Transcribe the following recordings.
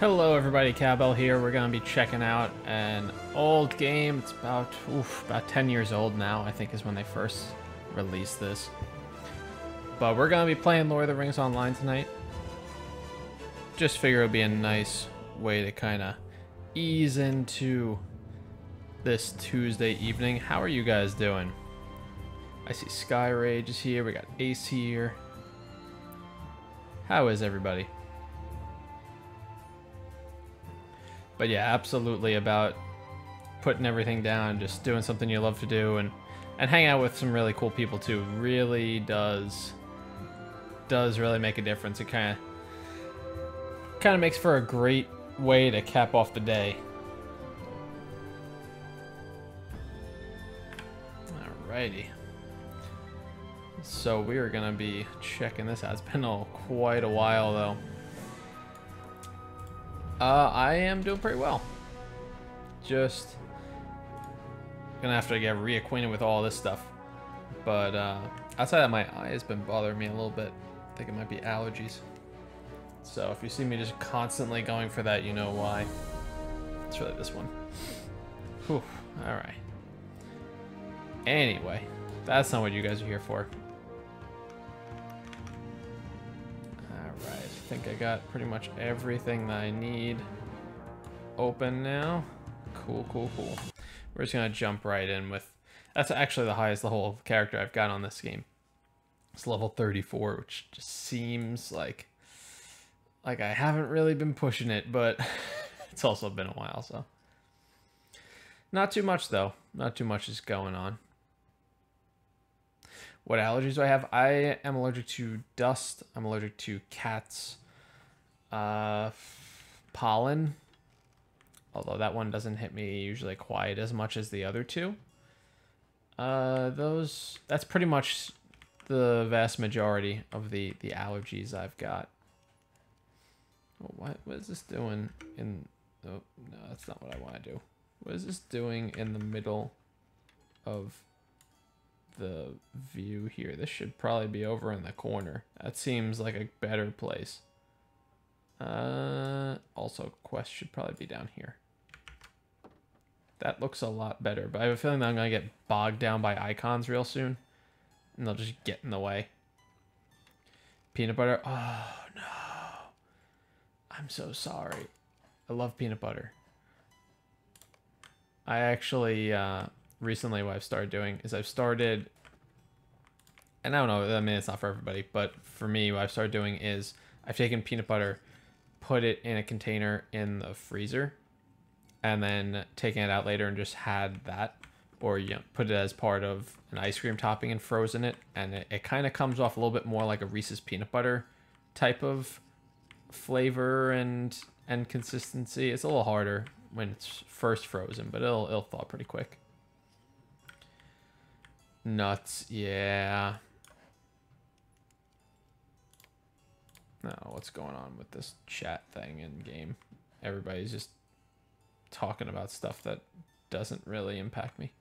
Hello everybody, Cowbell here. We're going to be checking out an old game. It's about 10 years old now, I think is when they first released this. But we're going to be playing Lord of the Rings Online tonight. Just figure it would be a nice way to kind of ease into this Tuesday evening. How are you guys doing? I see Sky Rage is here. We got Ace here. How is everybody? But yeah, absolutely about putting everything down, just doing something you love to do, and hang out with some really cool people too. Really does really make a difference. It kind of makes for a great way to cap off the day. Alrighty. So we are gonna be checking this out. It's been quite a while though. I am doing pretty well. Just gonna have to get reacquainted with all this stuff. But outside of that, my eye has been bothering me a little bit. I think it might be allergies. So if you see me just constantly going for that, you know why. It's really this one. Whew, alright. Anyway, that's not what you guys are here for. I think I got pretty much everything that I need open now. Cool. We're just gonna jump right in with, that's actually the highest level of character I've got on this game. It's level 34, which just seems like I haven't really been pushing it, but it's also been a while, so. Not too much though. Not too much is going on. What allergies do I have? I am allergic to dust. I'm allergic to cats. Pollen. Although that one doesn't hit me usually quite as much as the other two. That's pretty much the vast majority of the allergies I've got. Oh, what is this doing in... Oh, no, that's not what I want to do. What is this doing in the middle of the view here? This should probably be over in the corner. That seems like a better place. Also quest should probably be down here. That looks a lot better, but I have a feeling that I'm gonna get bogged down by icons real soon and they'll just get in the way. Peanut butter. Oh no, I'm so sorry. I love peanut butter. I actually recently what I've started doing is I've started, and I don't know, I mean it's not for everybody, but for me what I've started doing is I've taken peanut butter, put it in a container in the freezer, and then taken it out later and just had that, or put it as part of an ice cream topping and frozen it, and it kind of comes off a little bit more like a Reese's peanut butter type of flavor and consistency. It's a little harder when it's first frozen, but it'll thaw pretty quick. Nuts, yeah. No, what's going on with this chat thing in game? Everybody's just talking about stuff that doesn't really impact me.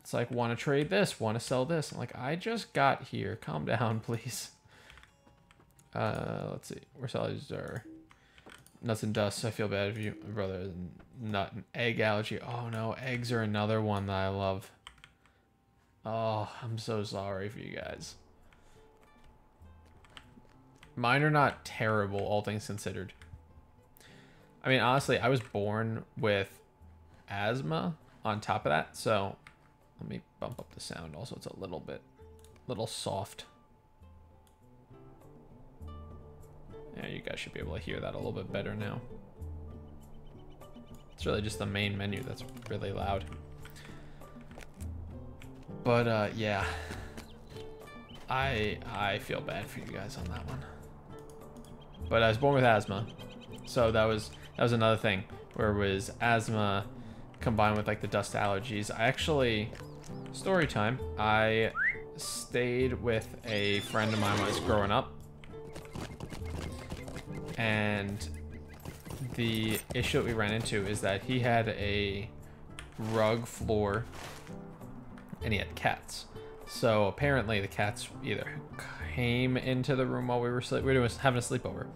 It's like, want to trade this, want to sell this. I'm like, I just got here. Calm down, please. Let's see. Where salads are nuts and dust. I feel bad if you, brother. Nut and egg allergy. Oh no, eggs are another one that I love. Oh, I'm so sorry for you guys. Mine are not terrible, all things considered. I mean, honestly, I was born with asthma on top of that, so let me bump up the sound. Also, it's a little soft. Yeah, you guys should be able to hear that a little bit better now. It's really just the main menu that's really loud. But yeah, I feel bad for you guys on that one. But I was born with asthma, so that was another thing where it was asthma combined with like the dust allergies. I actually, story time, I stayed with a friend of mine when I was growing up, and the issue that we ran into is that he had a rug floor and he had cats. So apparently the cats either came into the room while we were having a sleepover,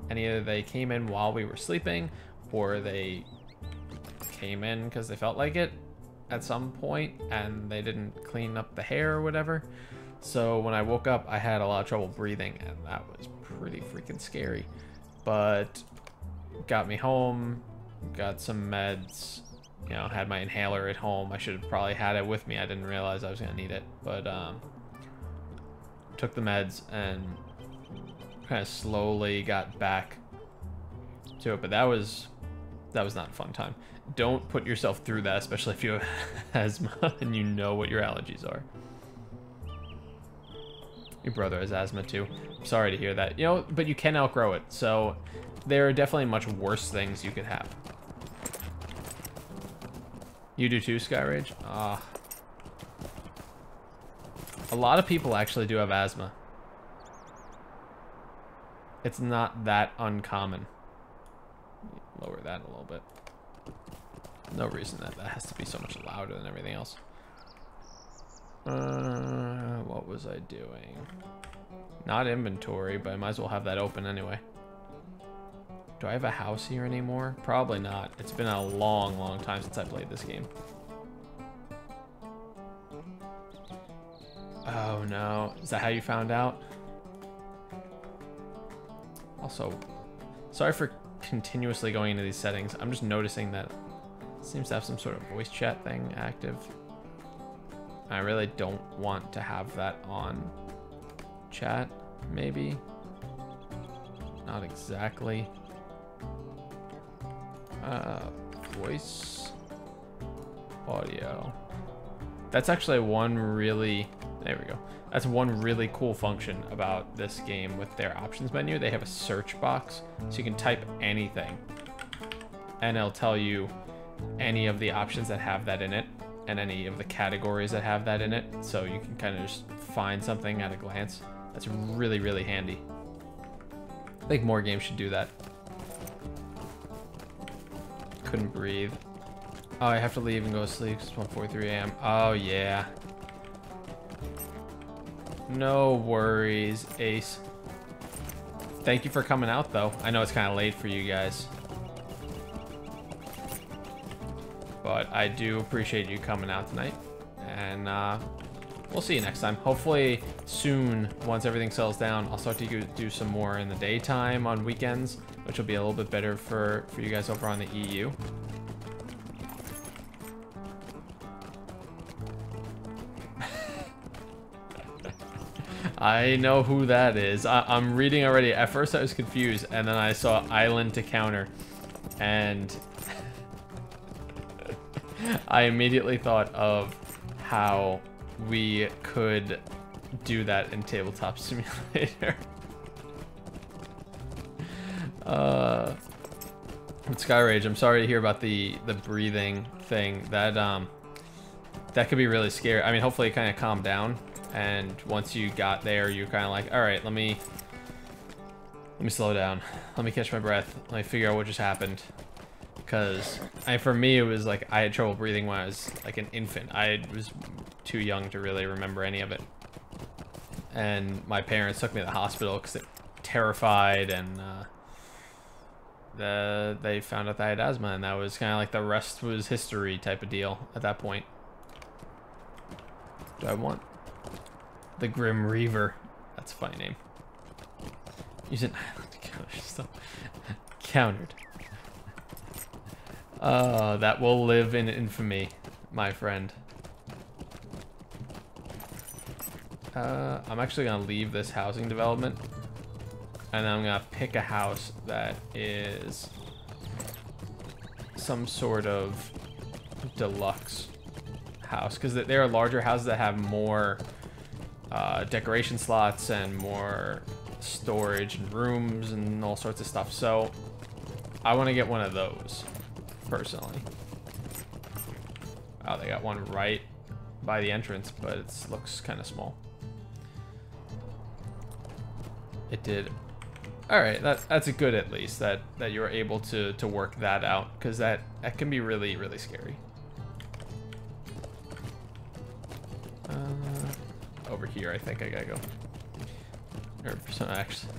And either they came in while we were sleeping, or they came in because they felt like it at some point and they didn't clean up the hair or whatever. So when I woke up, I had a lot of trouble breathing, and that was pretty freaking scary. But got me home, got some meds, you know, had my inhaler at home. I should have probably had it with me. I didn't realize I was gonna need it, but took the meds and kind of slowly got back to it. But that was not a fun time. Don't put yourself through that, especially if you have asthma and you know what your allergies are. Your brother has asthma too. I'm sorry to hear that. You know, but you can outgrow it. So there are definitely much worse things you could have. You do too, Sky Rage? Ah. A lot of people actually do have asthma. It's not that uncommon. Lower that a little bit. No reason that has to be so much louder than everything else. What was I doing? Not inventory, but I might as well have that open anyway. Do I have a house here anymore? Probably not. It's been a long, long time since I played this game. Oh no. Is that how you found out? Also, sorry for continuously going into these settings. I'm just noticing that it seems to have some sort of voice chat thing active. I really don't want to have that on chat, maybe. Not exactly. Voice audio. That's actually one really, there we go. That's one really cool function about this game with their options menu. They have a search box, so you can type anything and it'll tell you any of the options that have that in it and any of the categories that have that in it. So you can kind of just find something at a glance. That's really, really handy. I think more games should do that. Couldn't breathe. Oh, I have to leave and go to sleep. It's 1:43 a.m. Oh, yeah. No worries, Ace. Thank you for coming out, though. I know it's kind of late for you guys. But I do appreciate you coming out tonight. And we'll see you next time. Hopefully soon, once everything settles down, I'll start to do some more in the daytime on weekends, which will be a little bit better for you guys over on the EU. I know who that is. I'm reading already. At first I was confused, and then I saw Island to Counter, and I immediately thought of how we could do that in Tabletop Simulator. Sky Rage, I'm sorry to hear about the breathing thing. That could be really scary. I mean, hopefully it kind of calmed down, and once you got there, you're kind of like, all right, let me slow down. Let me catch my breath. Let me figure out what just happened. Because for me, it was like I had trouble breathing when I was like an infant. I was too young to really remember any of it. And my parents took me to the hospital because they were terrified, and they found out that I had asthma, and that was kind of like the rest was history type of deal at that point. Do I want the Grim Reaver? That's a funny name. Use an island to counter stuff. Countered. That will live in infamy, my friend. I'm actually gonna leave this housing development, and then I'm gonna pick a house that is some sort of deluxe house, because there are larger houses that have more decoration slots and more storage and rooms and all sorts of stuff. So I want to get one of those personally. Oh, they got one right by the entrance, but it looks kind of small. It did. All right, that's a good, at least that you were able to work that out, because that can be really, really scary. Over here, I think I gotta go. Or actually,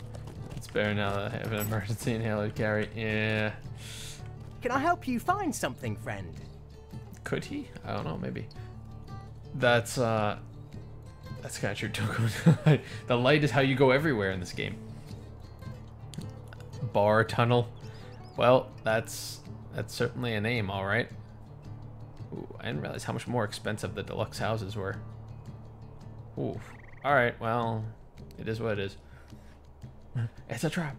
it's Better now that I have an emergency inhaler to carry. Yeah. Can I help you find something, friend? Could he? I don't know, maybe. That's kind of true too. The light is how you go everywhere in this game. Bar tunnel. Well, that's certainly a name, all right. Ooh, I didn't realize how much more expensive the deluxe houses were. Ooh. All right, well, it is what it is. It's a trap.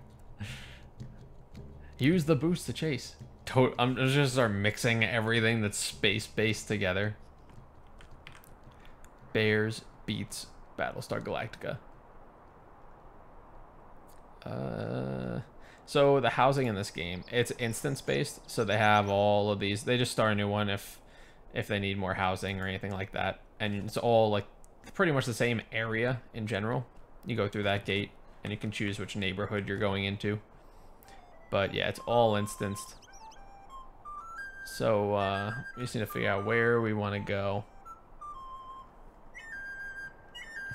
Use the boost to chase. I'm just gonna start mixing everything that's space-based together. Bears beats Battlestar Galactica. So the housing in this game, it's instance-based, so they have all of these. They just start a new one if they need more housing or anything like that. And it's all like pretty much the same area in general. You go through that gate and you can choose which neighborhood you're going into. But yeah, it's all instanced. So we just need to figure out where we want to go.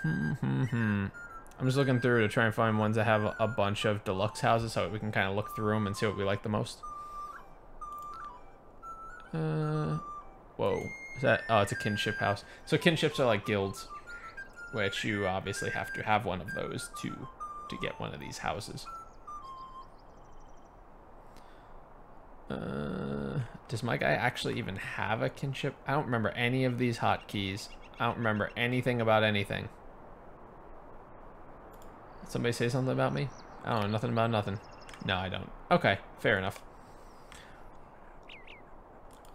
I'm just looking through to try and find ones that have a bunch of deluxe houses so we can kind of look through them and see what we like the most. Whoa. Is that? Oh, it's a kinship house. So kinships are like guilds, which you obviously have to have one of those to get one of these houses. Does my guy actually even have a kinship? I don't remember any of these hotkeys. I don't remember anything about anything. Did somebody say something about me? I don't know nothing about nothing. No, I don't. Okay, fair enough.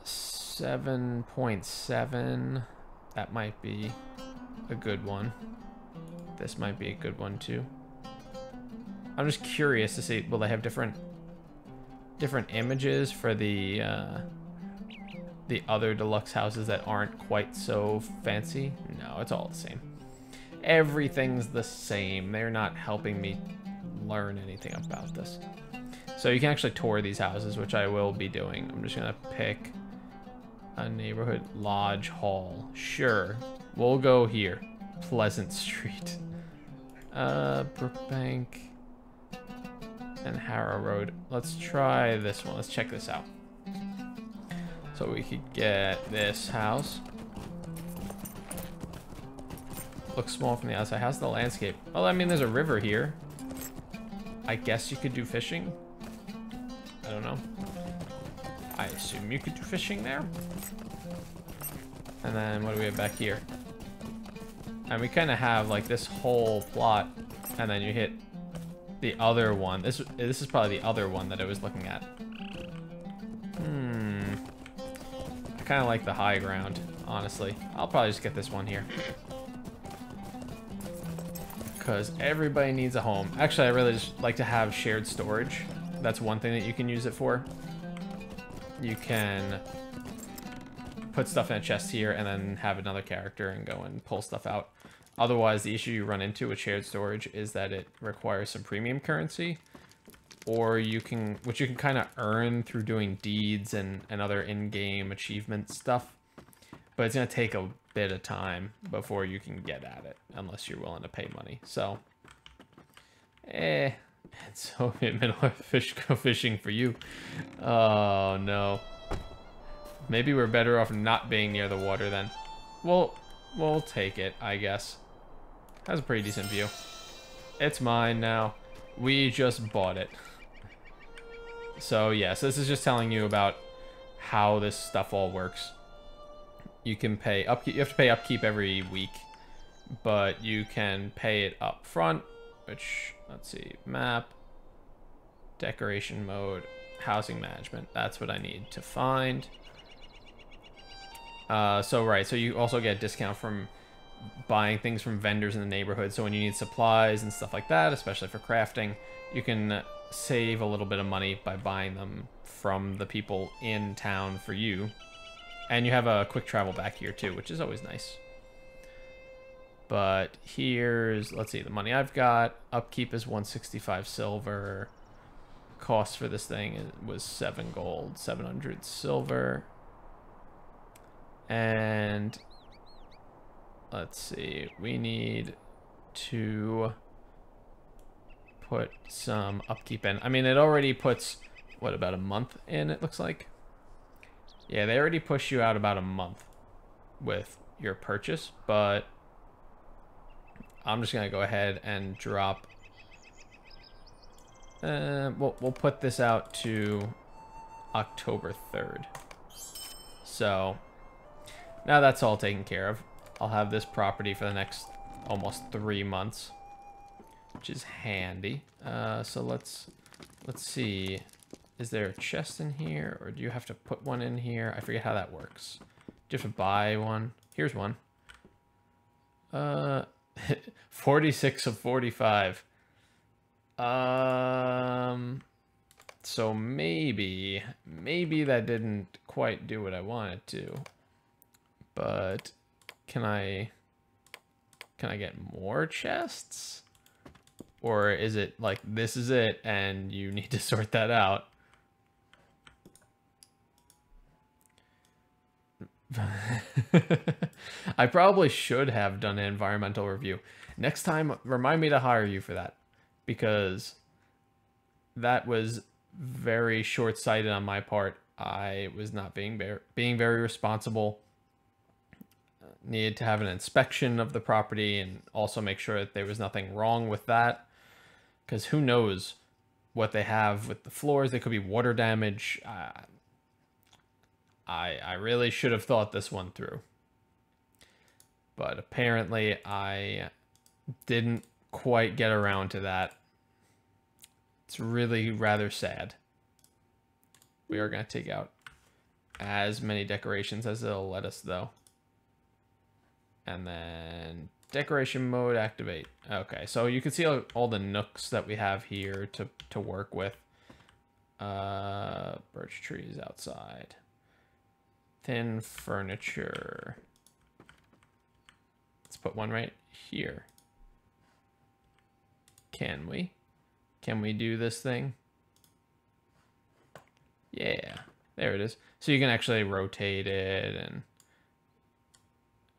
7.7. That might be a good one. This might be a good one too. I'm just curious to see, will they have different images for the other deluxe houses that aren't quite so fancy? No, it's all the same. Everything's the same. They're not helping me learn anything about this. So you can actually tour these houses, which I will be doing. I'm just gonna pick a neighborhood. Lodge Hall. Sure, we'll go here. Pleasant Street. Brookbank and Harrow Road. Let's try this one. Let's check this out. So we could get this house. Looks small from the outside. How's the landscape? Well, I mean, there's a river here. I guess you could do fishing. I don't know. I assume you could do fishing there. And then what do we have back here? And we kind of have like this whole plot, and then you hit the other one. This is probably the other one that I was looking at. I kind of like the high ground, honestly. I'll probably just get this one here. Because everybody needs a home. Actually, I really just like to have shared storage. That's one thing that you can use it for. You can put stuff in a chest here and then have another character and go and pull stuff out. Otherwise, the issue you run into with shared storage is that it requires some premium currency, or which you can kind of earn through doing deeds and other in-game achievement stuff. But it's going to take a bit of time before you can get at it, unless you're willing to pay money. So, and Soviet middle fish go fishing for you. Oh, no. Maybe we're better off not being near the water then. Well, we'll take it, I guess. Has a pretty decent view. It's mine now. We just bought it. So yes, this is just telling you about how this stuff all works. You can pay upkeep. You have to pay upkeep every week, but you can pay it up front. Which, let's see, map, decoration mode, housing management. That's what I need to find. So you also get a discount from buying things from vendors in the neighborhood. So when you need supplies and stuff like that, especially for crafting, you can save a little bit of money by buying them from the people in town for you. And you have a quick travel back here too, which is always nice. But here's, let's see, the money I've got. Upkeep is 165 silver. Cost for this thing was 7 gold, 700 silver. And let's see, we need to put some upkeep in. I mean, it already puts, what, about a month in, it looks like? Yeah, they already push you out about a month with your purchase, but I'm just going to go ahead and drop... we'll put this out to October 3rd. So, now that's all taken care of. I'll have this property for the next almost 3 months, which is handy. So let's see. Is there a chest in here, or do you have to put one in here? I forget how that works. Do you have to buy one? Here's one. 46 of 45. So maybe that didn't quite do what I wanted to. But can I get more chests? Or is it like this is it and you need to sort that out? I probably should have done an environmental review. Next time, remind me to hire you for that, because that was very short-sighted on my part. I was not being very responsible. Needed to have an inspection of the property and also make sure that there was nothing wrong with that, because who knows what they have with the floors. They could be water damage. I really should have thought this one through, but apparently I didn't quite get around to that. It's really rather sad. We are going to take out as many decorations as it'll let us, though. And then decoration mode activate. Okay, so you can see all the nooks that we have here to work with. Birch trees outside. Thin furniture. Let's put one right here. Can we? Can we do this thing? Yeah, there it is. So you can actually rotate it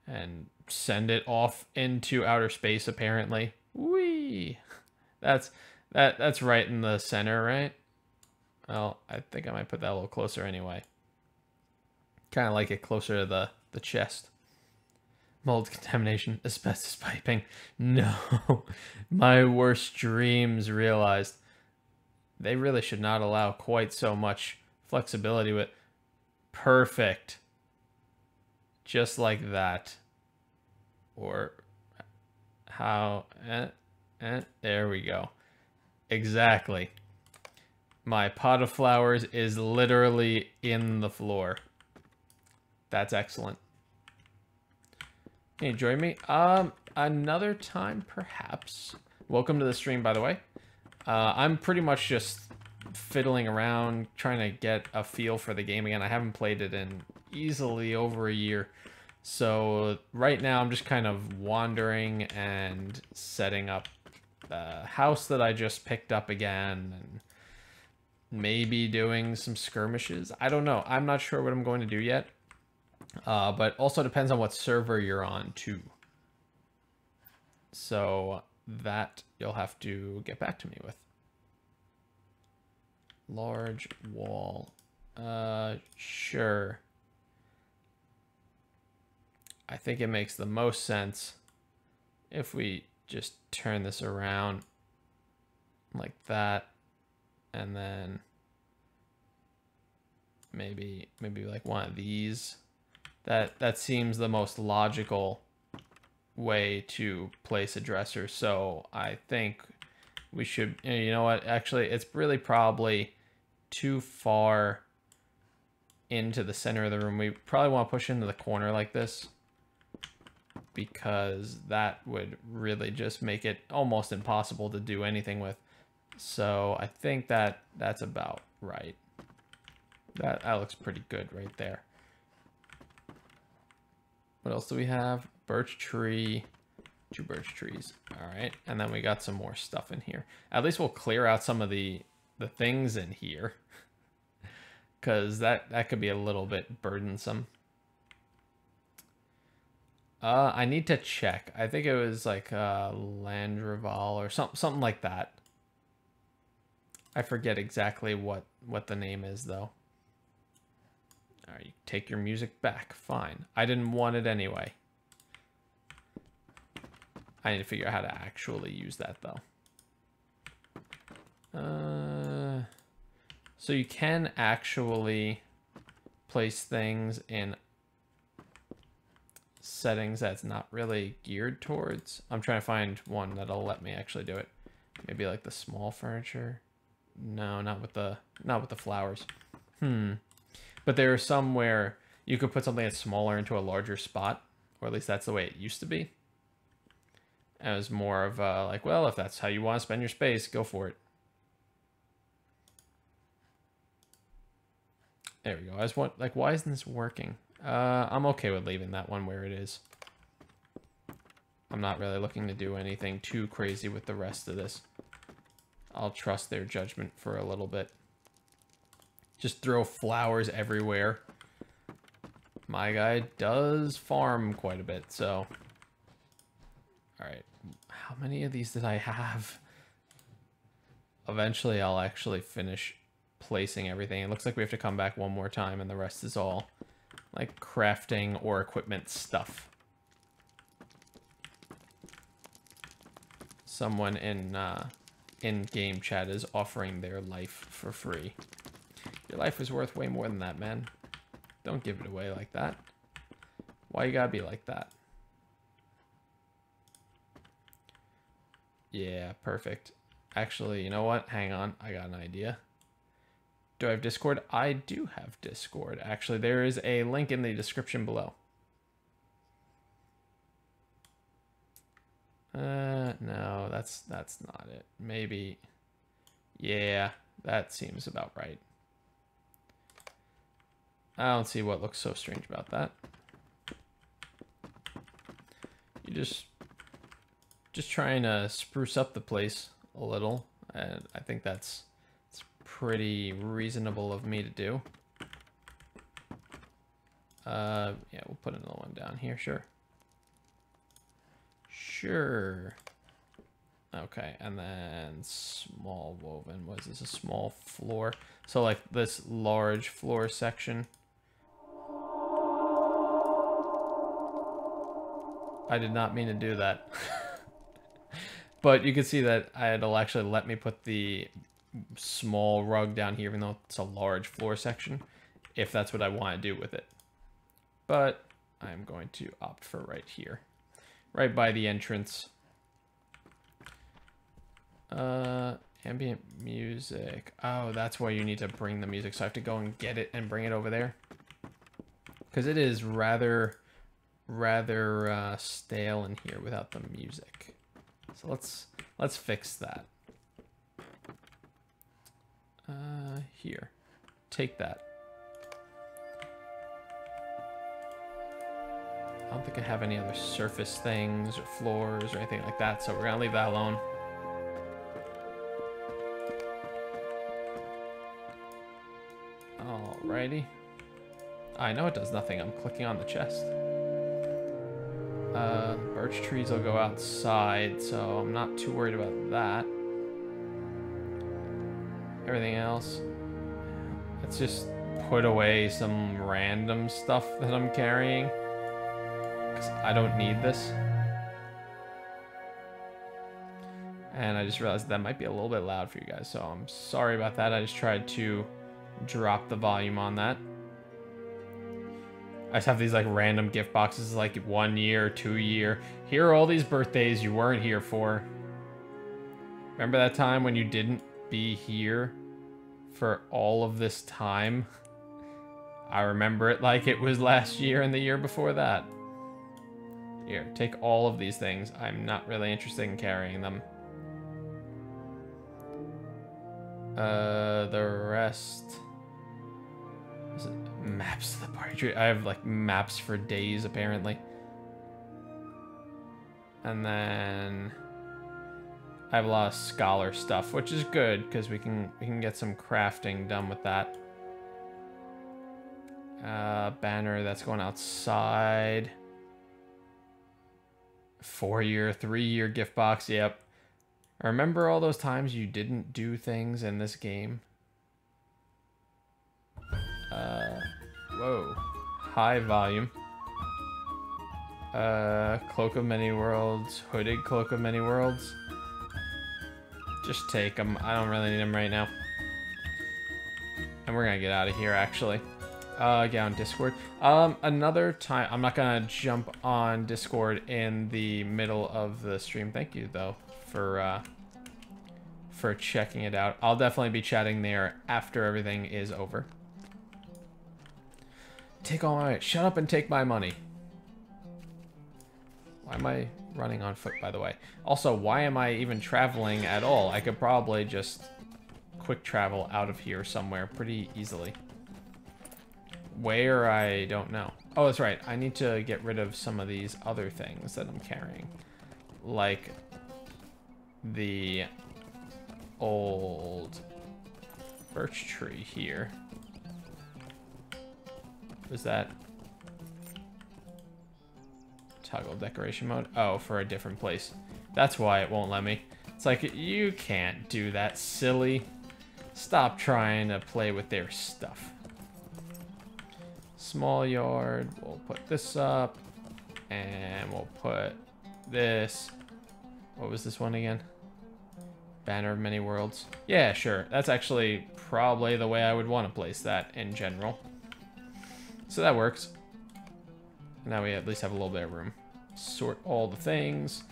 and send it off into outer space, apparently. Whee! That's right in the center, right? Well, I think I might put that a little closer anyway. Kind of like it closer to the chest. Mold contamination, asbestos piping. No, my worst dreams realized. They really should not allow quite so much flexibility with. Perfect. Just like that. Or how, there we go. Exactly. My pot of flowers is literally in the floor. That's excellent. Can you join me? Another time, perhaps. Welcome to the stream, by the way. I'm pretty much just fiddling around, trying to get a feel for the game again. I haven't played it in easily over a year. So right now I'm just kind of wandering and setting up the house that I just picked up again, and maybe doing some skirmishes. I don't know. I'm not sure what I'm going to do yet. But also depends on what server you're on too. So that you'll have to get back to me with. Large wall. Sure. I think it makes the most sense if we just turn this around like that, and then maybe like one of these. That seems the most logical way to place a dresser. So I think we should, you know what, actually it's really probably too far into the center of the room. We probably want to push into the corner like this, because that would really just make it almost impossible to do anything with. So I think that's about right. That looks pretty good right there. What else do we have? Birch tree, 2 birch trees. All right, and then we got some more stuff in here. At least we'll clear out some of the things in here, because that could be a little bit burdensome. I need to check. I think it was like Landreval or something like that. I forget exactly what the name is though. All right, you take your music back. Fine. I didn't want it anyway. I need to figure out how to actually use that though. So you can actually place things in settings that's not really geared towards. I'm trying to find one that'll let me actually do it. Maybe like the small furniture. No, not with the flowers. But there are some where you could put something that's smaller into a larger spot, or at least that's the way it used to be. And it was more of like, well, if that's how you want to spend your space, go for it. There we go. I just want, like, why isn't this working? I'm okay with leaving that one where it is. I'm not really looking to do anything too crazy with the rest of this. I'll trust their judgment for a little bit. Just throw flowers everywhere. My guy does farm quite a bit, so... Alright, how many of these did I have? Eventually I'll actually finish placing everything. It looks like we have to come back one more time and the rest is all like crafting or equipment stuff. Someone in game chat is offering their life for free. Your life is worth way more than that, man. Don't give it away like that. Why you gotta be like that? Yeah, perfect. Actually, you know what? Hang on. I got an idea. Do I have Discord? I do have Discord. Actually, there is a link in the description below. No, that's not it. Maybe. Yeah, that seems about right. I don't see what looks so strange about that. You just trying to spruce up the place a little, and I think it's pretty reasonable of me to do. Yeah, we'll put another one down here, sure. Sure. Okay, and then small woven. What is this? A small floor. So like this large floor section. I did not mean to do that. But you can see that it'll actually let me put the small rug down here, even though it's a large floor section, if that's what I want to do with it. But I'm going to opt for right here. Right by the entrance. Ambient music. Oh, that's why you need to bring the music. So I have to go and get it and bring it over there. Because it is rather stale in here without the music. So let's fix that. Here. Take that. I don't think I have any other surface things or floors or anything like that, so we're gonna leave that alone. Alrighty. I know it does nothing. I'm clicking on the chest. Birch trees will go outside, so I'm not too worried about that. Everything else, let's just put away some random stuff that I'm carrying, because I don't need this. And I just realized that might be a little bit loud for you guys, so I'm sorry about that. I just tried to drop the volume on that. I just have these like random gift boxes, like 1 year, 2 year. Here are all these birthdays you weren't here for. Remember that time when you didn't be here for all of this time? I remember it like it was last year and the year before that. Here, take all of these things. I'm not really interested in carrying them. The rest... Is it maps to the party tree? I have like maps for days apparently. And then I have a lot of scholar stuff, which is good because we can get some crafting done with that. Banner that's going outside. 4 year, 3 year gift box. Yep. I remember all those times you didn't do things in this game. Whoa. High volume. Cloak of Many Worlds. Hooded Cloak of Many Worlds. Just take them. I don't really need them right now. And we're gonna get out of here, actually. Get on Discord. Another time, I'm not gonna jump on Discord in the middle of the stream. Thank you, though, for checking it out. I'll definitely be chatting there after everything is over. Take all my... Shut up and take my money. Why am I running on foot, by the way? Also, why am I even traveling at all? I could probably just quick travel out of here somewhere pretty easily. Where, I don't know. Oh, that's right. I need to get rid of some of these other things that I'm carrying. Like the old birch tree here. Was that toggle decoration mode? Oh, for a different place. That's why it won't let me. It's like, you can't do that, silly. Stop trying to play with their stuff. Small yard. We'll put this up. And we'll put this. What was this one again? Banner of Many Worlds. Yeah, sure. That's actually probably the way I would want to place that in general. So that works. Now we at least have a little bit of room. Sort all the things.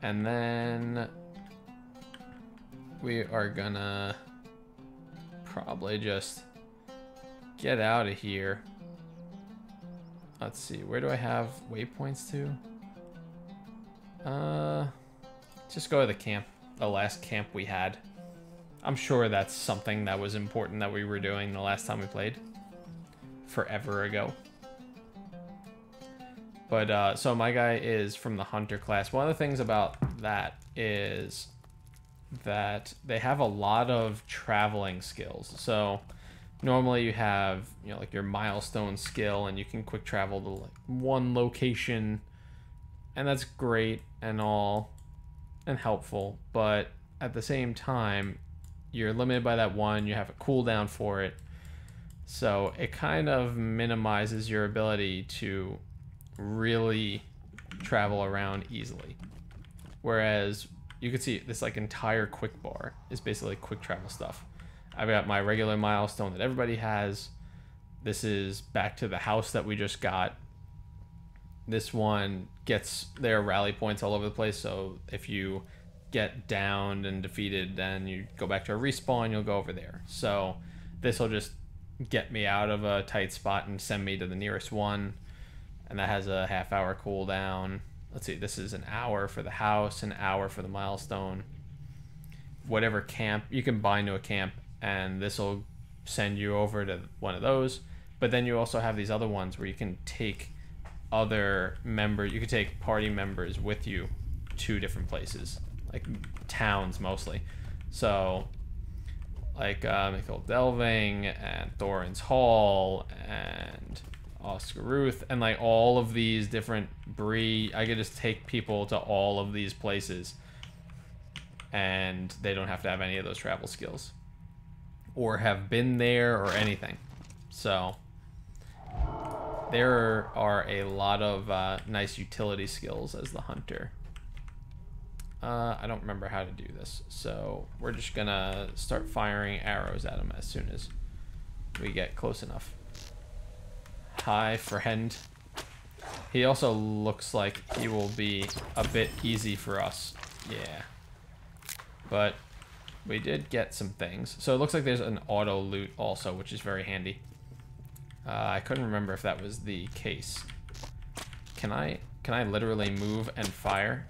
And then we are gonna probably just get out of here. Let's see, where do I have waypoints to? Just go to the camp, the last camp we had. I'm sure that's something that was important that we were doing the last time we played. Forever ago. But, so my guy is from the Hunter class. One of the things about that is that they have a lot of traveling skills. So normally you have, you know, like your milestone skill, and you can quick travel to like one location, and that's great and all and helpful, but at the same time you're limited by that one. You have a cooldown for it, so it kind of minimizes your ability to really travel around easily. Whereas you can see this like entire quick bar is basically quick travel stuff. I've got my regular milestone that everybody has. This is back to the house that we just got. This one gets their rally points all over the place, so if you get downed and defeated, then you go back to a respawn, you'll go over there. So this will just get me out of a tight spot and send me to the nearest one, and that has a half-hour cooldown. Let's see, this is an hour for the house, an hour for the milestone. Whatever camp, you can bind to a camp, and this will send you over to one of those. But then you also have these other ones where you can take other members, you can take party members with you to different places, like towns mostly. So like Michael Delving and Thorin's Hall and Oscar Ruth, and like all of these different I could just take people to all of these places, and they don't have to have any of those travel skills or have been there or anything. So there are a lot of nice utility skills as the hunter. I don't remember how to do this, so we're just gonna start firing arrows at him as soon as we get close enough. Hi, friend. He also looks like he will be a bit easy for us. Yeah. But we did get some things. So it looks like there's an auto loot also, which is very handy. I couldn't remember if that was the case. Can I literally move and fire?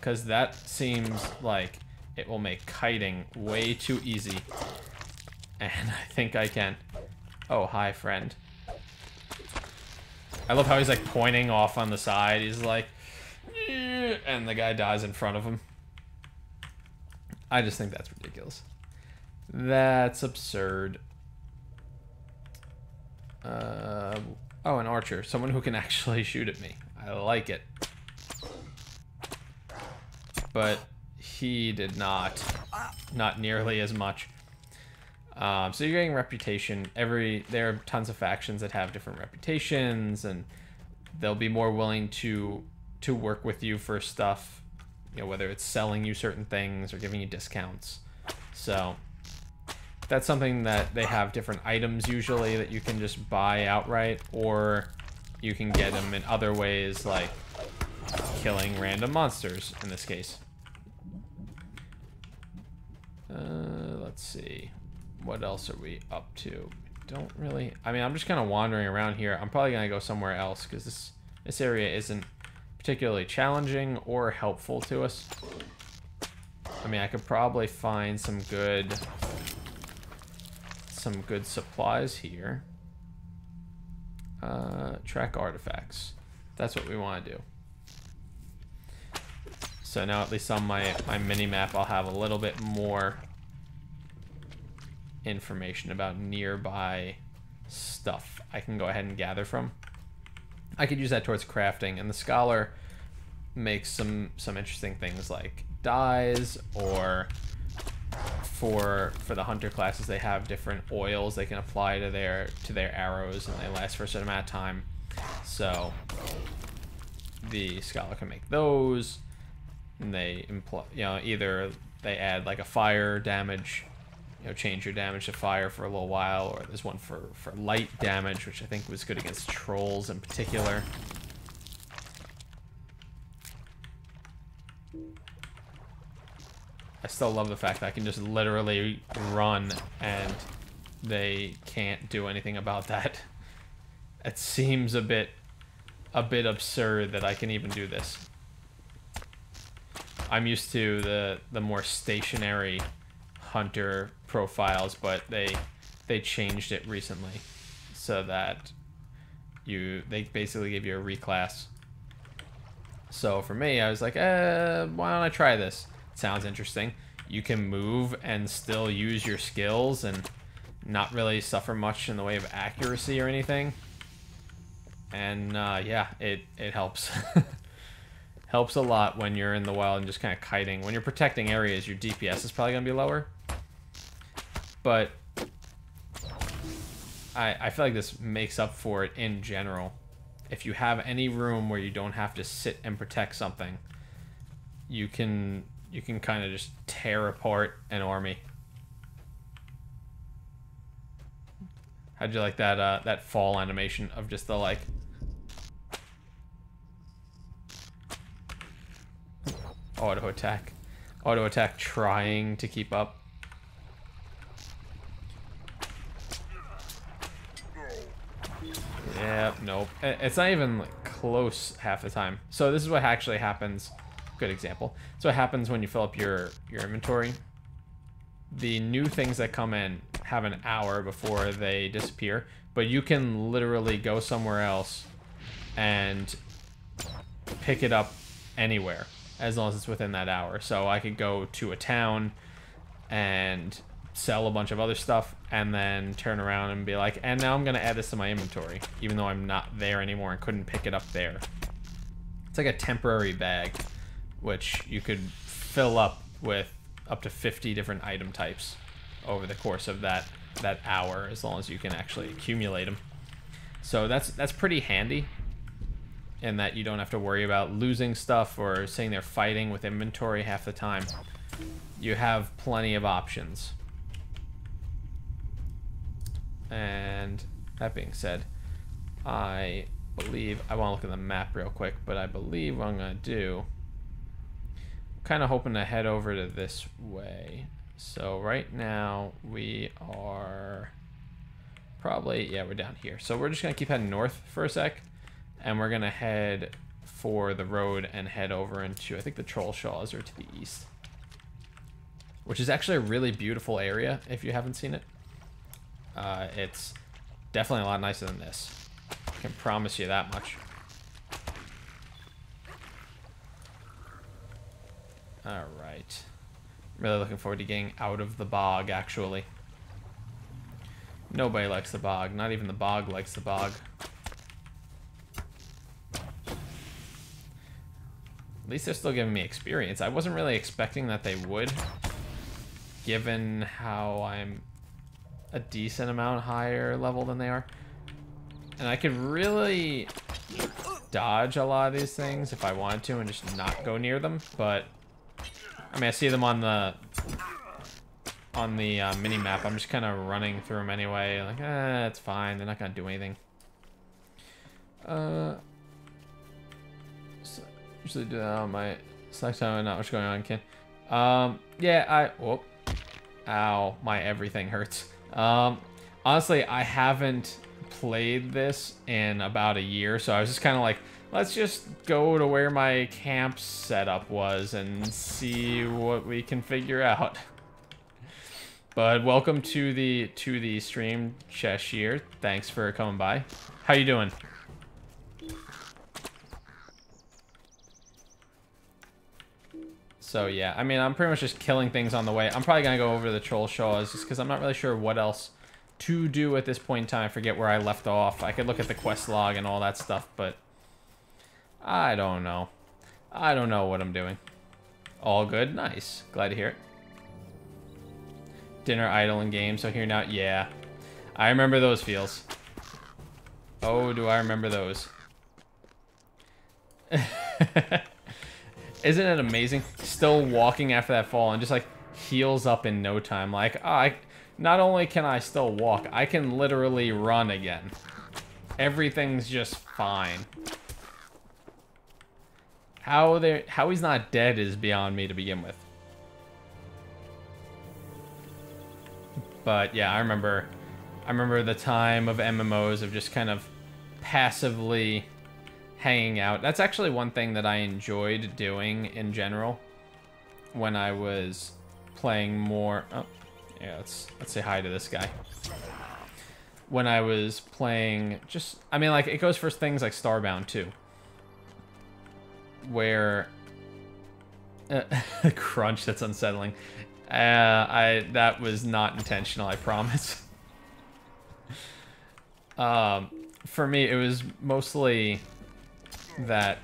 Because that seems like it will make kiting way too easy. And I think I can. Oh, hi, friend. I love how he's like pointing off on the side. He's like, and the guy dies in front of him. I just think that's ridiculous. That's absurd. Oh, an archer. Someone who can actually shoot at me. I like it. But he did not. Not nearly as much. So you're getting reputation. There are tons of factions that have different reputations, and they'll be more willing to work with you for stuff, you know, whether it's selling you certain things or giving you discounts. So that's something that they have different items usually that you can just buy outright, or you can get them in other ways, like killing random monsters in this case. Let's see. What else are we up to? Don't really... I mean, I'm just kind of wandering around here. I'm probably going to go somewhere else because this area isn't particularly challenging or helpful to us. I mean, I could probably find some good supplies here. Track artifacts. That's what we want to do. So now at least on my mini-map, I'll have a little bit more information about nearby stuff I can go ahead and gather from. I could use that towards crafting, and the scholar makes some interesting things like dyes, or for the hunter classes they have different oils they can apply to their arrows, and they last for a certain amount of time. So the scholar can make those, and they either they add like a fire damage, change your damage to fire for a little while, or there's one for light damage, which I think was good against trolls in particular. I still love the fact that I can just literally run and they can't do anything about that. It seems a bit absurd that I can even do this. I'm used to the more stationary hunter profiles, but they changed it recently so that they basically give you a reclass. So for me, I was like, why don't I try this? It sounds interesting. You can move and still use your skills and not really suffer much in the way of accuracy or anything. And yeah, it helps. Helps a lot when you're in the wild and just kind of kiting. When you're protecting areas, your DPS is probably going to be lower. But I feel like this makes up for it in general. If you have any room where you don't have to sit and protect something, you can kind of just tear apart an army. How'd you like that fall animation of just the like... Auto attack trying to keep up. Yeah, nope. It's not even like close half the time. So this is what actually happens. Good example. So what happens when you fill up your inventory. The new things that come in have an hour before they disappear, but you can literally go somewhere else and pick it up anywhere as long as it's within that hour. So I could go to a town and sell a bunch of other stuff and then turn around and be like, and now I'm going to add this to my inventory, even though I'm not there anymore and couldn't pick it up there. It's like a temporary bag, which you could fill up with up to 50 different item types over the course of that hour, as long as you can actually accumulate them. So that's pretty handy, in that you don't have to worry about losing stuff or sitting there fighting with inventory half the time. You have plenty of options. And that being said, I believe, I want to look at the map real quick, but I believe what I'm going to do, kind of hoping to head over to this way. So right now we are probably, yeah, we're down here. So we're just going to keep heading north for a sec, and we're going to head for the road and head over into, I think the Troll Shaws are to the east, which is actually a really beautiful area if you haven't seen it. It's definitely a lot nicer than this. I can promise you that much. Alright. Really looking forward to getting out of the bog, actually. Nobody likes the bog. Not even the bog likes the bog. At least they're still giving me experience. I wasn't really expecting that they would, given how I'm a decent amount higher level than they are. And I could really dodge a lot of these things if I wanted to and just not go near them, but I mean, I see them on the mini map. I'm just kind of running through them anyway. Like, it's fine. They're not gonna do anything. So usually do that on my select time. Not what's going on, Ken. Yeah, whoop. Ow, my everything hurts. Honestly, I haven't played this in about a year, so I was just kind of like, let's just go to where my camp setup was and see what we can figure out. But welcome to the stream, Cheshire. Thanks for coming by. How you doing? So yeah, I mean, I'm pretty much just killing things on the way. I'm probably gonna go over the troll shaws just because I'm not really sure what else to do at this point in time. I forget where I left off. I could look at the quest log and all that stuff, but I don't know. I don't know what I'm doing. All good, nice. Glad to hear it. Dinner, idle, and game. So here now, yeah. I remember those feels. Oh, do I remember those? Isn't it amazing? Still walking after that fall and just like heals up in no time. Like, not only can I still walk, I can literally run again. Everything's just fine. How he's not dead is beyond me to begin with. But yeah, I remember the time of MMOs of just kind of passively hanging out. That's actually one thing that I enjoyed doing in general when I was playing more. Oh, yeah, let's say hi to this guy. When I was playing, just, I mean, like, it goes for things like Starbound too, where crunch, that's unsettling. That was not intentional, I promise. For me, it was mostly that,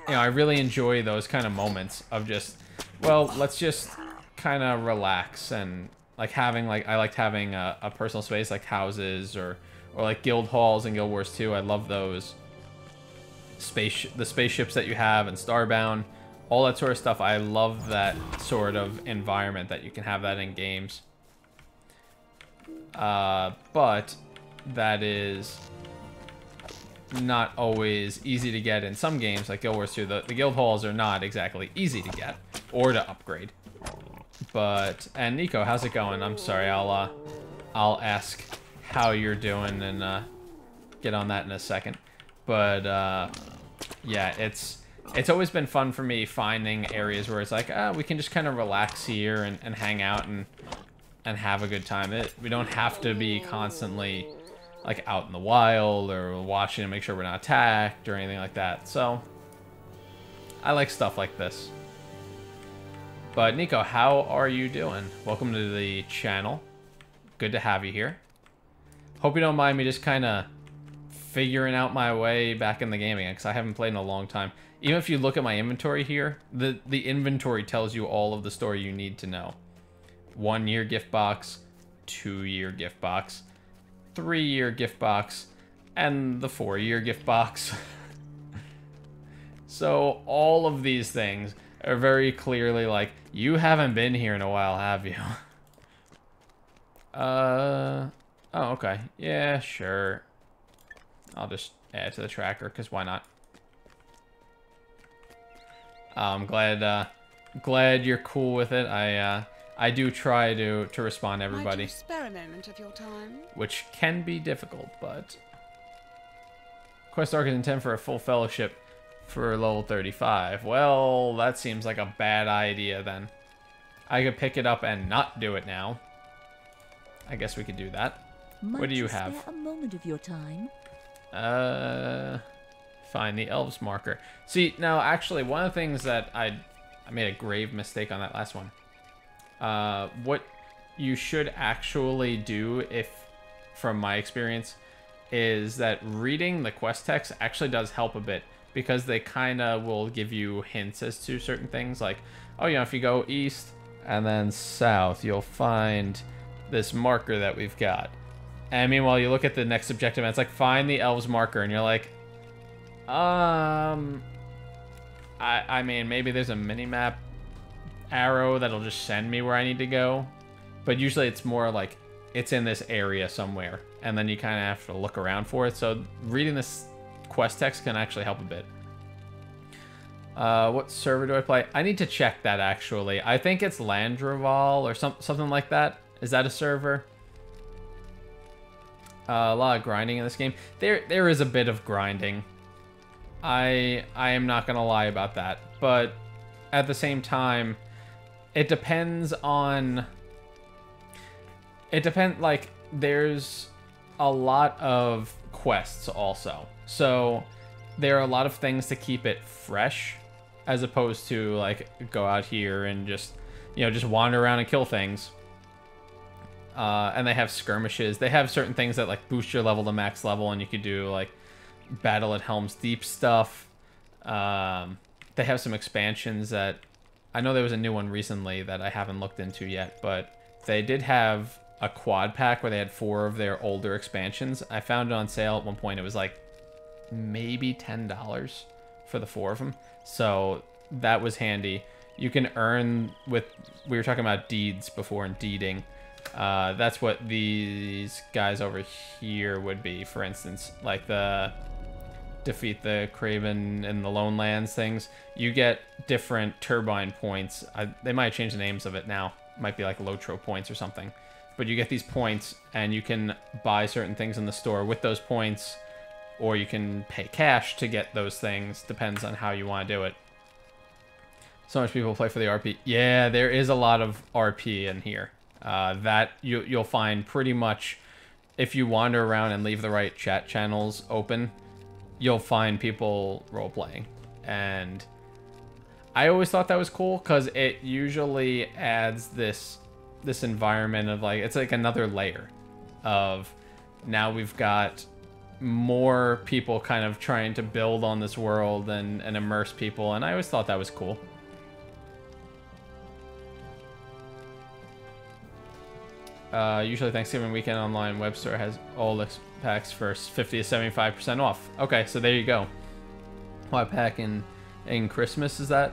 you know, I really enjoy those kind of moments of just, well, let's just kind of relax and like having, like, I liked having a personal space like houses or like guild halls in Guild Wars 2. I love those the spaceships that you have in Starbound, all that sort of stuff. I love that sort of environment that you can have that in games. But that is not always easy to get in some games like Guild Wars 2. The guild halls are not exactly easy to get or to upgrade. But, and Nico, how's it going? I'm sorry, I'll ask how you're doing and get on that in a second. But yeah, it's always been fun for me finding areas where it's like, we can just kind of relax here and hang out and have a good time. We don't have to be constantly like out in the wild or watching to make sure we're not attacked or anything like that. So I like stuff like this. But Nico, how are you doing? Welcome to the channel. Good to have you here. Hope you don't mind me just kind of figuring out my way back in the game again, because I haven't played in a long time. Even if you look at my inventory here, the inventory tells you all of the story you need to know. 1 year gift box, 2 year gift box, 3 year gift box, and the 4 year gift box. So all of these things are very clearly like, you haven't been here in a while, have you? Oh, okay. Yeah, sure. I'll just add to the tracker, because why not? I'm glad you're cool with it. I do try to respond to everybody. Might you spare a moment of your time? Which can be difficult, but Quest Arc is intended for a full fellowship for level 35. Well, that seems like a bad idea then. I could pick it up and not do it now. I guess we could do that. What do you have? Spare a moment of your time? Find the elves marker. See, now actually one of the things that I made a grave mistake on that last one. What you should actually do, if from my experience, is that reading the quest text actually does help a bit, because they kind of will give you hints as to certain things, like, oh, you know, if you go east and then south, you'll find this marker that we've got. And meanwhile, you look at the next objective and it's like, find the elves marker, and you're like, I mean, maybe there's a mini-map arrow that'll just send me where I need to go, but usually it's more like it's in this area somewhere, and then you kind of have to look around for it. So reading this quest text can actually help a bit. What server do I play? I need to check that, actually. I think it's Landroval or something like that. Is that a server? A lot of grinding in this game. There is a bit of grinding. I am not gonna lie about that, but at the same time, it depends on... like, there's a lot of quests also. So there are a lot of things to keep it fresh, as opposed to, like, go out here and just, you know, just wander around and kill things. And they have skirmishes. They have certain things that, like, boost your level to max level, and you could do, like, Battle at Helm's Deep stuff. They have some expansions that... I know there was a new one recently that I haven't looked into yet, but they did have a quad pack where they had 4 of their older expansions. I found it on sale at one point. It was like maybe $10 for the 4 of them. So that was handy. You can earn with... We were talking about deeds before and deeding. That's what these guys over here would be, for instance. Like the... defeat the Craven in the Lone Lands things. You get different turbine points. They might change the names of it now. It might be like LOTRO points or something. But you get these points, and you can buy certain things in the store with those points, or you can pay cash to get those things. Depends on how you want to do it. So much people play for the RP. Yeah, there is a lot of RP in here. That you'll find pretty much, if you wander around and leave the right chat channels open, you'll find people role-playing. And I always thought that was cool, because it usually adds this environment of, like, it's like another layer of, now we've got more people kind of trying to build on this world and immerse people, and I always thought that was cool. Usually Thanksgiving weekend online web store has all the packs for 50 to 75% off. Okay, so there you go. What pack in Christmas is that?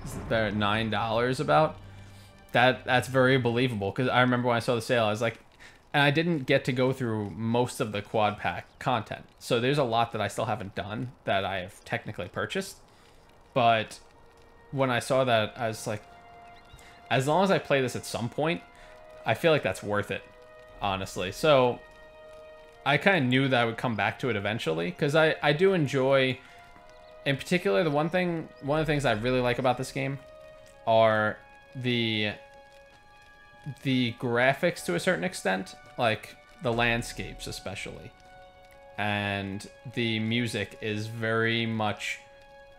Is there $9 about? That's very believable, because I remember when I saw the sale, I was like, and I didn't get to go through most of the quad pack content. So there's a lot that I still haven't done that I have technically purchased. But when I saw that, I was like, as long as I play this at some point, I feel like that's worth it, honestly. So I kind of knew that I would come back to it eventually, because I do enjoy, in particular, one of the things I really like about this game are the graphics to a certain extent, like the landscapes especially, and the music is very much,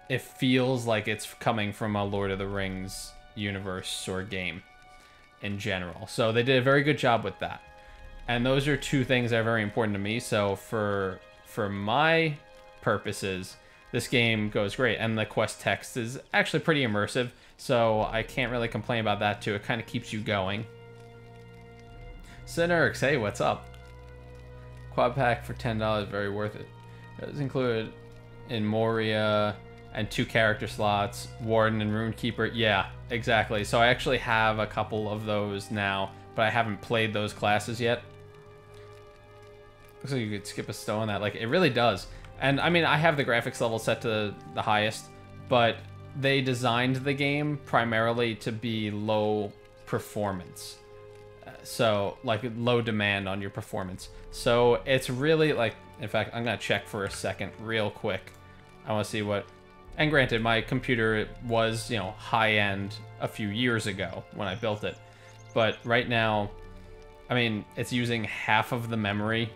it feels like it's coming from a Lord of the Rings universe or game in general. So they did a very good job with that, and those are 2 things that are very important to me. So for my purposes, this game goes great, and the quest text is actually pretty immersive, so I can't really complain about that too. It kind of keeps you going. Synerx, hey, what's up? Quad pack for $10, very worth it. It's included in Moria and 2 character slots, Warden and Runekeeper. Yeah, exactly. So I actually have a couple of those now, but I haven't played those classes yet. Looks like you could skip a stone on that. Like, it really does. And I mean, I have the graphics level set to the highest, but they designed the game primarily to be low performance. So, like, low demand on your performance. So it's really, like, in fact, I'm going to check for a second real quick. I want to see what... And granted, my computer was, you know, high-end a few years ago when I built it. But right now, I mean, it's using half of the memory,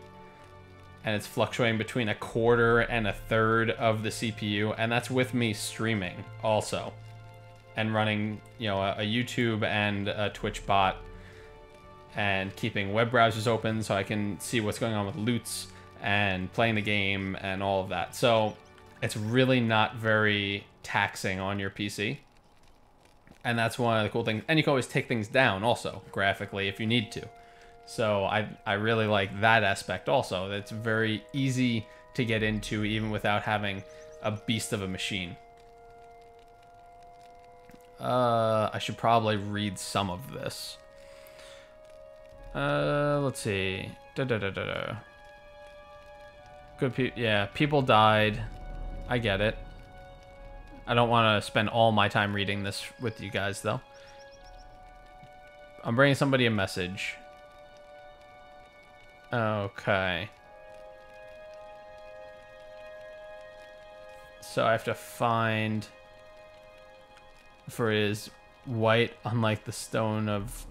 and it's fluctuating between 1/4 and 1/3 of the CPU, and that's with me streaming also, and running, you know, a YouTube and a Twitch bot, and keeping web browsers open so I can see what's going on with loots and playing the game and all of that. So it's really not very taxing on your PC. And that's one of the cool things. And you can always take things down also, graphically, if you need to. So I really like that aspect also. It's very easy to get into even without having a beast of a machine. I should probably read some of this. Let's see. Good yeah, people died. I get it. I don't want to spend all my time reading this with you guys, though. I'm bringing somebody a message. Okay. So I have to find... For it is white, unlike the stone of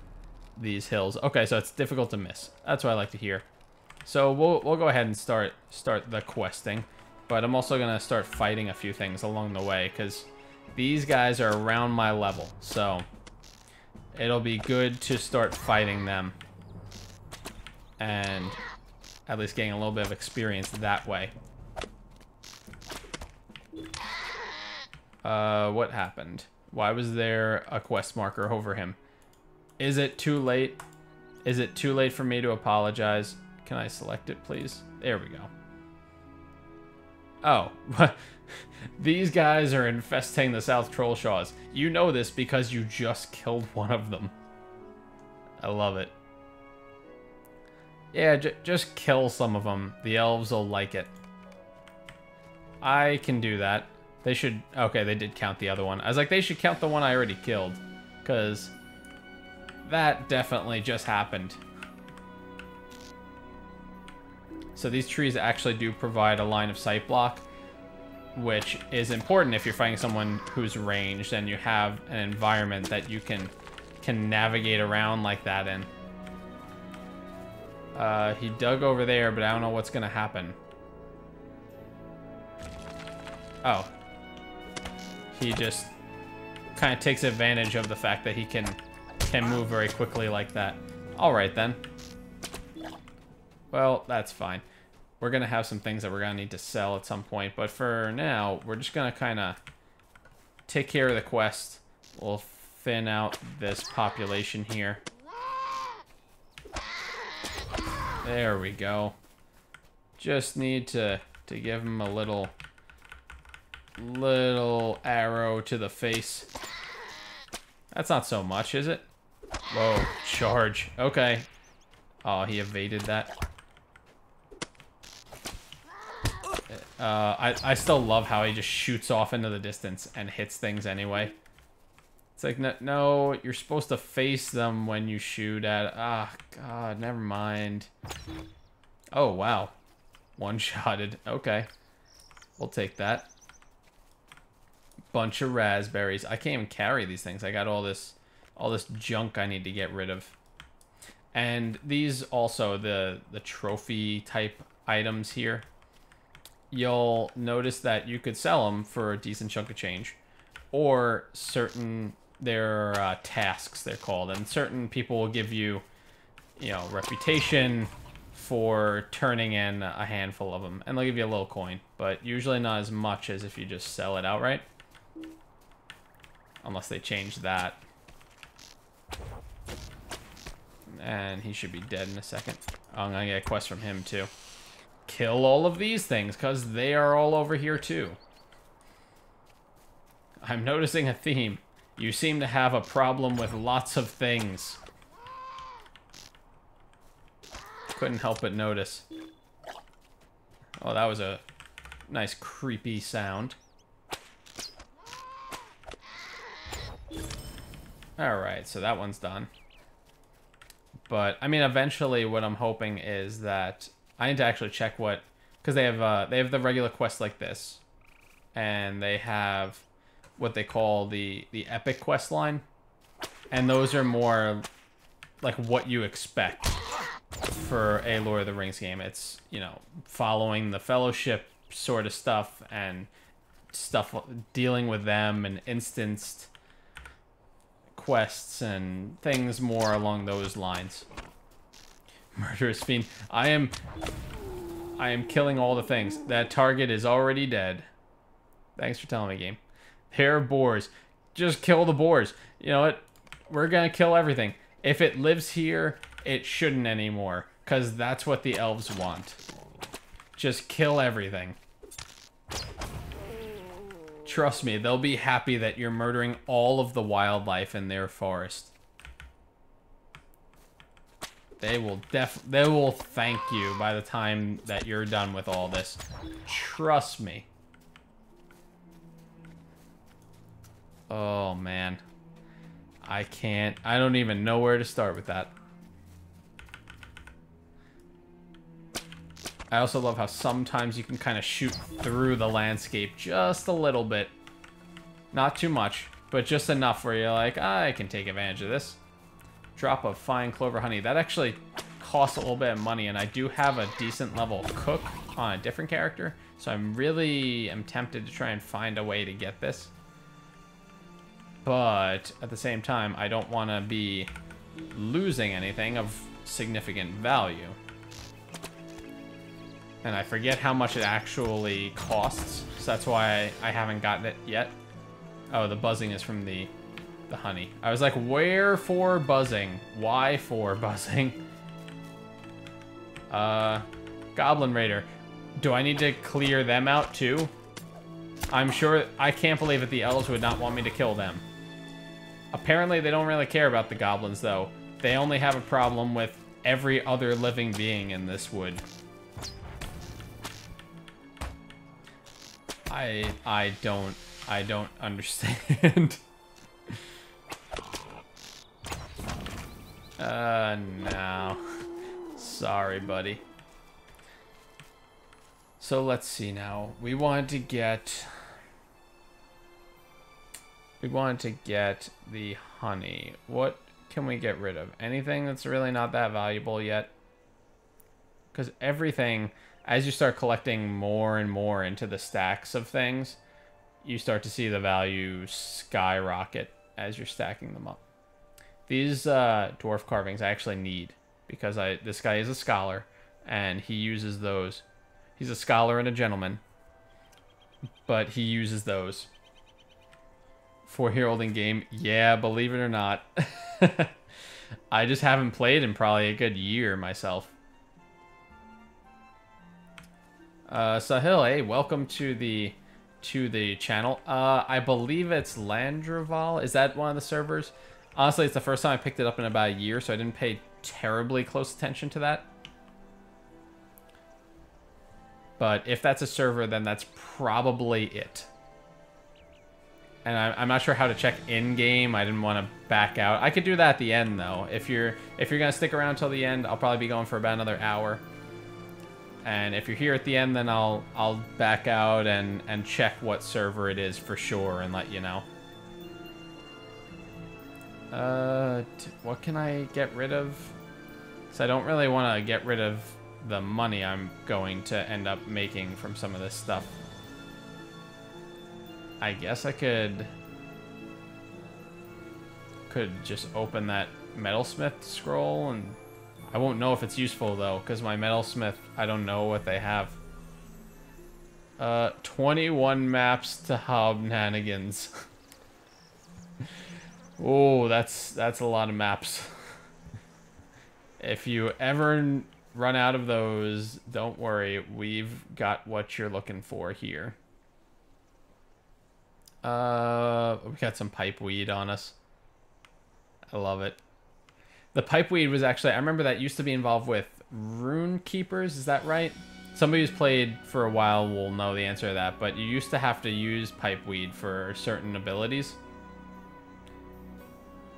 these hills. Okay, so it's difficult to miss. That's what I like to hear. So we'll go ahead and start the questing. But I'm also going to start fighting a few things along the way, because these guys are around my level. So it'll be good to start fighting them. And at least getting a little bit of experience that way. What happened? Why was there a quest marker over him? Is it too late? Is it too late for me to apologize? Can I select it, please? There we go. Oh, these guys are infesting the South Trollshaws. You know this because you just killed one of them. I love it. Yeah, just kill some of them. The elves will like it. I can do that. They should... Okay, they did count the other one. I was like, they should count the one I already killed. Because that definitely just happened. So these trees actually do provide a line of sight block, which is important if you're fighting someone who's ranged and you have an environment that you can navigate around like that in. He dug over there, but I don't know what's going to happen. Oh. He just kind of takes advantage of the fact that he can move very quickly like that. All right, then. Well, that's fine. We're going to have some things that we're going to need to sell at some point. But for now, we're just going to kind of take care of the quest. We'll thin out this population here. There we go. Just need to give him a little arrow to the face. That's not so much, is it? Whoa, charge. Okay. Oh, he evaded that. I still love how he just shoots off into the distance and hits things anyway. It's like, no, you're supposed to face them when you shoot at... Ah, God, never mind. Oh, wow. One-shotted. Okay. We'll take that. Bunch of raspberries. I can't even carry these things. I got all this junk I need to get rid of. And these also, the trophy type items here, you'll notice that you could sell them for a decent chunk of change. Or certain, they're tasks, they're called. And certain people will give you, you know, reputation for turning in a handful of them. And they'll give you a little coin. But usually not as much as if you just sell it outright. Unless they change that. And he should be dead in a second. Oh, I'm gonna get a quest from him too. Kill all of these things, because they are all over here too. I'm noticing a theme. You seem to have a problem with lots of things. Couldn't help but notice. Oh, that was a nice creepy sound. Alright, so that one's done. But, I mean, eventually what I'm hoping is that... I need to actually check what... Because they have the regular quest like this. And they have what they call the epic quest line. And those are more like what you expect for a Lord of the Rings game. It's, you know, following the Fellowship sort of stuff and stuff dealing with them and instanced quests and things more along those lines. Murderous Fiend. I am I am killing all the things. That target is already dead. Thanks for telling me, game. Pair of boars. Just kill the boars. You know what? We're gonna kill everything. If it lives here, it shouldn't anymore. Because that's what the elves want. Just kill everything. Trust me, they'll be happy that you're murdering all of the wildlife in their forest. They will thank you by the time that you're done with all this. Trust me. Oh, man. I don't even know where to start with that. I also love how sometimes you can kind of shoot through the landscape just a little bit. Not too much, but just enough where you're like, I can take advantage of this. Drop of fine clover honey. That actually costs a little bit of money, and I do have a decent level cook on a different character, so I'm really tempted to try and find a way to get this. But at the same time, I don't want to be losing anything of significant value. And I forget how much it actually costs, so that's why I haven't gotten it yet. Oh, the buzzing is from the honey. I was like, where for buzzing? Why for buzzing? Goblin Raider. Do I need to clear them out too? I'm sure, I can't believe that the elves would not want me to kill them. Apparently they don't really care about the goblins though. They only have a problem with every other living being in this wood. I don't understand. No. Sorry, buddy. So let's see now. We wanted to get the honey. What can we get rid of? Anything that's really not that valuable yet? Because everything, as you start collecting more and more into the stacks of things, you start to see the value skyrocket as you're stacking them up. These dwarf carvings I actually need because this guy is a scholar and he uses those. He's a scholar and a gentleman, but he uses those. 4-year-old in game, yeah, believe it or not. I just haven't played in probably a good year myself. Sahil, hey, welcome to the channel. I believe it's Landroval. Is that one of the servers? Honestly, it's the first time I picked it up in about a year, so I didn't pay terribly close attention to that. But if that's a server, then that's probably it. And I'm not sure how to check in-game. I didn't want to back out. I could do that at the end, though. If you're gonna stick around till the end, I'll probably be going for about another hour. And if you're here at the end, then I'll back out and check what server it is for sure and let you know. What can I get rid of? So I don't really want to get rid of the money I'm going to end up making from some of this stuff. I guess I could just open that metalsmith scroll, and I won't know if it's useful though, because my metalsmith, I don't know what they have. 21 maps to Hobnanigans. Oh, that's a lot of maps. If you ever run out of those, don't worry, we've got what you're looking for here. We got some pipeweed on us. I love it. The pipeweed was actually, I remember that used to be involved with rune keepers, is that right? Somebody who's played for a while will know the answer to that, but you used to have to use pipeweed for certain abilities.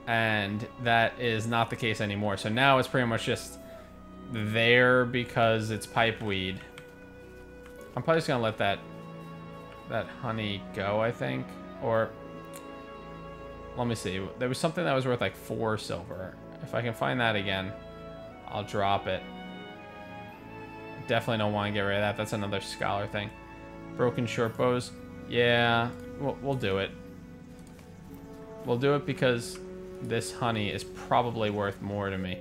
And that is not the case anymore. So now it's pretty much just there because it's pipeweed. I'm probably just gonna let that honey go, I think. Or let me see. There was something that was worth like 4 silver. If I can find that again, I'll drop it. Definitely don't want to get rid of that. That's another scholar thing. Broken short bows. Yeah, we'll do it. We'll do it because this honey is probably worth more to me.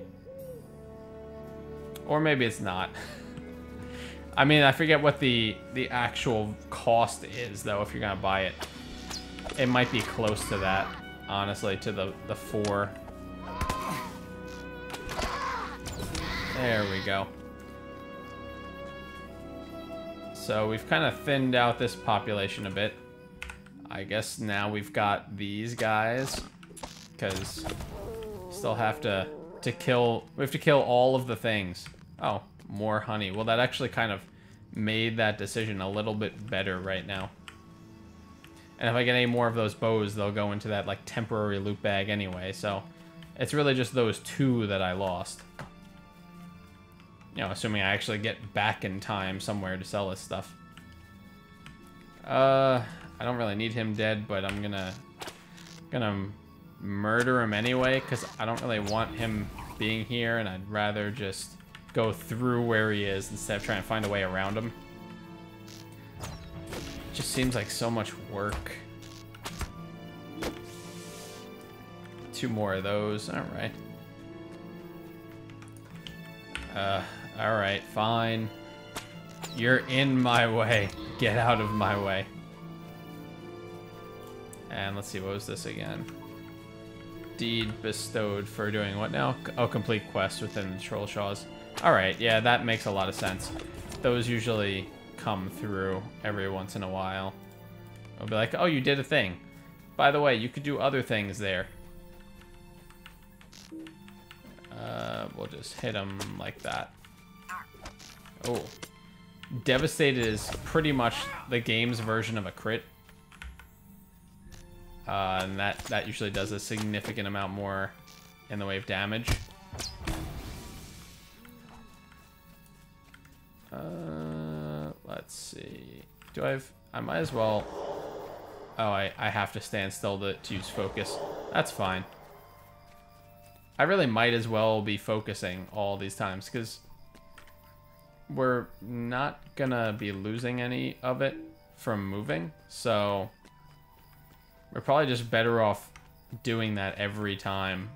Or maybe it's not. I mean, I forget what the actual cost is, though, if you're going to buy it. It might be close to that, honestly, to the 4. There we go. So we've kind of thinned out this population a bit. I guess now we've got these guys, because still have to kill. We have to kill all of the things. Oh, more honey. Well, that actually kind of made that decision a little bit better right now. And if I get any more of those bows, they'll go into that like temporary loot bag anyway. So it's really just those 2 that I lost. You know, assuming I actually get back in time somewhere to sell this stuff. I don't really need him dead, but I'm gonna murder him anyway, because I don't really want him being here, and I'd rather just go through where he is instead of trying to find a way around him. It just seems like so much work. 2 more of those. Alright. Alright, fine. You're in my way. Get out of my way. And let's see, what was this again? Deed bestowed for doing what now? Oh, complete quest within the Troll Shaws. Alright, yeah, that makes a lot of sense. Those usually come through every once in a while. I'll be like, oh, you did a thing. By the way, you could do other things there. We'll just hit him like that. Oh. Devastated is pretty much the game's version of a crit. And that usually does a significant amount more in the way of damage. Let's see. Do I have... I might as well... Oh, I have to stand still to use focus. That's fine. I really might as well be focusing all these times, because we're not gonna be losing any of it from moving, so we're probably just better off doing that every time,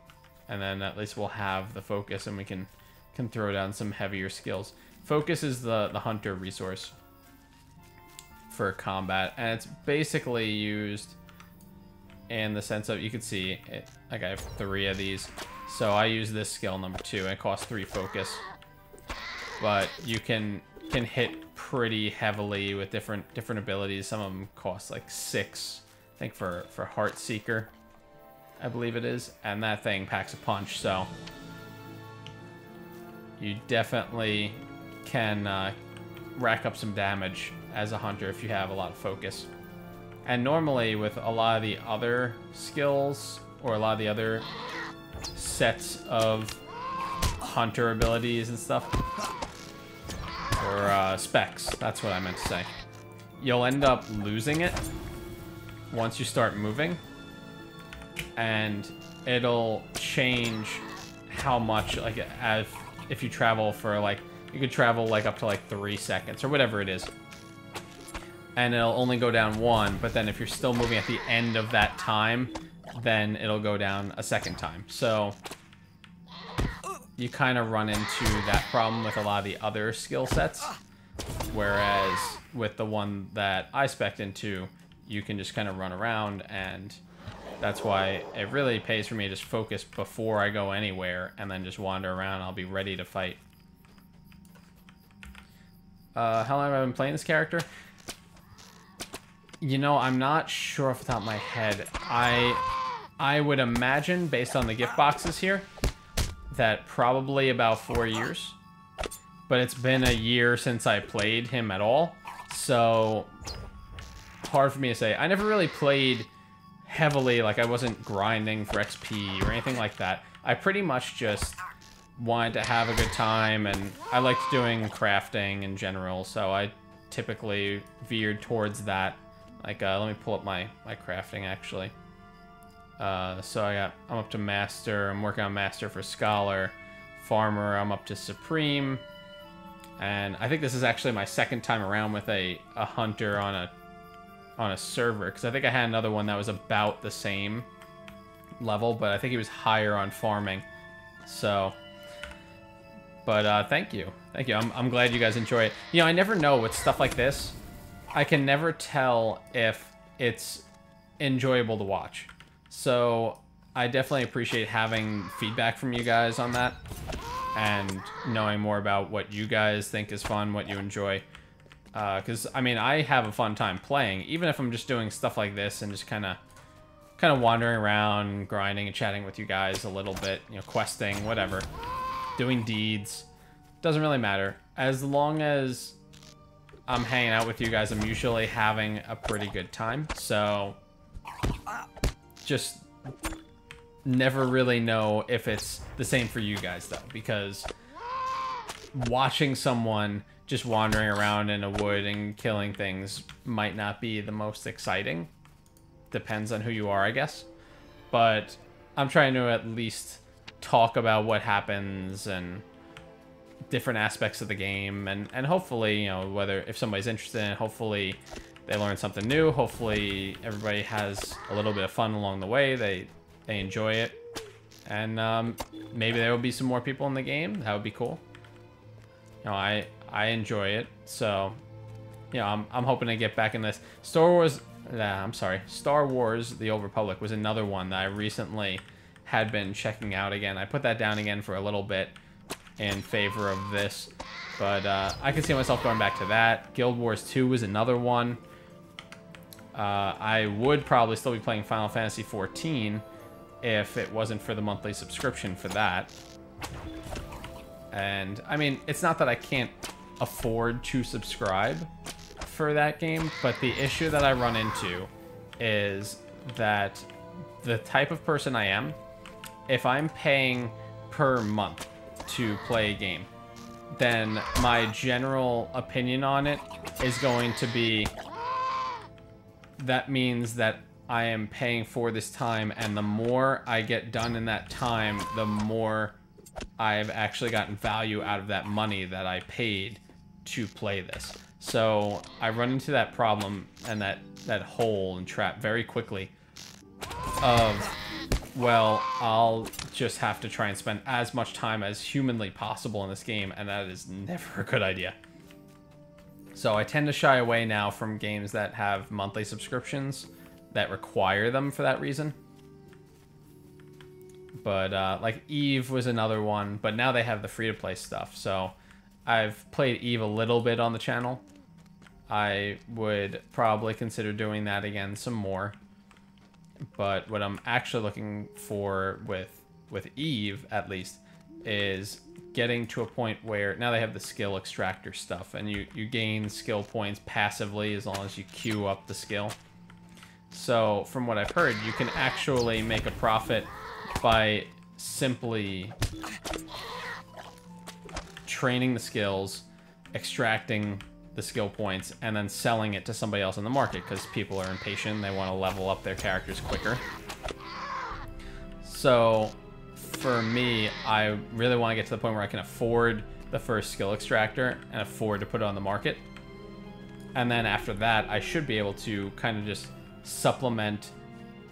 and then at least we'll have the focus and we can throw down some heavier skills. Focus is the hunter resource for combat, and it's basically used in the sense of, you can see it, like I have 3 of these, so I use this skill number 2, and it costs 3 focus. But you can hit pretty heavily with different abilities. Some of them cost like 6, I think, for Heart Seeker, I believe it is, and that thing packs a punch. So you definitely can rack up some damage as a hunter if you have a lot of focus. And normally with a lot of the other skills, or a lot of the other sets of hunter abilities and stuff, or specs, that's what I meant to say, you'll end up losing it once you start moving, and it'll change how much, like, if you travel for, like, you could travel like up to like 3 seconds or whatever it is, and it'll only go down 1, but then if you're still moving at the end of that time, then it'll go down a second time. So you kind of run into that problem with a lot of the other skill sets, whereas with the one that I spec'd into, you can just kind of run around, and that's why it really pays for me to just focus before I go anywhere, and then just wander around. I'll be ready to fight. How long have I been playing this character? You know, I'm not sure off the top of my head. I would imagine, based on the gift boxes here, that probably about 4 years. But it's been a year since I played him at all, so hard for me to say. I never really played heavily, like I wasn't grinding for XP or anything like that. I pretty much just wanted to have a good time, and I liked doing crafting in general, so I typically veered towards that. Like, let me pull up my crafting, actually. So I'm up to Master. I'm working on Master for Scholar. Farmer, I'm up to Supreme. And I think this is actually my second time around with a Hunter on a server, because I think I had another one that was about the same level, but I think he was higher on farming. So But thank you. Thank you. I'm glad you guys enjoy it. You know, I never know with stuff like this. I can never tell if it's enjoyable to watch. So I definitely appreciate having feedback from you guys on that and knowing more about what you guys think is fun, what you enjoy. Because, I mean, I have a fun time playing, even if I'm just doing stuff like this and just kind of wandering around, grinding and chatting with you guys a little bit, you know, questing, whatever. Doing deeds. Doesn't really matter. As long as I'm hanging out with you guys, I'm usually having a pretty good time. So, just never really know if it's the same for you guys, though. Because watching someone just wandering around in a wood and killing things might not be the most exciting. Depends on who you are, I guess. But I'm trying to at least talk about what happens and different aspects of the game, and hopefully, you know, whether if somebody's interested in it, hopefully they learn something new. Hopefully everybody has a little bit of fun along the way. They enjoy it, and maybe there will be some more people in the game. That would be cool. You know, I enjoy it, so you know, I'm hoping to get back in this. Star Wars The Old Republic was another one that I recently had been checking out again. I put that down again for a little bit in favor of this, but I can see myself going back to that. Guild Wars 2 was another one. I would probably still be playing Final Fantasy 14 if it wasn't for the monthly subscription for that. And I mean, it's not that I can't afford to subscribe for that game, but the issue that I run into is that the type of person I am, if I'm paying per month to play a game, then my general opinion on it is going to be, that means that I am paying for this time, and the more I get done in that time, the more I've actually gotten value out of that money that I paid to play this. So I run into that problem and that hole and trap very quickly of, well, I'll just have to try and spend as much time as humanly possible in this game, and that is never a good idea. So I tend to shy away now from games that have monthly subscriptions that require them for that reason. But like Eve was another one, but now they have the free-to-play stuff. So I've played Eve a little bit on the channel. I would probably consider doing that again some more. But what I'm actually looking for with Eve, at least, is getting to a point where now they have the skill extractor stuff, and you gain skill points passively as long as you queue up the skill. So from what I've heard, you can actually make a profit by simply training the skills, extracting the skill points, and then selling it to somebody else in the market, because people are impatient. They want to level up their characters quicker. So for me, I really want to get to the point where I can afford the first skill extractor and afford to put it on the market. And then after that, I should be able to kind of just supplement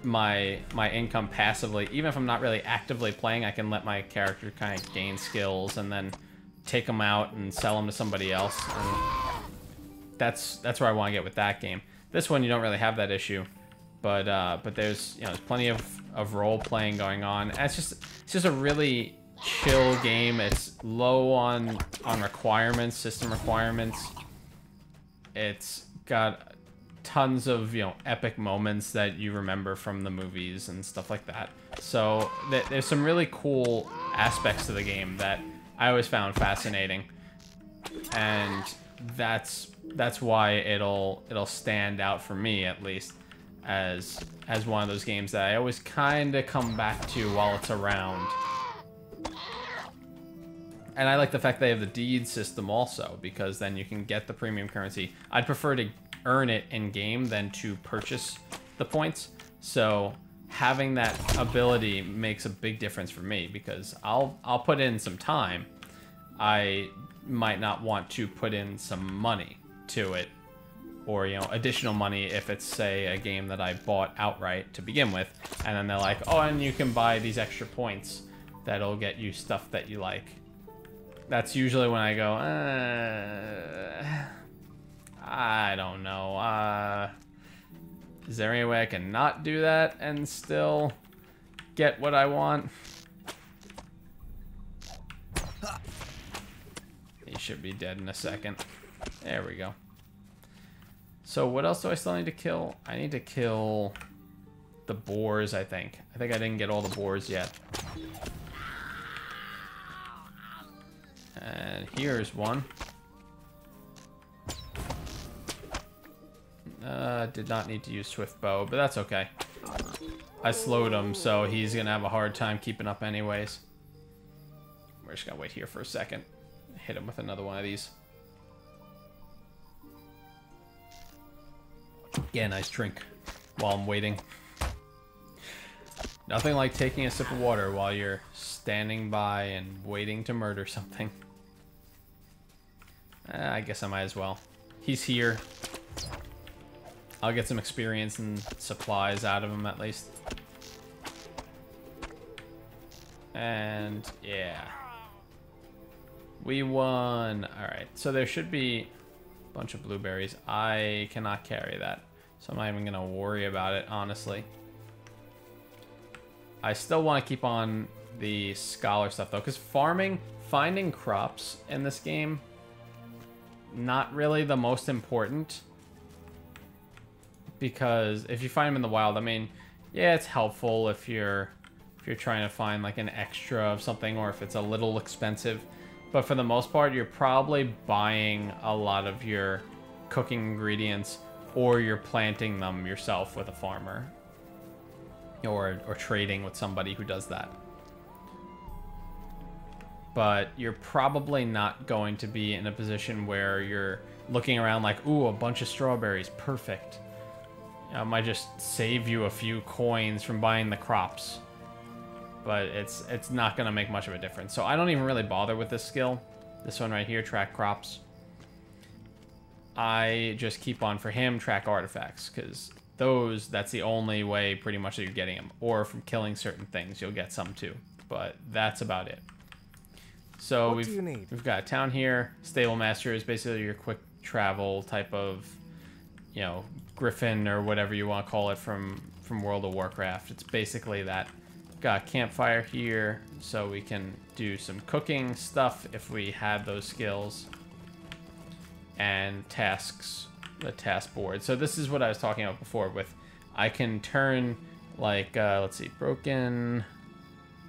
my income passively. Even if I'm not really actively playing, I can let my character kind of gain skills and then take them out and sell them to somebody else. And that's where I want to get with that game. This one, you don't really have that issue, but there's, you know, there's plenty of role playing going on. And it's just a really chill game. It's low on requirements, system requirements. It's got tons of, you know, epic moments that you remember from the movies and stuff like that. So there's some really cool aspects to the game that I always found fascinating, and that's why it'll stand out for me, at least, as one of those games that I always kind of come back to while it's around. And I like the fact they have the deed system also, because then you can get the premium currency. I'd prefer to earn it in game than to purchase the points. So having that ability makes a big difference for me, because I'll put in some time. I might not want to put in some money to it, or, you know, additional money if it's, say, a game that I bought outright to begin with, and then they're like, oh, and you can buy these extra points that'll get you stuff that you like. that's usually when I go, I don't know. Is there any way I can not do that and still get what I want? He should be dead in a second. There we go. So what else do I still need to kill? I need to kill the boars, I think. I think I didn't get all the boars yet. And here's one. Did not need to use swift bow, but that's okay. I slowed him, so he's gonna have a hard time keeping up anyways. We're just gonna wait here for a second. Hit him with another one of these. Yeah, nice drink while I'm waiting. Nothing like taking a sip of water while you're standing by and waiting to murder something. I guess I might as well. He's here. I'll get some experience and supplies out of him at least. And yeah. We won. Alright, so there should be a bunch of blueberries. I cannot carry that, so I'm not even going to worry about it, honestly. I still want to keep on the scholar stuff, though, because finding crops in this game, not really the most important. Because if you find them in the wild, I mean, yeah, it's helpful if you're trying to find like an extra of something, or if it's a little expensive. But for the most part, you're probably buying a lot of your cooking ingredients, or you're planting them yourself with a farmer, or trading with somebody who does that. But you're probably not going to be in a position where you're looking around like, ooh, a bunch of strawberries, perfect. It might just save you a few coins from buying the crops. But it's not going to make much of a difference. So I don't even really bother with this skill. This one right here, track crops. I just keep on, for him, track artifacts. Because that's the only way pretty much that you're getting them. Or from killing certain things, you'll get some too. But that's about it. So we've got a town here. Stable master is basically your quick travel type of, you know, griffin or whatever you want to call it from World of Warcraft. It's basically that. Got a campfire here, so we can do some cooking stuff if we have those skills. And tasks, the task board. So this is what I was talking about before with, I can turn like, let's see, broken,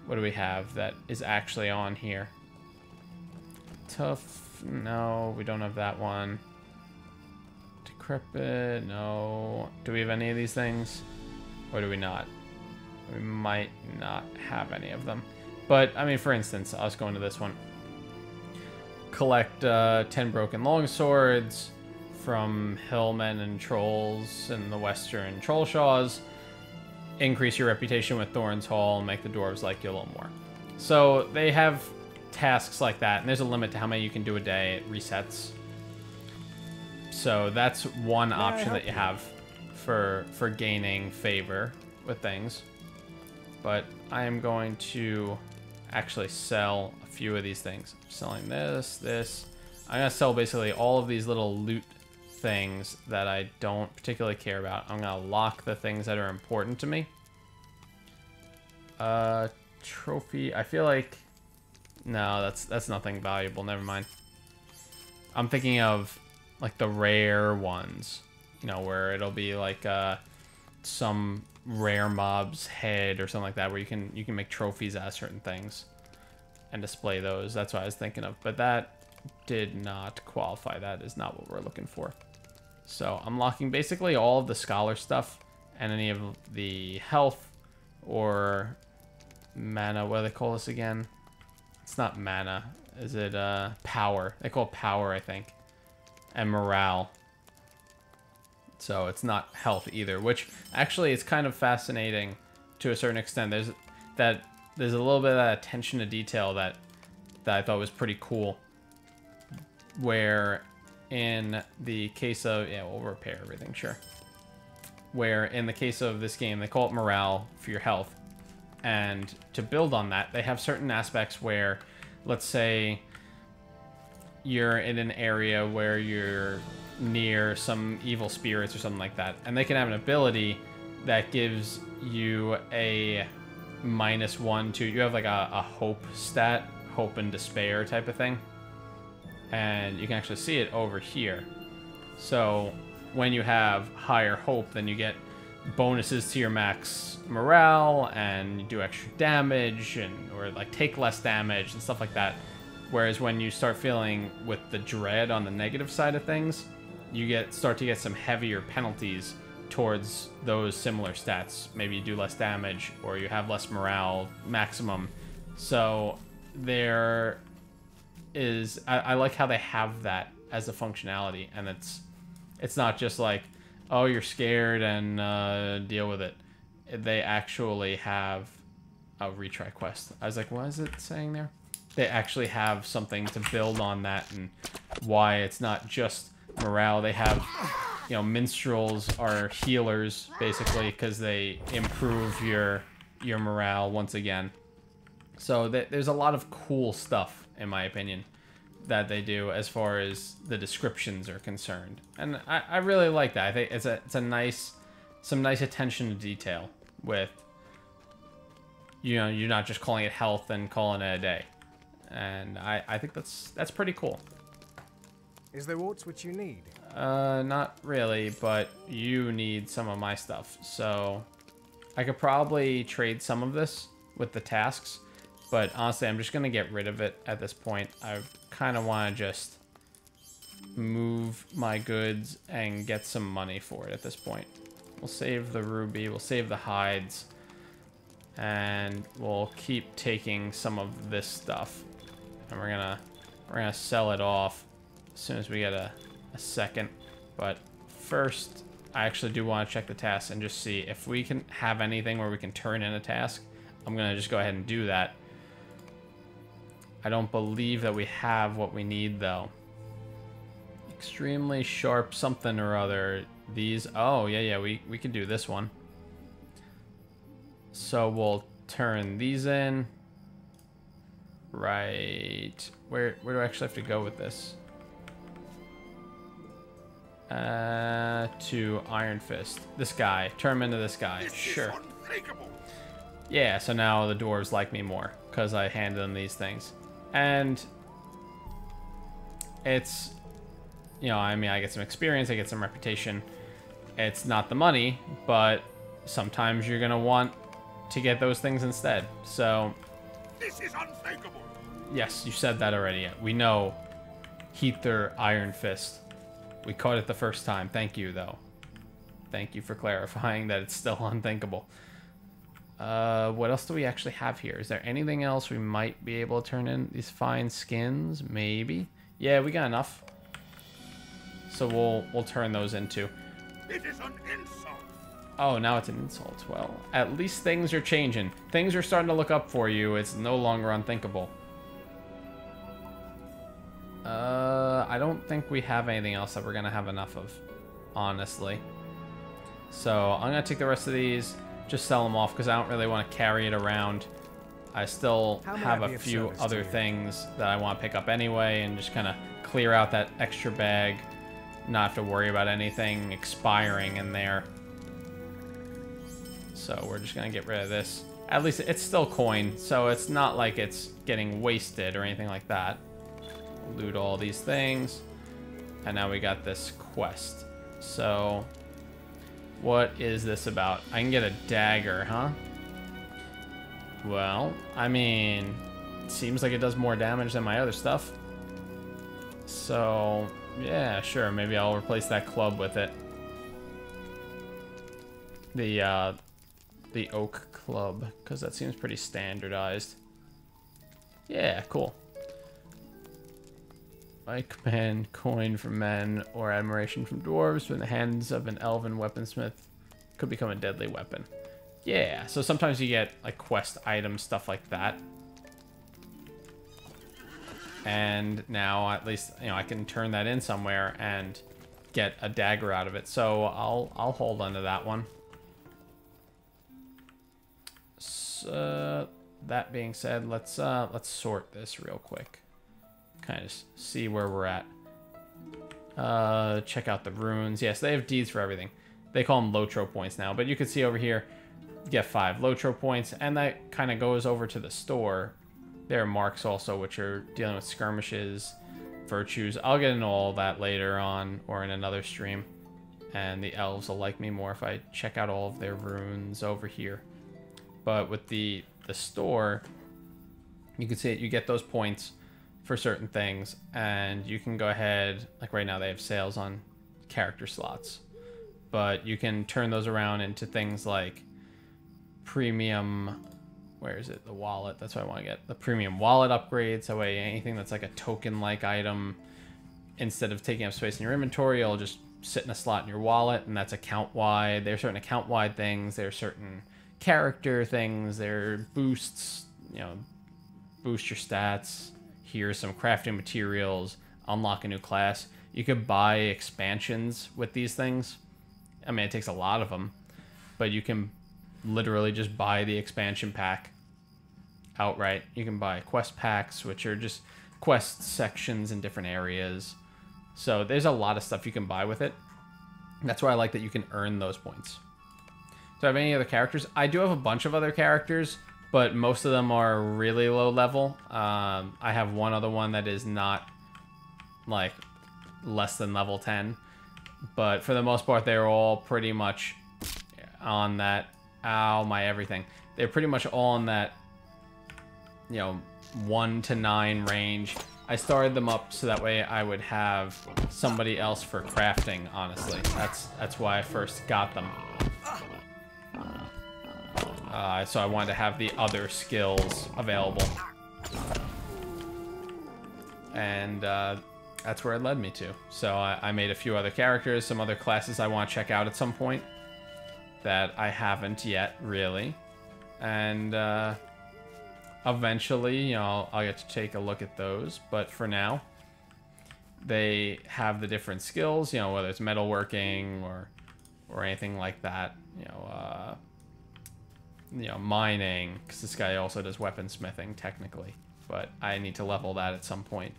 what do we have that is actually on here? Tough, no, we don't have that one. Decrepit, no. Do we have any of these things? Or do we not? We might not have any of them. But, I mean, for instance, I'll just go into this one. Collect 10 broken longswords from hillmen and trolls in the western Trollshaws. Increase your reputation with Thorin's Hall and make the dwarves like you a little more. So, they have tasks like that, and there's a limit to how many you can do a day. It resets. So, that's one option that you have for gaining favor with things. But I am going to actually sell a few of these things. I'm selling this. I'm going to sell basically all of these little loot things that I don't particularly care about. I'm going to lock the things that are important to me. Trophy. I feel like... No, that's nothing valuable. Never mind. I'm thinking of like the rare ones. You know, where it'll be like some rare mob's head or something like that, where you can make trophies out of certain things and display those. That's what I was thinking of, but that did not qualify. That is not what we're looking for. So I'm locking basically all of the scholar stuff and any of the health or mana. What do they call this again? It's not mana. Is it power? They call it power, I think, and morale. So it's not health either, which actually is kind of fascinating to a certain extent. There's a little bit of that attention to detail that I thought was pretty cool. Where in the case of, yeah, we'll repair everything, sure. Where in the case of this game, they call it morale for your health. And to build on that, they have certain aspects where, let's say, you're in an area where you're near some evil spirits or something like that, and they can have an ability that gives you a -1 to, you have like a hope stat, hope and despair type of thing, and you can actually see it over here. So when you have higher hope, then you get bonuses to your max morale, and you do extra damage, or like take less damage and stuff like that. Whereas when you start feeling with the dread on the negative side of things, you start to get some heavier penalties towards those similar stats. Maybe you do less damage, or you have less morale maximum. So there is, I like how they have that as a functionality, and it's not just like, oh, you're scared and deal with it. They actually have a retry quest. I was like, what is it saying there? They actually have something to build on that, and why it's not just morale. They have, you know, minstrels are healers basically, because they improve your morale once again. So there's a lot of cool stuff, in my opinion, that they do as far as the descriptions are concerned, and I really like that. I think it's a nice, some nice attention to detail with, you know, you're not just calling it health and calling it a day, and I think that's pretty cool. Is there aught which you need? Not really, but you need some of my stuff, so I could probably trade some of this with the tasks, but honestly, I'm just gonna get rid of it at this point. I kind of want to just move my goods and get some money for it at this point. We'll save the ruby, we'll save the hides, and we'll keep taking some of this stuff, and we're gonna sell it off as soon as we get a second. But first, I actually do want to check the tasks and just see if we can have anything where we can turn in a task. I'm gonna just go ahead and do that. I don't believe that we have what we need, though. Extremely sharp something or other. These, oh yeah, we can do this one. So we'll turn these in. Right, where do I actually have to go with this? To Iron Fist. This guy, turn him into this guy. Sure. Yeah, so now the dwarves like me more because I handed them these things. And it's, you know, I mean, I get some experience, I get some reputation. It's not the money, but sometimes you're gonna want to get those things instead. So This is unthinkable. Yes, you said that already. We know Heather Iron Fist. We caught it the first time. Thank you, though. Thank you for clarifying that it's still unthinkable. What else do we actually have here? Is there anything else we might be able to turn in? These fine skins, maybe? Yeah, we got enough. So we'll turn those into. It is an insult. Oh, now it's an insult. Well, at least things are changing. Things are starting to look up for you. It's no longer unthinkable. I don't think we have anything else that we're gonna have enough of, honestly. So I'm gonna take the rest of these, just sell them off because I don't really want to carry it around. I still have a few other things that I want to pick up anyway, and just kind of clear out that extra bag, not have to worry about anything expiring in there. So we're just gonna get rid of this. At least it's still coin, so it's not like it's getting wasted or anything like that. Loot all these things, and now we got this quest. So what is this about? I can get a dagger, huh? Well, I mean, it seems like it does more damage than my other stuff. So yeah, sure, maybe I'll replace that club with it. The oak club, because that seems pretty standardized. Yeah, cool. I command coin from men or admiration from dwarves from the hands of an elven weaponsmith could become a deadly weapon. Yeah, so sometimes you get like quest items, stuff like that. And now at least, you know, I can turn that in somewhere and get a dagger out of it. So I'll hold on to that one. So that being said, let's sort this real quick. kind of see where we're at. Check out the runes. Yes, they have deeds for everything. They call them LOTRO points now, but you can see over here, you get 5 LOTRO points, and that kind of goes over to the store. There are marks also, which are dealing with skirmishes, virtues. I'll get into all that later on or in another stream. And the elves will like me more if I check out all of their runes over here. But with the store, you can see it, you get those points for certain things, and you can go ahead, like right now they have sales on character slots, but you can turn those around into things like premium, where is it, the wallet, that's what I want to get, the premium wallet upgrades. That way anything that's like a token like item, instead of taking up space in your inventory, it'll just sit in a slot in your wallet, and that's account wide. There are certain account wide things, there are certain character things, there are boosts, you know, boost your stats. Here's some crafting materials, unlock a new class. You could buy expansions with these things. I mean, it takes a lot of them, but you can literally just buy the expansion pack outright. You can buy quest packs, which are just quest sections in different areas. So there's a lot of stuff you can buy with it. That's why I like that you can earn those points. Do I have any other characters? I do have a bunch of other characters, but most of them are really low level. I have one other one that is not, like, less than level 10. But for the most part, they're all pretty much on that... Ow, my everything. They're pretty much all in that, you know, 1 to 9 range. I started them up so that way I would have somebody else for crafting, honestly. That's why I first got them. So I wanted to have the other skills available. And that's where it led me to. So I made a few other characters, some other classes I want to check out at some point that I haven't yet, really. And eventually, you know, I'll get to take a look at those. But for now, they have the different skills, you know, whether it's metalworking or anything like that, you know, mining, because this guy also does weaponsmithing, technically. But I need to level that at some point.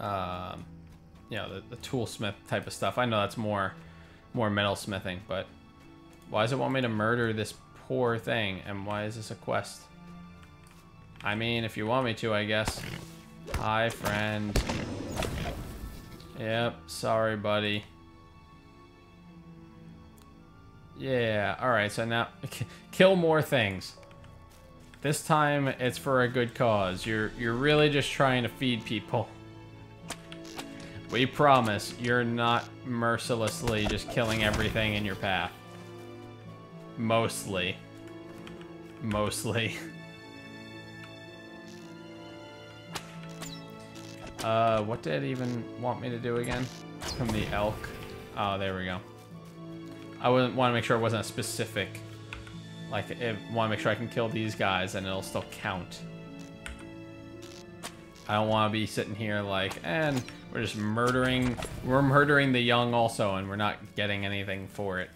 You know, the toolsmith type of stuff. I know that's more metalsmithing, but why does it want me to murder this poor thing? And why is this a quest? I mean, if you want me to, I guess. Hi, friend. Yep, sorry, buddy. Yeah, alright, so now... kill more things. This time, it's for a good cause. You're really just trying to feed people. We promise, you're not mercilessly just killing everything in your path. Mostly. Mostly. What did it even want me to do again? From the elk. Oh, there we go. I want to make sure it wasn't a specific... Like, I want to make sure I can kill these guys and it'll still count. I don't want to be sitting here like, and we're just murdering... We're murdering the young also, and we're not getting anything for it.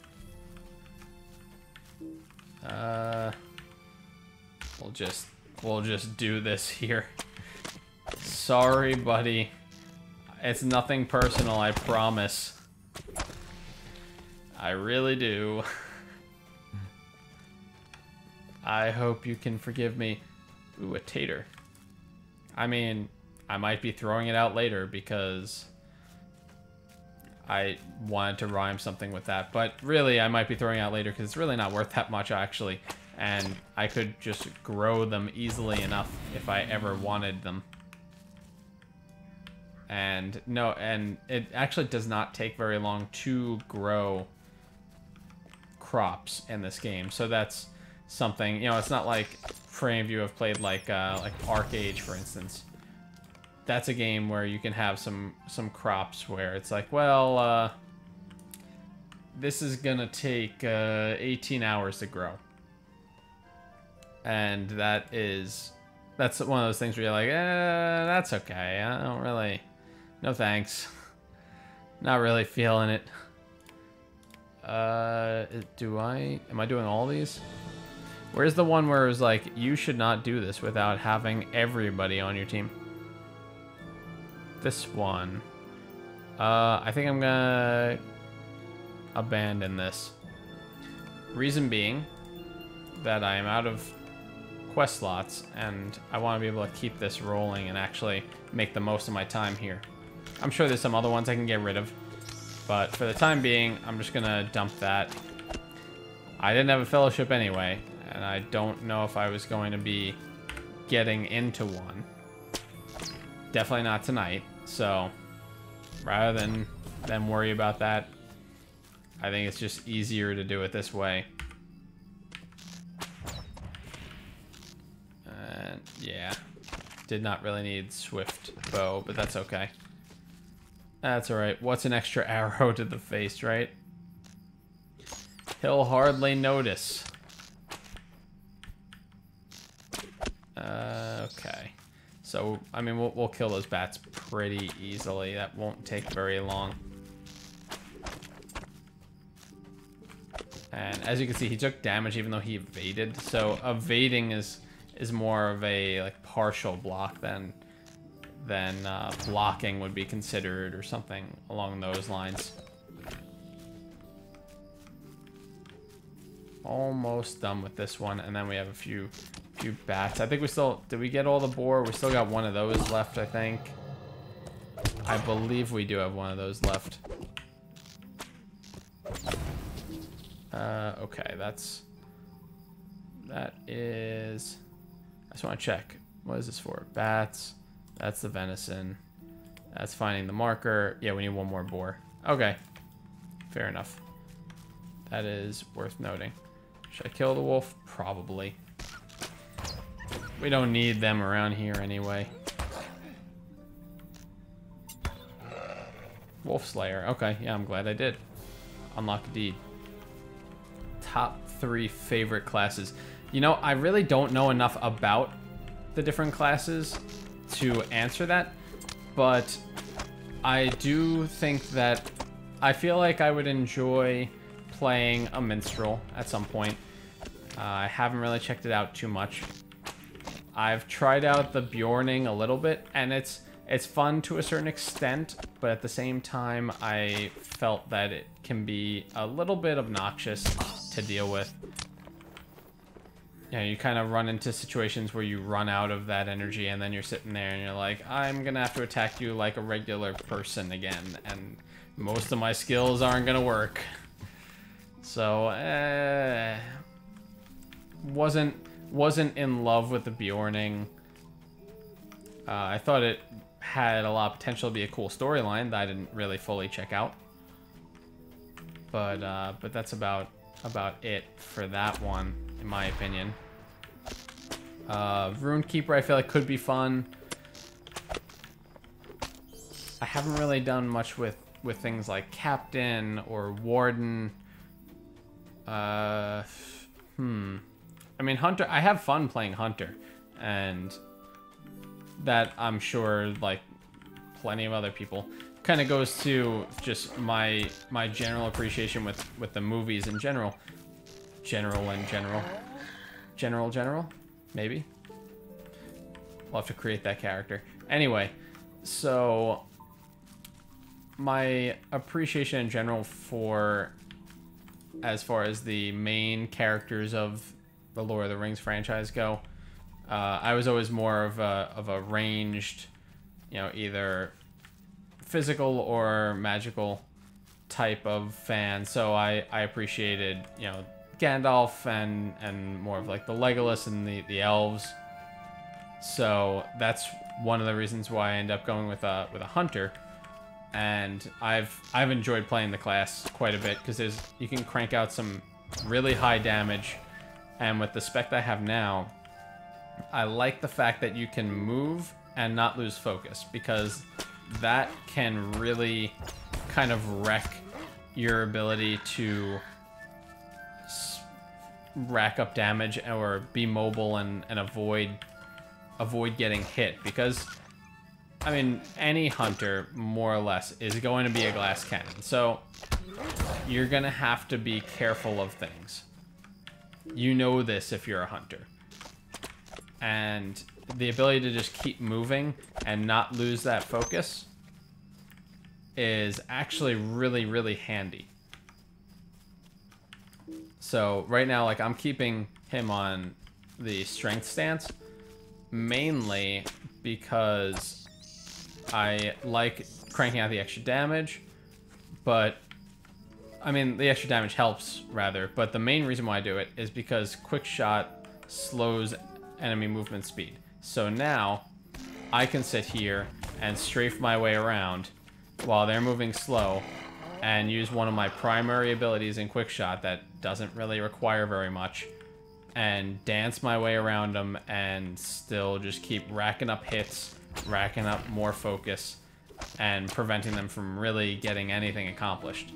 We'll just do this here. Sorry, buddy. It's nothing personal, I promise. I really do. I hope you can forgive me. Ooh, a tater. I mean, I might be throwing it out later because I wanted to rhyme something with that. But really, I might be throwing it out later because it's really not worth that much, actually. And I could just grow them easily enough if I ever wanted them. And no, and it actually does not take very long to grow crops in this game. So that's something, you know, it's not like for any of you who have played like Arcade, for instance. That's a game where you can have some crops where it's like, well, this is gonna take 18 hours to grow. And that's one of those things where you're like, that's okay. I don't really, no thanks. Not really feeling it. Am I doing all these? Where's the one where it was like, you should not do this without having everybody on your team? this one. I think I'm gonna abandon this. Reason being that I am out of quest slots, and I want to be able to keep this rolling and actually make the most of my time here. I'm sure there's some other ones I can get rid of, but for the time being, I'm just gonna dump that. I didn't have a fellowship anyway, and I don't know if I was going to be getting into one. Definitely not tonight, so rather than worry about that, I think it's just easier to do it this way. And yeah, did not really need swift bow, but that's okay. That's alright. What's an extra arrow to the face, right? He'll hardly notice. Okay. So, I mean, we'll kill those bats pretty easily. That won't take very long. And as you can see, he took damage even though he evaded. So evading is more of a like partial block than blocking would be considered, or something along those lines. Almost done with this one, and then we have a few bats. I think we still, did we get all the boar? We still got one of those left, I think. I believe we do have one of those left. Okay, that is, I just want to check. What is this for? Bats. That's the venison. That's finding the marker. Yeah, we need one more boar. Okay. Fair enough. That is worth noting. Should I kill the wolf? Probably. We don't need them around here anyway. Wolf Slayer. Okay, yeah, I'm glad I did. Unlock a deed. Top 3 favorite classes. You know, I really don't know enough about the different classes to answer that, but I do think that I feel like I would enjoy playing a minstrel at some point. I haven't really checked it out too much. I've tried out the Bjorning a little bit, and it's fun to a certain extent, but at the same time, I felt that it can be a little bit obnoxious to deal with. You know, you kind of run into situations where you run out of that energy, and then you're sitting there and you're like, I'm gonna have to attack you like a regular person again, and most of my skills aren't gonna work. So, wasn't in love with the Bjorning. I thought it had a lot of potential to be a cool storyline that I didn't really fully check out. But that's about it for that one, in my opinion. Rune Keeper I feel like could be fun. I haven't really done much with things like Captain or Warden. I mean, Hunter, I have fun playing Hunter, and that I'm sure, like plenty of other people, kind of goes to just my general appreciation with the movies in general. General, maybe. We'll have to create that character. Anyway, so my appreciation in general for, as far as the main characters of the Lord of the Rings franchise go, I was always more of a ranged, you know, either physical or magical type of fan. So I appreciated, you know, Gandalf and more of like the Legolas and the elves. So that's one of the reasons why I end up going with a hunter. And I've enjoyed playing the class quite a bit, because you can crank out some really high damage, and with the spec that I have now, I like the fact that you can move and not lose focus, because that can really kind of wreck your ability to rack up damage or be mobile and avoid getting hit. Because I mean, any hunter, more or less, is going to be a glass cannon. So you're going to have to be careful of things. You know this if you're a hunter. And the ability to just keep moving and not lose that focus is actually really, really handy. So right now, like, I'm keeping him on the strength stance mainly because I like cranking out the extra damage, but I mean, the extra damage helps, rather, but the main reason why I do it is because quick shot slows enemy movement speed. So now I can sit here and strafe my way around while they're moving slow and use one of my primary abilities in quick shot that doesn't really require very much and dance my way around them and still just keep racking up hits, racking up more focus, and preventing them from really getting anything accomplished.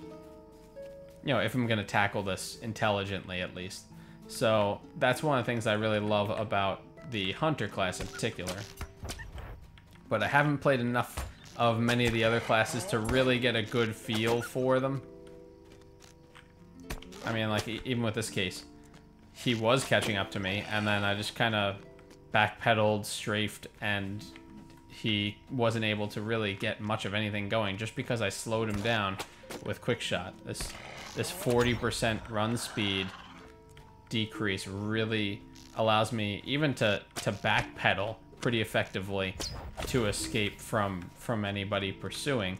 You know, if I'm going to tackle this intelligently, at least. So that's one of the things I really love about the Hunter class in particular. But I haven't played enough of many of the other classes to really get a good feel for them. I mean, like, even with this case, he was catching up to me, and then I just kind of backpedaled, strafed, and he wasn't able to really get much of anything going just because I slowed him down with quick shot. This 40% run speed decrease really allows me even to backpedal pretty effectively to escape from anybody pursuing.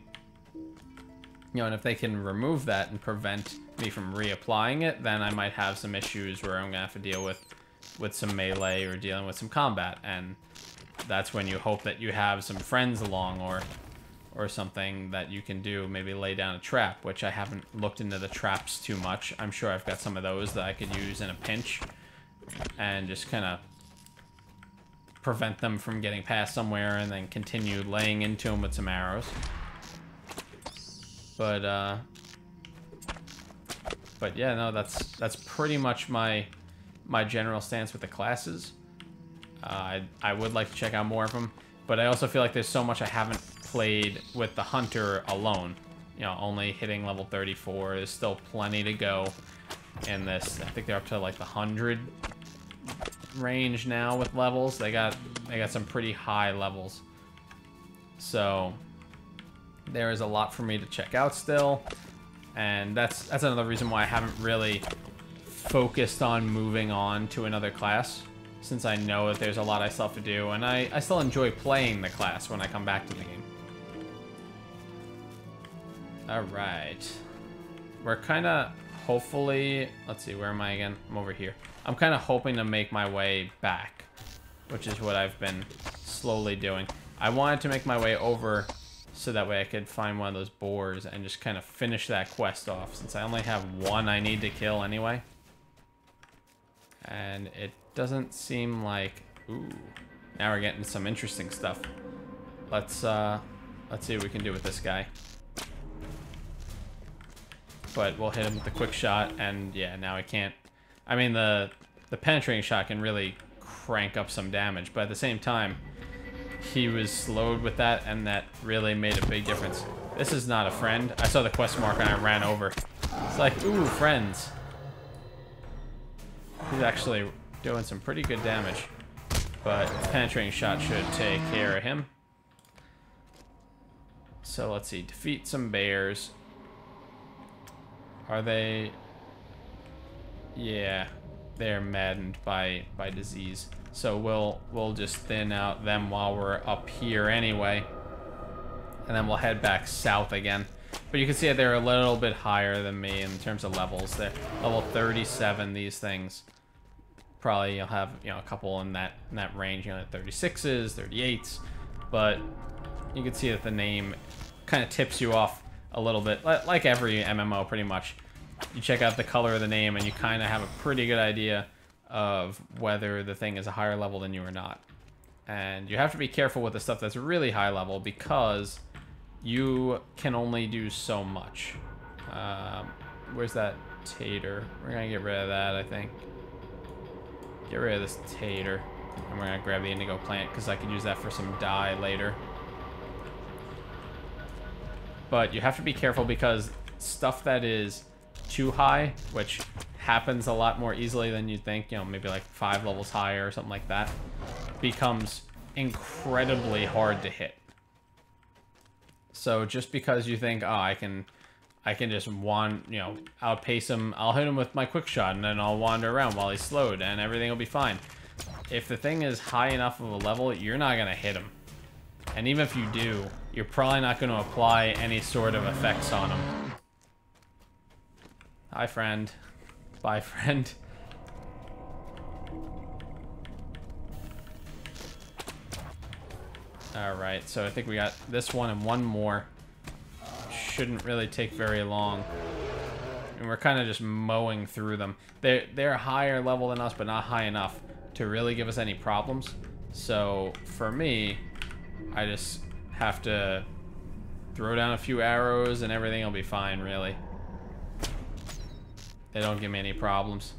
You know, and if they can remove that and prevent me from reapplying it, then I might have some issues where I'm gonna have to deal with some melee or dealing with some combat, and that's when you hope that you have some friends along or something that you can do, maybe lay down a trap, which I haven't looked into the traps too much. I'm sure I've got some of those that I could use in a pinch and just kind of prevent them from getting past somewhere and then continue laying into them with some arrows. But yeah, no, that's pretty much my general stance with the classes. I would like to check out more of them, but I also feel like there's so much I haven't played with the Hunter alone. You know, only hitting level 34. There's still plenty to go in this. I think they're up to like the 100 range now with levels. They got some pretty high levels. So there is a lot for me to check out still, and that's another reason why I haven't really focused on moving on to another class, since I know that there's a lot I still have to do, and I still enjoy playing the class when I come back to the game. Alright. We're kind of, hopefully, let's see, where am I again? I'm over here. I'm kind of hoping to make my way back, which is what I've been slowly doing. I wanted to make my way over so that way I could find one of those boars and just kind of finish that quest off, since I only have one I need to kill anyway. And it doesn't seem like... Ooh, now we're getting some interesting stuff. Let's see what we can do with this guy. But we'll hit him with the quick shot, and yeah, now I can't... I mean, the penetrating shot can really crank up some damage, but at the same time, he was slowed with that, and that really made a big difference. This is not a friend. I saw the quest marker and I ran over. It's like, ooh, friends. He's actually doing some pretty good damage, but penetrating shot should take care of him. So let's see, defeat some bears. Are they... Yeah, they're maddened by disease. So we'll just thin out them while we're up here anyway. And then we'll head back south again. But you can see that they're a little bit higher than me in terms of levels. They're level 37, these things. Probably you'll have, you know, a couple in that range, you know, 36s, 38s. But you can see that the name kind of tips you off a little bit, like every MMO pretty much. You check out the color of the name and you kind of have a pretty good idea of whether the thing is a higher level than you or not. And you have to be careful with the stuff that's really high level, because you can only do so much. Where's that tater? We're gonna get rid of that, I think. Get rid of this tater. And we're gonna grab the indigo plant, because I can use that for some dye later. But you have to be careful, because stuff that is too high, which happens a lot more easily than you'd think, you know, maybe like 5 levels higher or something like that, becomes incredibly hard to hit. So just because you think, oh, I can just outpace him, I'll hit him with my quick shot and then I'll wander around while he's slowed and everything will be fine. If the thing is high enough of a level, you're not going to hit him. And even if you do, you're probably not going to apply any sort of effects on him. Hi, friend. Bye, friend. Alright, so I think we got this one and one more. Shouldn't really take very long. And we're kind of just mowing through them. They're higher level than us, but not high enough to really give us any problems. So, for me, I just have to throw down a few arrows and everything will be fine, really. They don't give me any problems.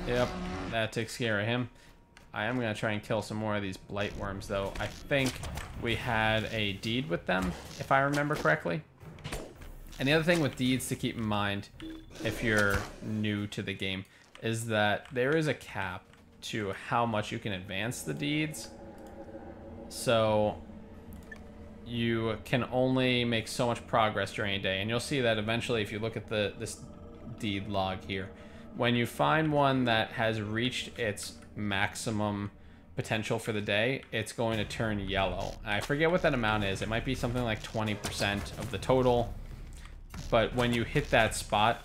Yep, that takes care of him. I am going to try and kill some more of these blight worms, though. I think we had a deed with them, if I remember correctly. And the other thing with deeds to keep in mind, if you're new to the game, is that there is a cap to how much you can advance the deeds. So you can only make so much progress during a day. And you'll see that eventually if you look at this deed log here. When you find one that has reached its maximum potential for the day, it's going to turn yellow. I forget what that amount is. It might be something like 20% of the total. But when you hit that spot,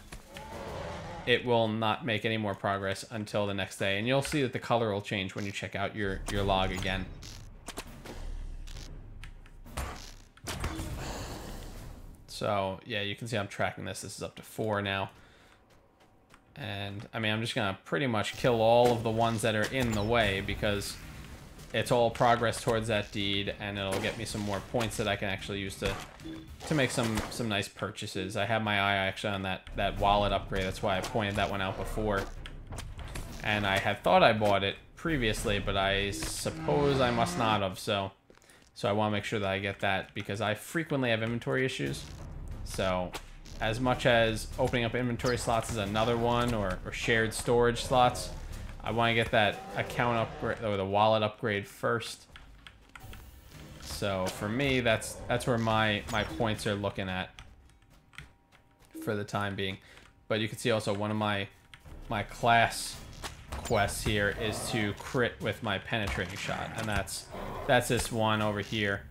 it will not make any more progress until the next day. And you'll see that the color will change when you check out your log again. So, yeah, you can see I'm tracking this. This is up to 4 now. And, I mean, I'm just going to pretty much kill all of the ones that are in the way because it's all progress towards that deed, and it'll get me some more points that I can actually use to make some nice purchases. I have my eye actually on that wallet upgrade. That's why I pointed that one out before. And I had thought I bought it previously, but I suppose I must not have. So I want to make sure that I get that because I frequently have inventory issues. So as much as opening up inventory slots is another one, or shared storage slots, I want to get that account upgrade or the wallet upgrade first. So for me, that's where my points are looking at for the time being. But you can see also one of my class quests here is to crit with my penetrating shot, and that's this one over here,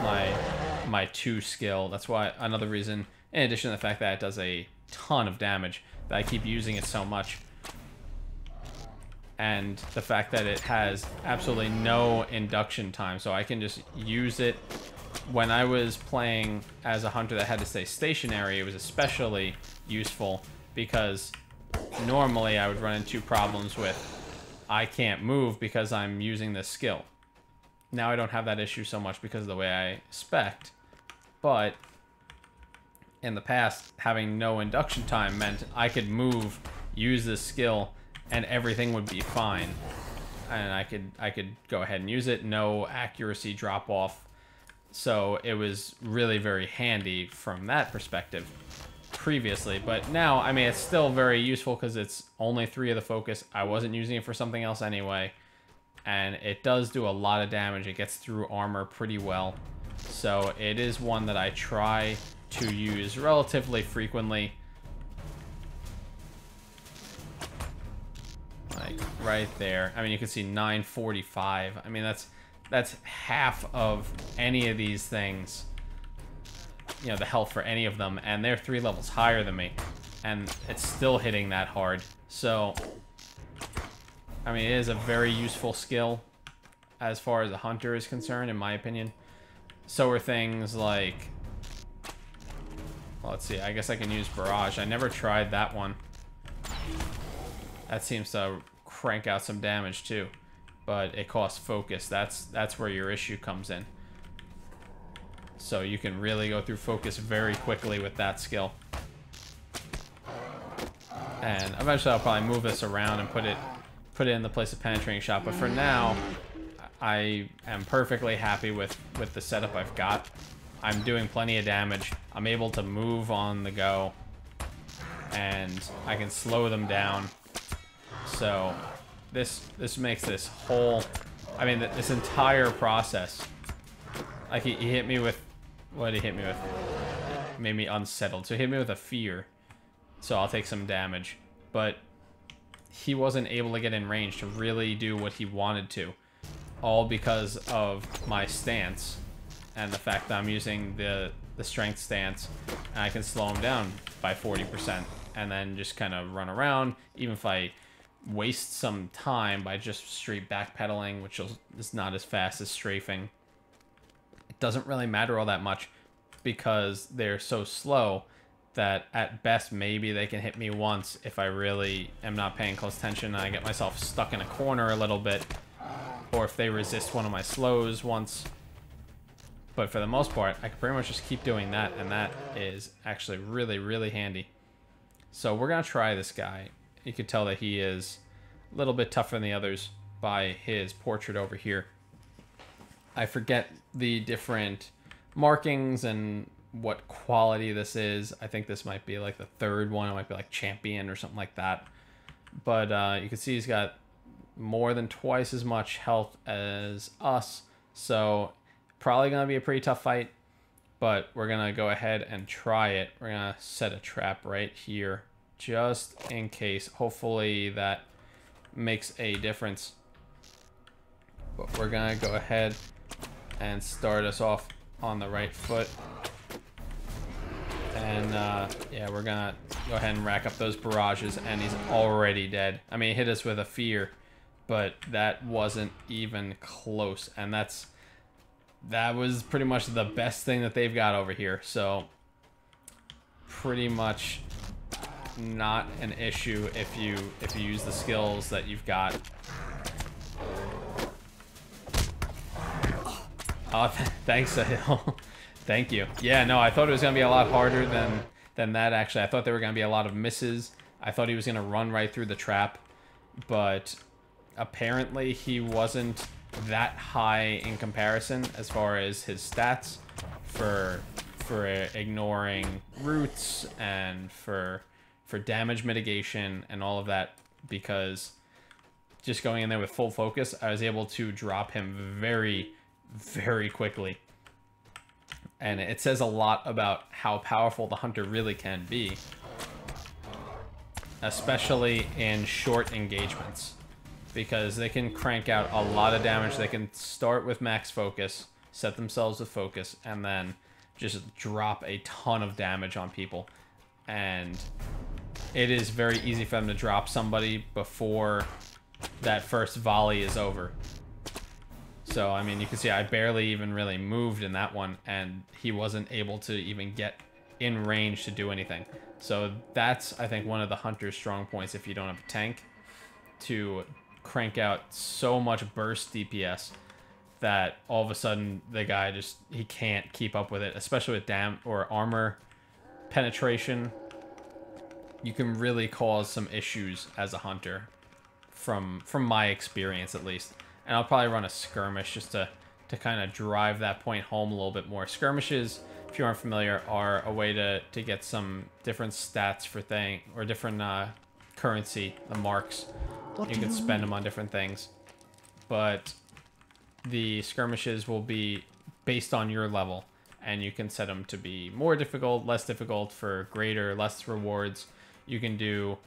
my 2 skill. That's why another reason, in addition to the fact that it does a ton of damage, that I keep using it so much. And the fact that it has absolutely no induction time, so I can just use it. When I was playing as a hunter that had to stay stationary, it was especially useful because normally I would run into problems with I can't move because I'm using this skill. Now I don't have that issue so much because of the way I spec'd, but in the past, having no induction time meant I could move, use this skill, and everything would be fine. And I could go ahead and use it, no accuracy drop off. So it was really very handy from that perspective previously. But now, I mean, it's still very useful because it's only 3 of the focus. I wasn't using it for something else anyway. And it does do a lot of damage. It gets through armor pretty well. So it is one that I try to use relatively frequently. Like right there. I mean, you can see 945. I mean, that's half of any of these things. You know, the health for any of them, and they're 3 levels higher than me, and it's still hitting that hard. So, I mean, it is a very useful skill as far as a hunter is concerned, in my opinion. So are things like, well, let's see, I guess I can use Barrage. I never tried that one. That seems to crank out some damage too, but it costs focus. That's where your issue comes in. So you can really go through focus very quickly with that skill. And eventually I'll probably move this around and put it in the place of penetrating shot. But for now, I am perfectly happy with the setup I've got. I'm doing plenty of damage. I'm able to move on the go, and I can slow them down. So this makes this whole, I mean, this entire process. Like he hit me with, what did he hit me with? Made me unsettled. So he hit me with a fear. So I'll take some damage. But he wasn't able to get in range to really do what he wanted to. All because of my stance. And the fact that I'm using the strength stance. And I can slow him down by 40%. And then just kind of run around. Even if I waste some time by just straight backpedaling, which is not as fast as strafing. It doesn't really matter all that much because they're so slow that at best maybe they can hit me once if I really am not paying close attention and I get myself stuck in a corner a little bit, or if they resist one of my slows once. But for the most part, I can pretty much just keep doing that, and that is actually really, really handy. So we're going to try this guy. You can tell that he is a little bit tougher than the others by his portrait over here. I forget the different markings and what quality this is. I think this might be like the third one. It might be like champion or something like that. But you can see he's got more than twice as much health as us. So probably going to be a pretty tough fight. But we're going to go ahead and try it. We're going to set a trap right here just in case. Hopefully that makes a difference. But we're going to go ahead and start us off on the right foot. And yeah, we're gonna go ahead and rack up those barrages, and he's already dead. I mean, he hit us with a fear, but that wasn't even close. And that was pretty much the best thing that they've got over here. So pretty much not an issue if you use the skills that you've got. Oh, thanks, Sahil. Thank you. Yeah, no, I thought it was going to be a lot harder than that, actually. I thought there were going to be a lot of misses. I thought he was going to run right through the trap. But apparently he wasn't that high in comparison as far as his stats for ignoring roots and for damage mitigation and all of that, because just going in there with full focus, I was able to drop him very, very quickly. And it says a lot about how powerful the hunter really can be, especially in short engagements, because they can crank out a lot of damage. They can start with max focus, set themselves with focus, and then just drop a ton of damage on people. And it is very easy for them to drop somebody before that first volley is over. So, I mean, you can see I barely even really moved in that one, and he wasn't able to even get in range to do anything. So that's, I think, one of the hunter's strong points if you don't have a tank, to crank out so much burst DPS that all of a sudden the guy just, he can't keep up with it, especially with armor penetration. You can really cause some issues as a hunter, from my experience at least. And I'll probably run a skirmish just to kind of drive that point home a little bit more. Skirmishes, if you aren't familiar, are a way to get some different stats for or different currency, the marks. You can spend them on different things. But the skirmishes will be based on your level, and you can set them to be more difficult, less difficult, for greater, less rewards. You can do,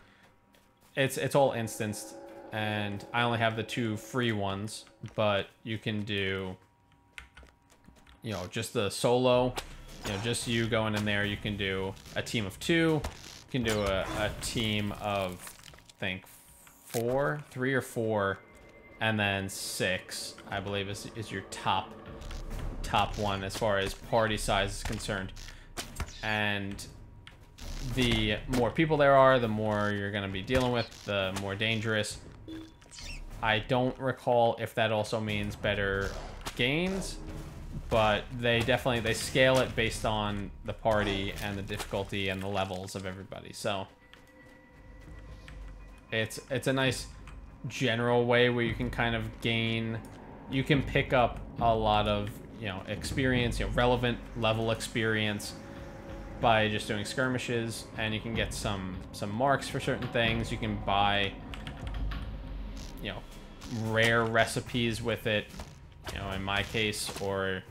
it's all instanced. And I only have the 2 free ones, but you can do, you know, just the solo, you know, just you going in there. You can do a team of 2. You can do a team of, I think, 3 or 4, and then 6, I believe, is your top one as far as party size is concerned. And the more people there are, the more you're going to be dealing with, the more dangerous. I don't recall if that also means better gains, but they scale it based on the party and the difficulty and the levels of everybody. So it's a nice general way where you can kind of gain, you can pick up a lot of, you know, experience, you know, relevant level experience by just doing skirmishes, and you can get some marks for certain things. You can buy you know, rare recipes with it, you know, in my case, or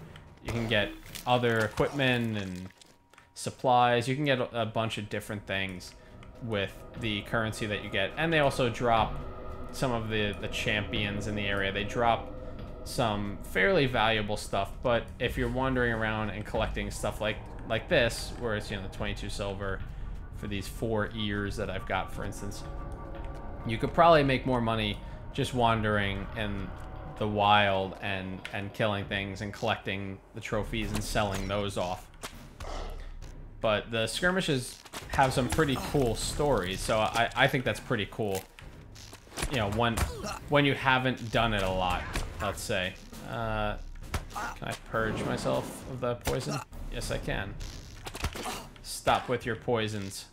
you can get other equipment and supplies. You can get a bunch of different things with the currency that you get. And they also drop some of the champions in the area. They drop some fairly valuable stuff, but if you're wandering around and collecting stuff like this, where it's, you know, the 22 silver for these 4 ears that I've got, for instance, you could probably make more money just wandering in the wild and killing things and collecting the trophies and selling those off. But the skirmishes have some pretty cool stories, so I think that's pretty cool. You know, when you haven't done it a lot, let's say. Can I purge myself of the poison? Yes, I can. Stop with your poisons.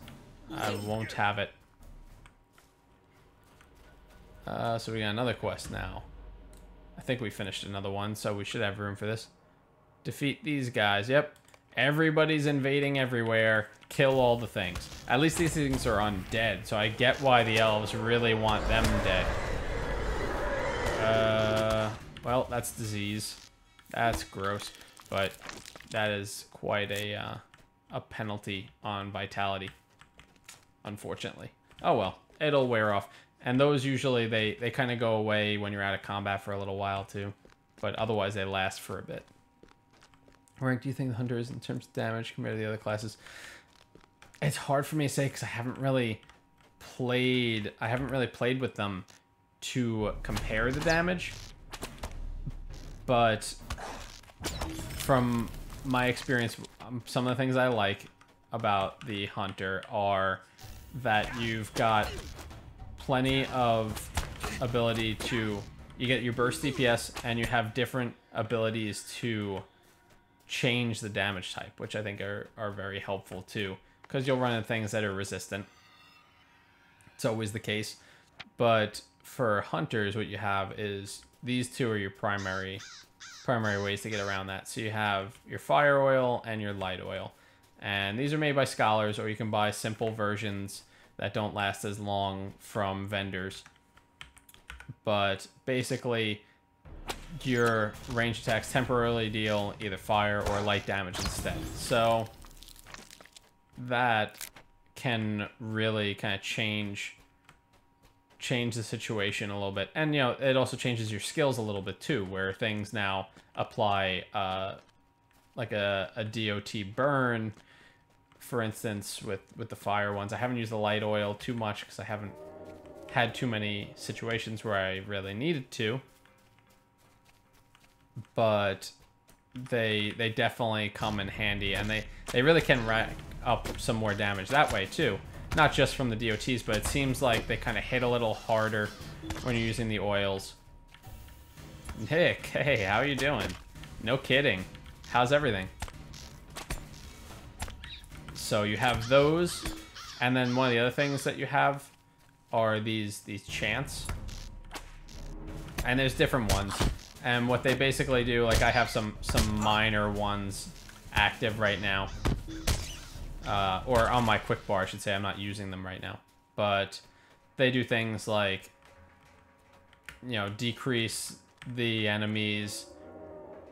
I won't have it. So we got another quest now. I think we finished another one, so we should have room for this. Defeat these guys. Yep. Everybody's invading everywhere. Kill all the things. At least these things are undead, so I get why the elves really want them dead. Well, that's disease. That's gross, but that is quite a penalty on vitality, unfortunately. Oh well, it'll wear off. And those usually, they kind of go away when you're out of combat for a little while too, but otherwise they last for a bit. Rank do you think the hunter is in terms of damage compared to the other classes? It's hard for me to say because I haven't really played with them to compare the damage. But from my experience, some of the things I like about the hunter are that you've got plenty of ability to, you get your burst DPS and you have different abilities to change the damage type, which I think are very helpful too, because you'll run into things that are resistant. It's always the case. But for hunters, what you have is these two are your primary ways to get around that. So you have your fire oil and your light oil. And these are made by scholars, or you can buy simple versions that don't last as long from vendors. But basically, your range attacks temporarily deal either fire or light damage instead. So that can really kind of change the situation a little bit. And, you know, it also changes your skills a little bit too, where things now apply like a DOT burn, for instance, with the fire ones. I haven't used the light oil too much because I haven't had too many situations where I really needed to. But they definitely come in handy, and they really can rack up some more damage that way too. Not just from the DOTs, but it seems like they kind of hit a little harder when you're using the oils. Nick, hey, how you doing? No kidding. How's everything? So you have those, and then one of the other things that you have are these chants. And there's different ones. And what they basically do, like I have some minor ones active right now. Or on my quick bar, I should say. I'm not using them right now. But they do things like, you know, decrease the enemy's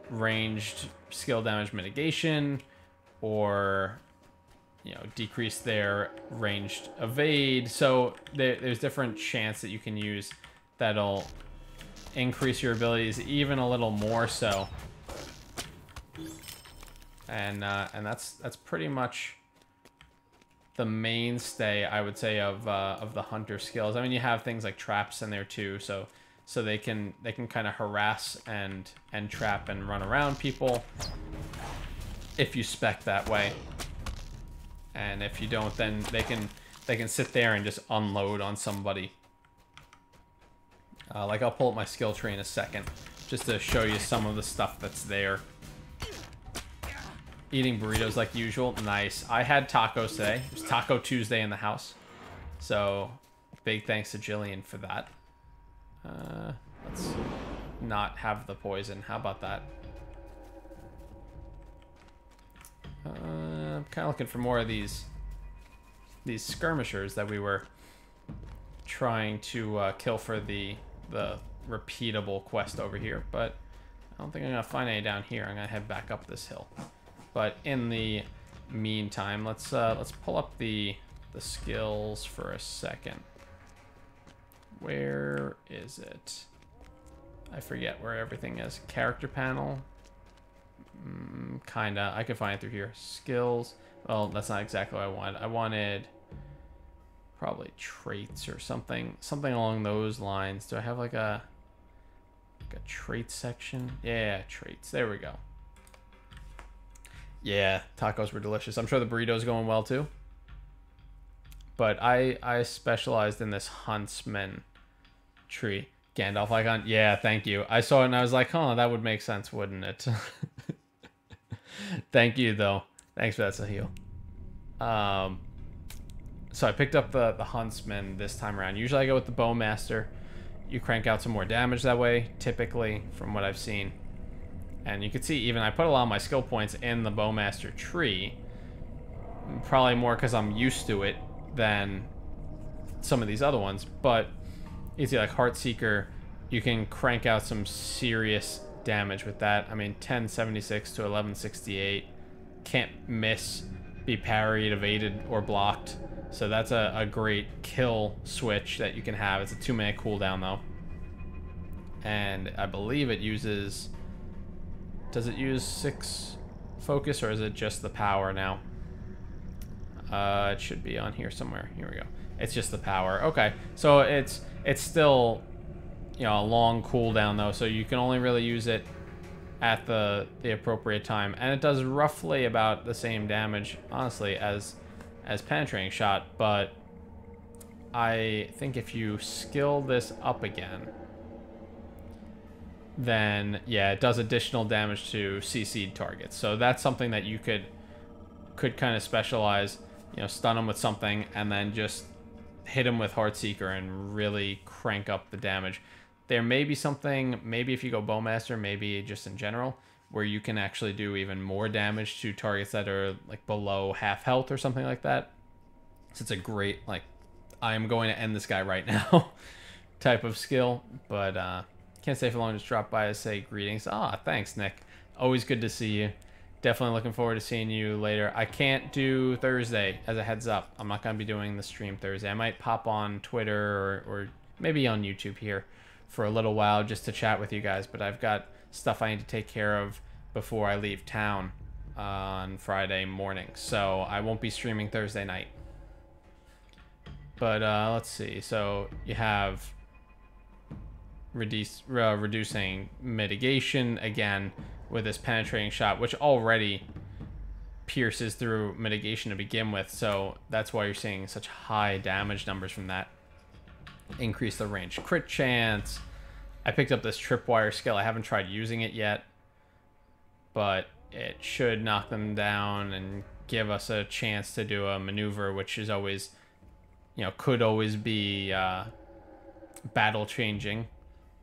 ranged skill damage mitigation, or, you know, decrease their ranged evade. So there's different chants that you can use that'll increase your abilities even a little more so. And that's pretty much the mainstay, I would say, of the hunter skills. I mean, you have things like traps in there too, so they can kind of harass and trap and run around people if you spec that way. And if you don't, then they can sit there and just unload on somebody. Like, I'll pull up my skill tree in a second just to show you some of the stuff that's there. Eating burritos like usual. Nice. I had tacos today. It was Taco Tuesday in the house. So, big thanks to Jillian for that. Let's not have the poison. How about that? I'm kind of looking for more of these skirmishers that we were trying to kill for the the repeatable quest over here, but I don't think I'm gonna find any down here. I'm gonna head back up this hill. But in the meantime, let's pull up the skills for a second. Where is it? I forget where everything is. Character panel. Kinda. I could find it through here. Skills. Well, that's not exactly what I wanted. I wanted probably traits or something. Something along those lines. Do I have like a trait section? Yeah, traits. There we go. Yeah, tacos were delicious. I'm sure the burrito's going well too. But I specialized in this huntsman tree. Gandalf icon. Yeah, thank you. I saw it and I was like, huh, that would make sense, wouldn't it? Thank you, though. Thanks for that, Sahil. So I picked up the huntsman this time around. Usually I go with the bowmaster. You crank out some more damage that way, typically, from what I've seen. And you can see even I put a lot of my skill points in the bowmaster tree. Probably more because I'm used to it than some of these other ones. But you see, like Heartseeker, you can crank out some serious damage with that. I mean, 1076 to 1168. Can't miss, be parried, evaded, or blocked. So that's a great kill switch that you can have. It's a 2-minute cooldown, though. And I believe it uses... Does it use 6 focus, or is it just the power now? It should be on here somewhere. Here we go. It's just the power. Okay, so it's still, you know, a long cooldown though, so you can only really use it at the appropriate time, and it does roughly about the same damage, honestly, as penetrating shot. But I think if you skill this up again, then yeah, it does additional damage to CC'd targets. So that's something that you could kind of specialize, you know, stun them with something and then just hit them with Heartseeker and really crank up the damage. There may be something, maybe if you go Bowmaster, maybe just in general, where you can actually do even more damage to targets that are like below half health or something like that. So it's a great, like, I am going to end this guy right now type of skill. But can't stay for long, just drop by to say greetings. Ah, thanks, Nick. Always good to see you. Definitely looking forward to seeing you later. I can't do Thursday, as a heads up. I'm not going to be doing the stream Thursday. I might pop on Twitter or maybe on YouTube here for a little while just to chat with you guys. But I've got stuff I need to take care of before I leave town on Friday morning. So I won't be streaming Thursday night. But let's see. So you have reducing mitigation again with this penetrating shot, which already pierces through mitigation to begin with. So that's why you're seeing such high damage numbers from that. Increase the range crit chance. I picked up this tripwire skill. I haven't tried using it yet, but it should knock them down and give us a chance to do a maneuver, which is always, you know, could always be battle changing.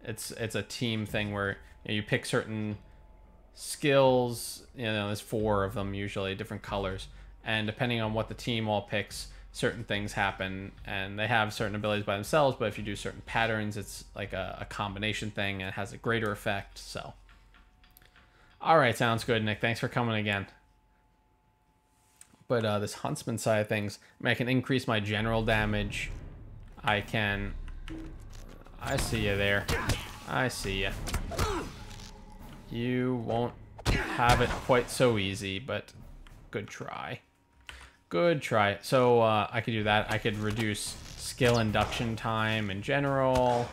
It's a team thing where, you know, you pick certain skills, you know, there's 4 of them usually, different colors, and depending on what the team all picks, certain things happen, and they have certain abilities by themselves, but if you do certain patterns, it's like a combination thing and it has a greater effect. So all right, sounds good, Nick. Thanks for coming again. But this huntsman side of things, I mean, I can increase my general damage. I see you there. I see you. You won't have it quite so easy, but good try. Good try. So I could do that. I could reduce skill induction time in general.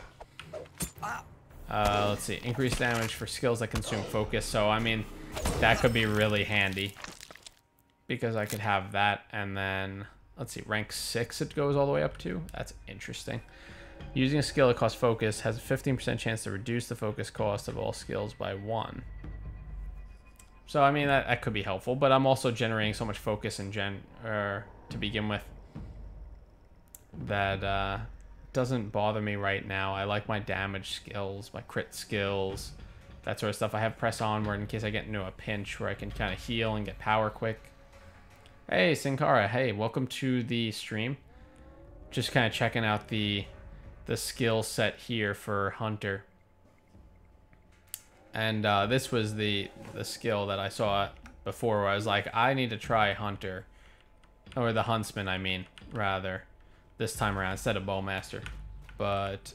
Let's see. Increase damage for skills that consume focus. So, I mean, that could be really handy, because I could have that, and then, let's see, rank 6 it goes all the way up to. That's interesting. Using a skill that costs focus has a 15% chance to reduce the focus cost of all skills by 1. So, I mean, that could be helpful, but I'm also generating so much focus to begin with that doesn't bother me right now. I like my damage skills, my crit skills, that sort of stuff. I have press onward in case I get into a pinch where I can kind of heal and get power quick. Hey, Sinkara. Hey, welcome to the stream. Just kind of checking out the the skill set here for Hunter. And this was the skill that I saw before where I was like, I need to try Hunter. Or the Huntsman, I mean, rather. This time around instead of Bowmaster. But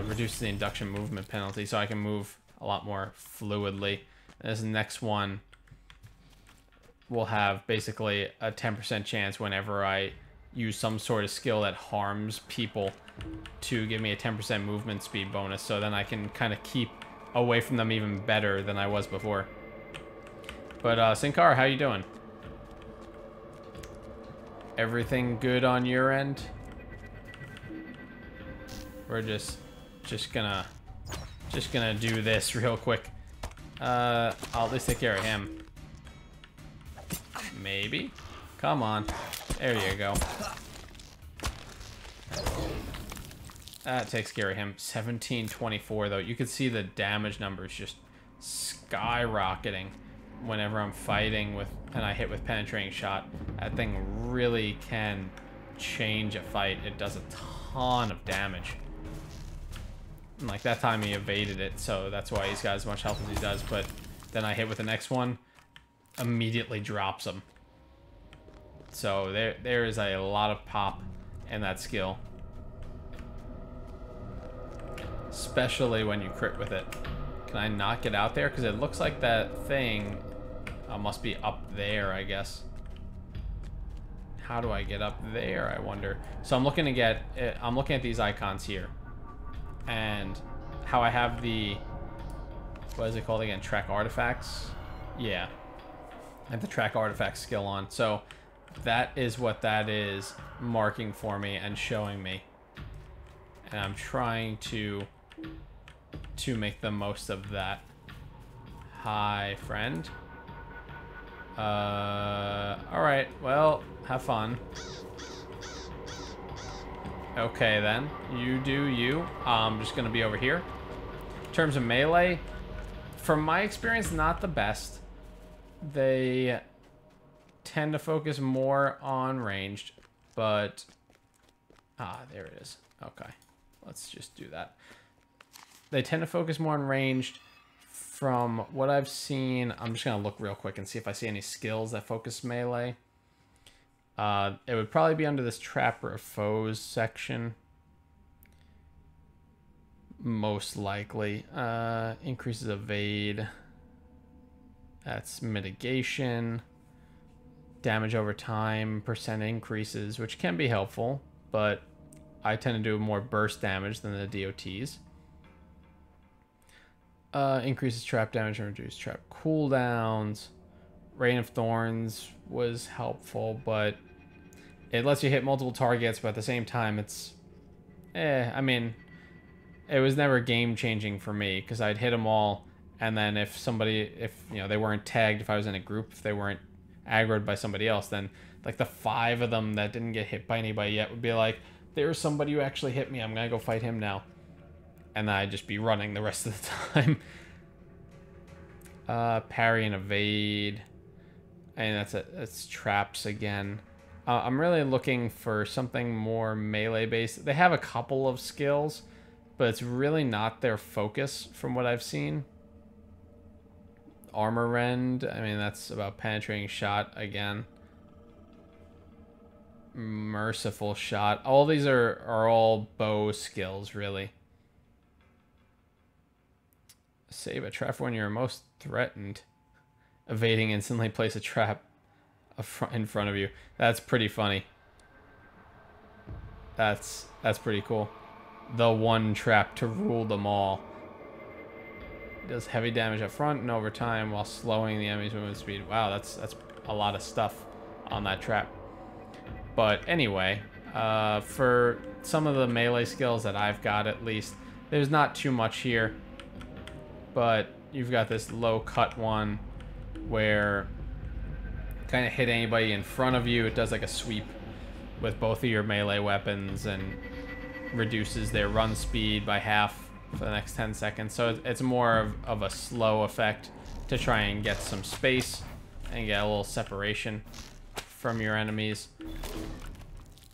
reduce the induction movement penalty so I can move a lot more fluidly. This next one will have basically a 10% chance whenever I use some sort of skill that harms people to give me a 10% movement speed bonus, so then I can kind of keep away from them even better than I was before. But Sin Cara, how you doing? Everything good on your end? We're just gonna do this real quick. I'll at least take care of him. Maybe. Come on. There you go. That takes care of him. 1724 though. You can see the damage numbers just skyrocketing whenever I'm fighting with and I hit with penetrating shot. That thing really can change a fight. It does a ton of damage. And like that time he evaded it, so that's why he's got as much health as he does, but then I hit with the next one, immediately drops him. So there is a lot of pop in that skill. Especially when you crit with it. Can I not get out there? Because it looks like that thing must be up there, I guess. How do I get up there, I wonder? So I'm looking at these icons here. And how I have the, what is it called again? Track artifacts? Yeah. I have the track artifact skill on. So that is what that is marking for me and showing me. And I'm trying to make the most of that. Hi, friend. Alright, well, have fun. Okay, then. You do you. I'm just gonna be over here. In terms of melee, from my experience, not the best. They tend to focus more on ranged, but... Ah, there it is. Okay. Let's just do that. They tend to focus more on ranged. From what I've seen, I'm just going to look real quick and see if I see any skills that focus melee. It would probably be under this Trapper of Foes section. Most likely. Increases evade. That's mitigation. Damage over time, percent increases, which can be helpful, but I tend to do more burst damage than the DOTs. Increases trap damage and reduces trap cooldowns. Rain of Thorns was helpful, but it lets you hit multiple targets, but at the same time, it's... I mean, it was never game-changing for me, because I'd hit them all, and then if they weren't tagged, if I was in a group, if they weren't aggroed by somebody else, then, like, the 5 of them that didn't get hit by anybody yet would be like, there's somebody who actually hit me, I'm gonna go fight him now. And then I'd just be running the rest of the time. Parry and evade. And that's traps again. I'm really looking for something more melee based. They have a couple of skills, but it's really not their focus from what I've seen. Armor Rend, I mean, that's about penetrating shot again. Merciful Shot. All these are all bow skills, really. Save a trap when you're most threatened. Evading instantly place a trap in front of you. That's pretty funny. That's pretty cool. The one trap to rule them all. Does heavy damage up front and over time while slowing the enemy's movement speed. Wow, that's a lot of stuff on that trap. But anyway, for some of the melee skills that I've got, at least, there's not too much here. But you've got this low cut one where kind of hit anybody in front of you. It does like a sweep with both of your melee weapons and reduces their run speed by half for the next 10 seconds. So it's more of a slow effect to try and get some space and get a little separation from your enemies.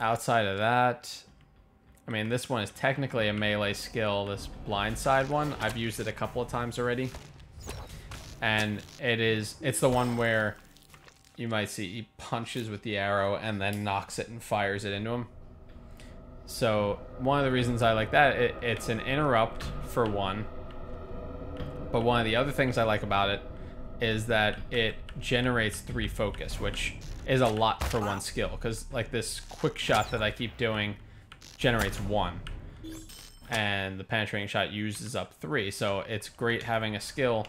outside of that, I mean, this one is technically a melee skill, this blindside one. I've used it a couple of times already. And it's the one where you might see he punches with the arrow and then knocks it and fires it into him. So one of the reasons I like that, it's an interrupt for one. But one of the other things I like about it is that it generates 3 focus, which is a lot for one skill. Because like this quick shot that I keep doing generates 1. And the penetrating shot uses up 3. So it's great having a skill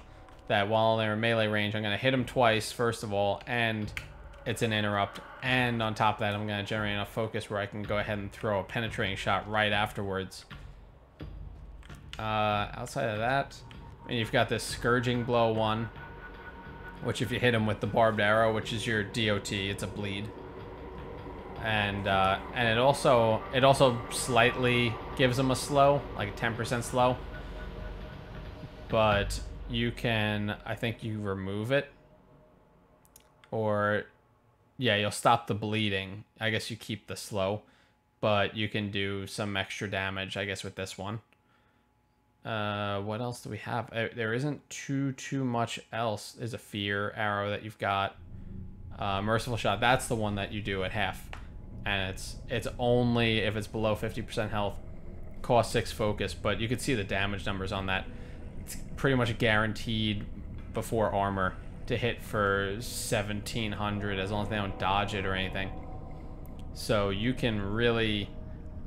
that while they're in melee range, I'm going to hit them twice, first of all, and it's an interrupt. And on top of that, I'm going to generate enough focus where I can go ahead and throw a penetrating shot right afterwards. Outside of that, and you've got this Scourging Blow one, which if you hit him with the barbed arrow, which is your DOT, it's a bleed. And it also slightly gives him a slow, like a 10% slow. But you can, I think you remove it. Or, yeah, you'll stop the bleeding. I guess you keep the slow. But you can do some extra damage, I guess, with this one. What else do we have? There isn't too much else. There's a fear arrow that you've got. Merciful shot, that's the one that you do at half. And it's only if it's below 50% health. Cost 6 focus, but you can see the damage numbers on that. It's pretty much guaranteed before armor to hit for 1700 as long as they don't dodge it or anything. So you can really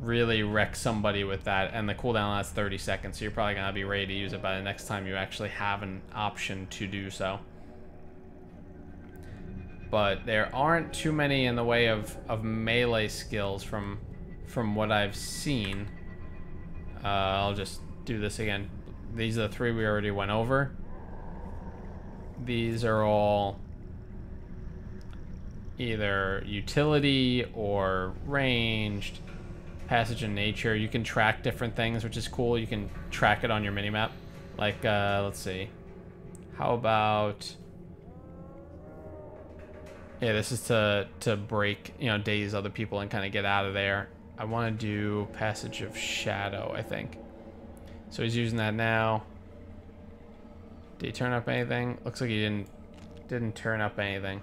wreck somebody with that, and the cooldown lasts 30 seconds, so you're probably gonna be ready to use it by the next time you actually have an option to do so. But there aren't too many in the way of melee skills from what I've seen. I'll just do this again. These are the 3 we already went over. These are all either utility or ranged. Passage in nature. You can track different things, which is cool. You can track it on your minimap. Like, let's see. How about... Yeah, this is to break, daze other people and kind of get out of there. I want to do Passage of Shadow, I think. So he's using that now. Did he turn up anything? Looks like he didn't turn up anything.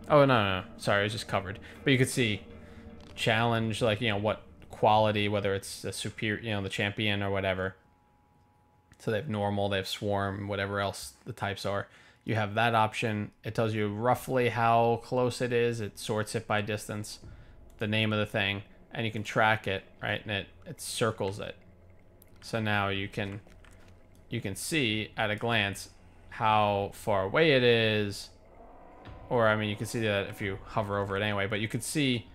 Oh, no. Sorry, it was just covered. But you could see challenge, like, what quality, whether it's a superior, the champion or whatever. So they have normal, they have swarm, whatever else the types are. You have that option. It tells you roughly how close it is. It sorts it by distance, the name of the thing, and you can track it, right? And it circles it. So now you can see at a glance how far away it is, or I mean, you can see that if you hover over it anyway, but you can see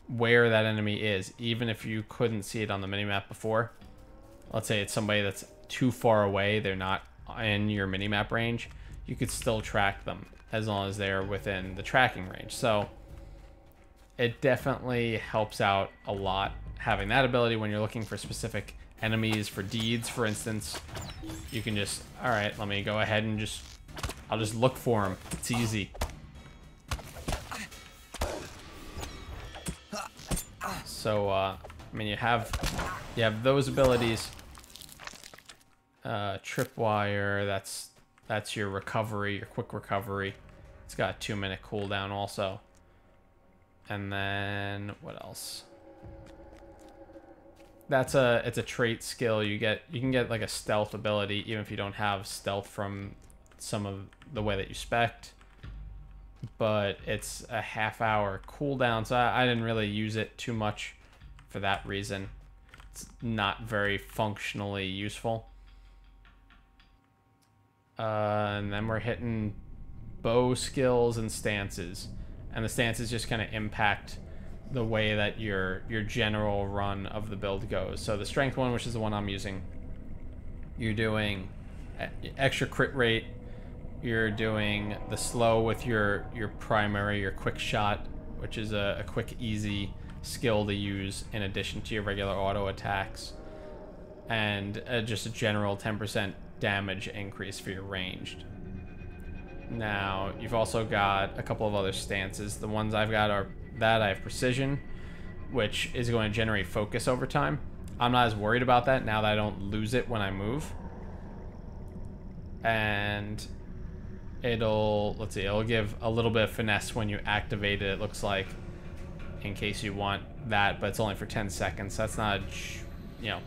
where that enemy is, even if you couldn't see it on the minimap before. Let's say it's somebody that's too far away, they're not in your minimap range, you could still track them as long as they're within the tracking range. So it definitely helps out a lot having that ability when you're looking for specific enemies for deeds, for instance. You can just, all right, let me go ahead and I'll just look for them. It's easy. So, I mean, you have those abilities. Tripwire, that's your recovery, your quick recovery. It's got a 2-minute cooldown also. And then what else? It's a trait skill. You can get like a stealth ability even if you don't have stealth from some of the way that you spec'd. But it's a half-hour cooldown, so I didn't really use it too much for that reason. It's not very functionally useful. And then we're hitting bow skills and stances. And the stances just kind of impact the way that your general run of the build goes. So the strength one, which is the one I'm using, you're doing extra crit rate. You're doing the slow with your primary, your quick shot, which is a quick, easy skill to use in addition to your regular auto attacks. And just a general 10% damage increase for your ranged. Now, you've also got a couple of other stances. The ones I've got are that I have precision, which is going to generate focus over time. I'm not as worried about that now that I don't lose it when I move. And let's see, it'll give a little bit of finesse when you activate it, it looks like, in case you want that, but it's only for 10 seconds. That's not, you know,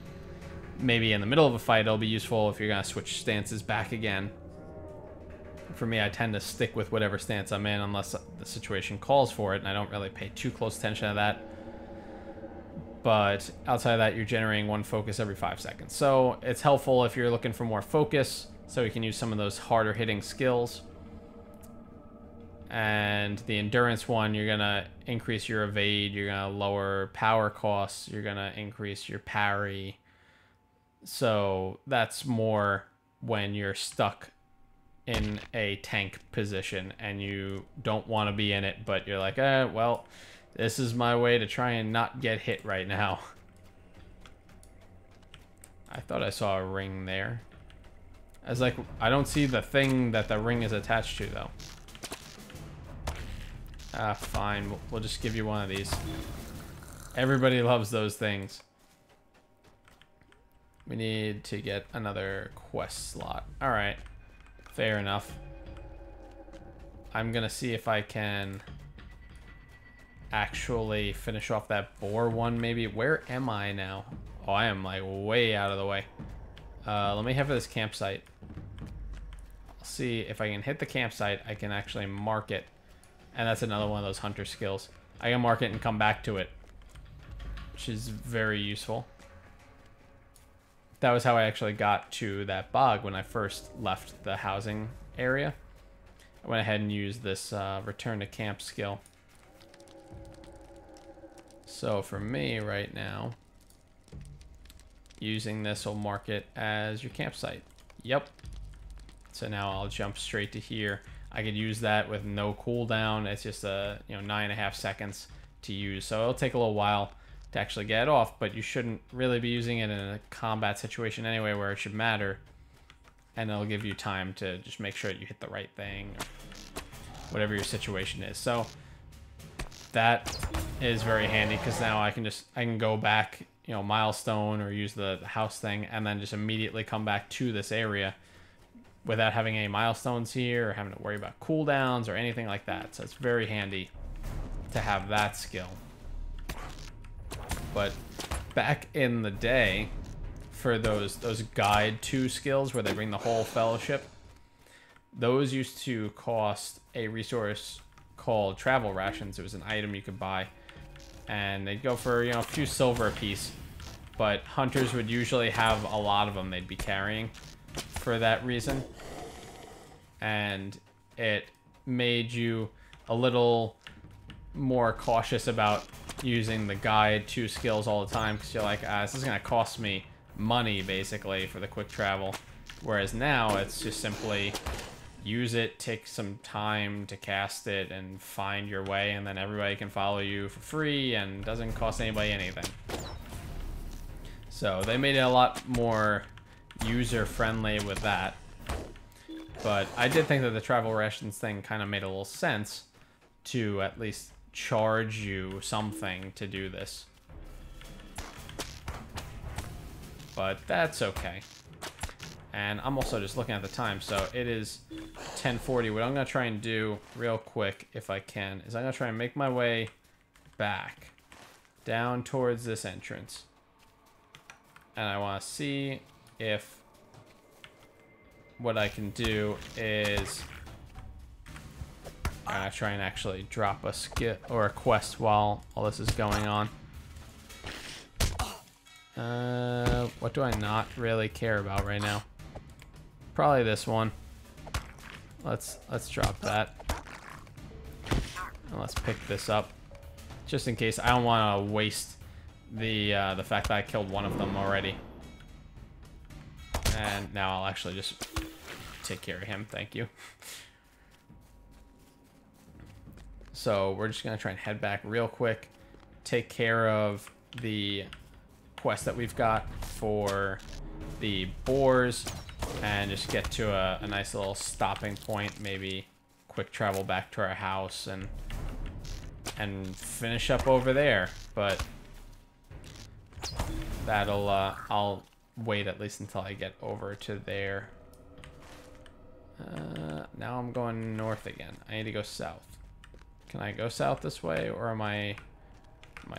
maybe in the middle of a fight it'll be useful if you're going to switch stances back again. For me, I tend to stick with whatever stance I'm in unless the situation calls for it, and I don't really pay too close attention to that. But outside of that, you're generating 1 focus every 5 seconds. So it's helpful if you're looking for more focus, so you can use some of those harder hitting skills. And the endurance one, you're going to increase your evade, you're going to lower power costs, you're going to increase your parry. So that's more when you're stuck in a tank position and you don't want to be in it, but you're like, well, this is my way to try and not get hit right now. I thought I saw a ring there. I was like, I don't see the thing that the ring is attached to, though. Fine. We'll just give you one of these. Everybody loves those things. We need to get another quest slot. Alright. Fair enough. I'm gonna see if I can actually finish off that boar one, maybe. Where am I now? Oh, I am, like, way out of the way. Let me head for this campsite. I'll see if I can hit the campsite. I can actually mark it. And that's another one of those hunter skills. I can mark it and come back to it, which is very useful. That was how I actually got to that bog when I first left the housing area. I went ahead and used this return to camp skill. So for me right now, using this will mark it as your campsite. Yep. So now I'll jump straight to here. I could use that with no cooldown. It's just 9.5 seconds to use. So it'll take a little while to actually get it off, but you shouldn't really be using it in a combat situation anyway where it should matter. And it'll give you time to just make sure that you hit the right thing, or whatever your situation is. So that is very handy because now I can go back, milestone, or use the house thing, and then just immediately come back to this area without having any milestones here or having to worry about cooldowns or anything like that. So it's very handy to have that skill. But back in the day, for those guide 2 skills where they bring the whole fellowship, those used to cost a resource called travel rations. It was an item you could buy, and they'd go for a few silver a piece, but hunters would usually have a lot of them they'd be carrying for that reason, and it made you a little more cautious about using the guide 2 skills all the time, because you're like, this is going to cost me money basically for the quick travel, whereas now it's just simply use it, take some time to cast it, and find your way, and then everybody can follow you for free and doesn't cost anybody anything. So they made it a lot more user-friendly with that. But I did think that the travel rations thing kind of made a little sense to at least charge you something to do this. But that's okay. And I'm also just looking at the time, so it is 10:40. What I'm going to try and do real quick, if I can, is I'm going to try and make my way back down towards this entrance. And I want to see if what I can do is try and actually drop a skill or a quest while all this is going on. What do I not really care about right now? Probably this one. Let's drop that. And let's pick this up, just in case. I don't want to waste the fact that I killed one of them already. And now I'll actually just take care of him. Thank you. So we're just gonna try and head back real quick, take care of the quest that we've got for the boars, and just get to a nice little stopping point, maybe quick travel back to our house, and and finish up over there. But that'll, I'll wait at least until I get over to there. Now I'm going north again. I need to go south. Can I go south this way, or am I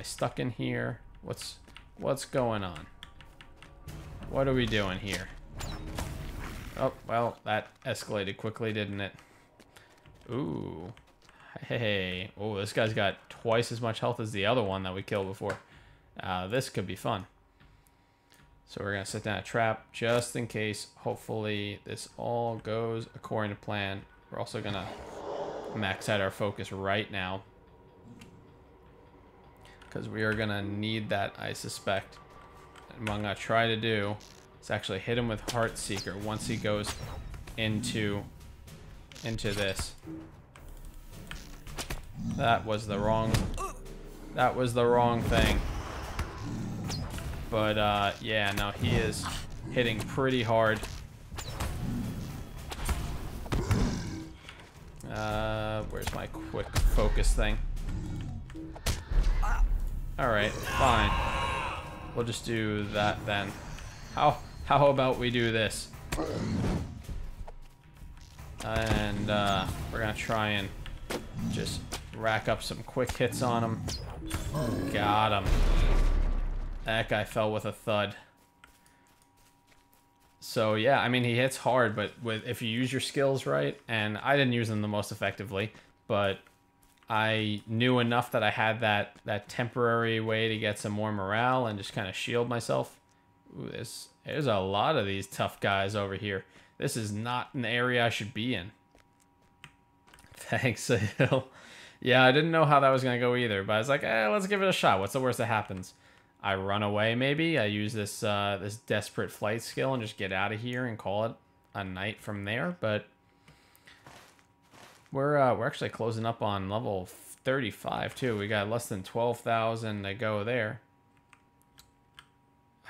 stuck in here? What's going on? What are we doing here? Oh, well, that escalated quickly, didn't it? Ooh. Hey. Oh, this guy's got twice as much health as the other one that we killed before. This could be fun. So we're going to set down a trap just in case. Hopefully this all goes according to plan. We're also going to max out our focus right now, because we are going to need that, I suspect. And what I'm going to try to do is actually hit him with Heartseeker once he goes into this. That was the wrong thing. But yeah, no, he is hitting pretty hard. Where's my quick focus thing? Alright, fine. We'll just do that then. How about we do this? And we're gonna try and just rack up some quick hits on him. Got him. That guy fell with a thud. So yeah, I mean, he hits hard, but if you use your skills right, and I didn't use them the most effectively, but I knew enough that I had that temporary way to get some more morale and just kind of shield myself. Ooh, there's a lot of these tough guys over here. This is not an area I should be in. Thanks, Sahil. Yeah, I didn't know how that was going to go either, but I was like, let's give it a shot. What's the worst that happens? I run away, maybe. I use this this desperate flight skill and just get out of here and call it a night from there. But we're actually closing up on level 35 too. We got less than 12,000 to go there.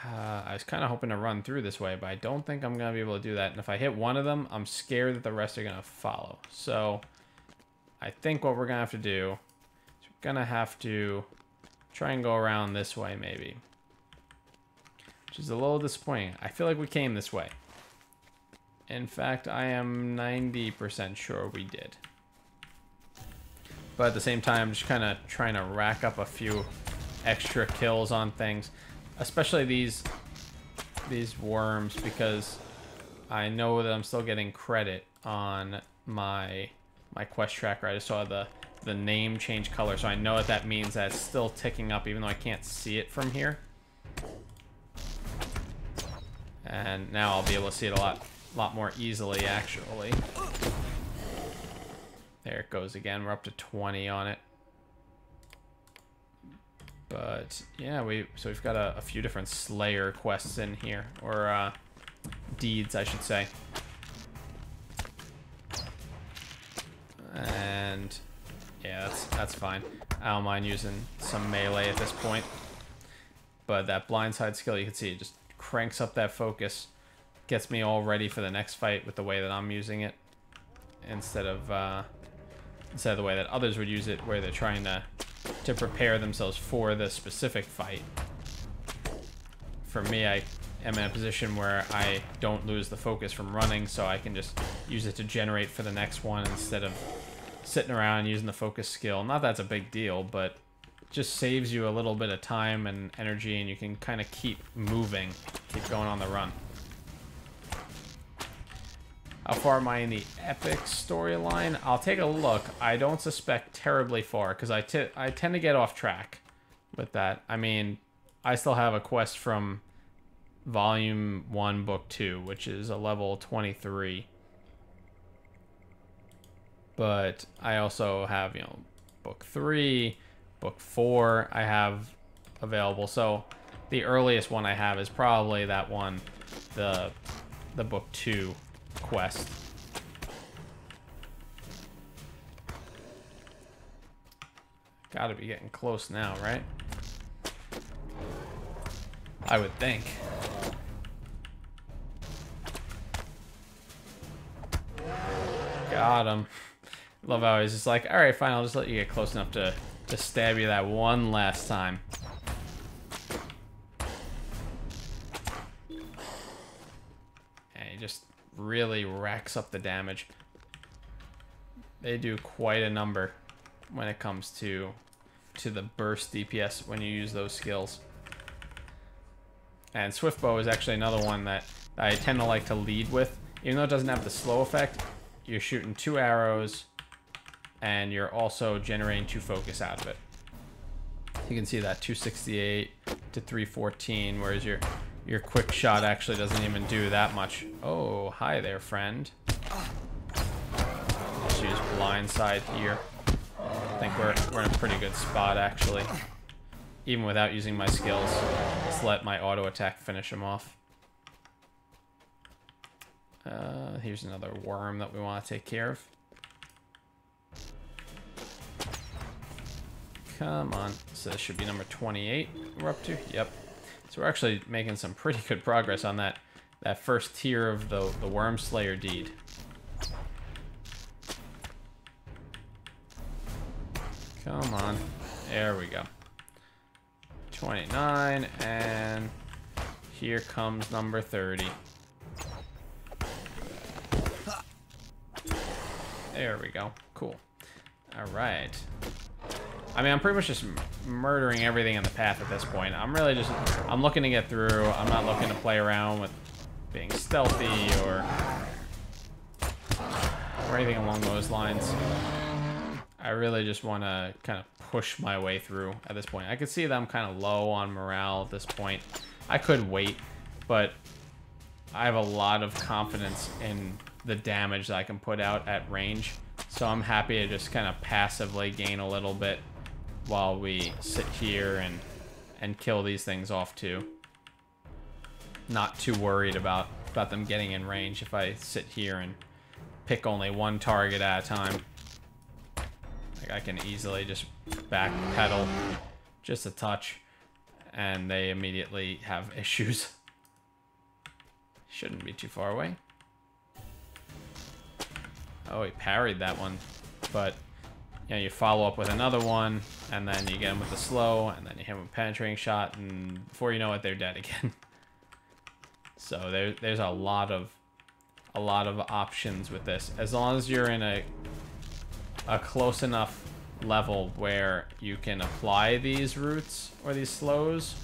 I was kind of hoping to run through this way, but I don't think I'm gonna be able to do that. And if I hit one of them, I'm scared that the rest are gonna follow. So I think what we're gonna have to do is we're gonna have to try and go around this way, maybe. Which is a little disappointing. I feel like we came this way. In fact, I am 90% sure we did. But at the same time, I'm just kind of trying to rack up a few extra kills on things. Especially these worms, because I know that I'm still getting credit on my quest tracker. I just saw the name change color, so I know that means that it's still ticking up even though I can't see it from here. And now I'll be able to see it a lot more easily, actually. There it goes again. We're up to 20 on it. But yeah, so we've got a few different Slayer quests in here, or deeds, I should say. And yeah, that's fine. I don't mind using some melee at this point. But that blindside skill, you can see it just cranks up that focus, gets me all ready for the next fight with the way that I'm using it, instead of the way that others would use it, where they're trying to prepare themselves for the specific fight. For me, I am in a position where I don't lose the focus from running, so I can just use it to generate for the next one instead of sitting around using the focus skill. Not that it's a big deal, but just saves you a little bit of time and energy, and you can kind of keep moving, keep going on the run. How far am I in the epic storyline? I'll take a look. I don't suspect terribly far, because I tend to get off track with that. I mean, I still have a quest from Volume 1, Book 2, which is a level 23. But I also have, Book 3, Book 4 I have available. So the earliest one I have is probably that one, the Book 2 quest. Gotta be getting close now, right? I would think. Got him. Love how he's just like, alright, fine, I'll just let you get close enough to to stab you that one last time. And he just really racks up the damage. They do quite a number when it comes to the burst DPS when you use those skills. And Swift Bow is actually another one that I tend to like to lead with. Even though it doesn't have the slow effect, you're shooting 2 arrows and you're also generating 2 focus out of it. You can see that 268 to 314, whereas your quick shot actually doesn't even do that much. Oh, hi there, friend. Let's use blindside here. I think we're in a pretty good spot, actually. Even without using my skills, let's let my auto attack finish him off. Here's another worm that we want to take care of. Come on. So this should be number 28 we're up to. Yep. So we're actually making some pretty good progress on that first tier of the Worm Slayer deed. Come on. There we go. 29, and here comes number 30. There we go. Cool. All right. I mean, I'm pretty much just murdering everything in the path at this point. I'm really just, I'm looking to get through. I'm not looking to play around with being stealthy or anything along those lines. I really just want to kind of push my way through at this point. I can see that I'm kind of low on morale at this point. I could wait, but I have a lot of confidence in the damage that I can put out at range. So I'm happy to just kind of passively gain a little bit while we sit here and kill these things off too. Not too worried about them getting in range if I sit here and pick only one target at a time. Like I can easily just backpedal just a touch and they immediately have issues. Shouldn't be too far away. Oh, he parried that one, but you know, you follow up with another one, and then you get him with the slow, and then you hit him with a penetrating shot, and before you know it, they're dead again. So there's a lot of options with this. As long as you're in a close enough level where you can apply these roots or these slows,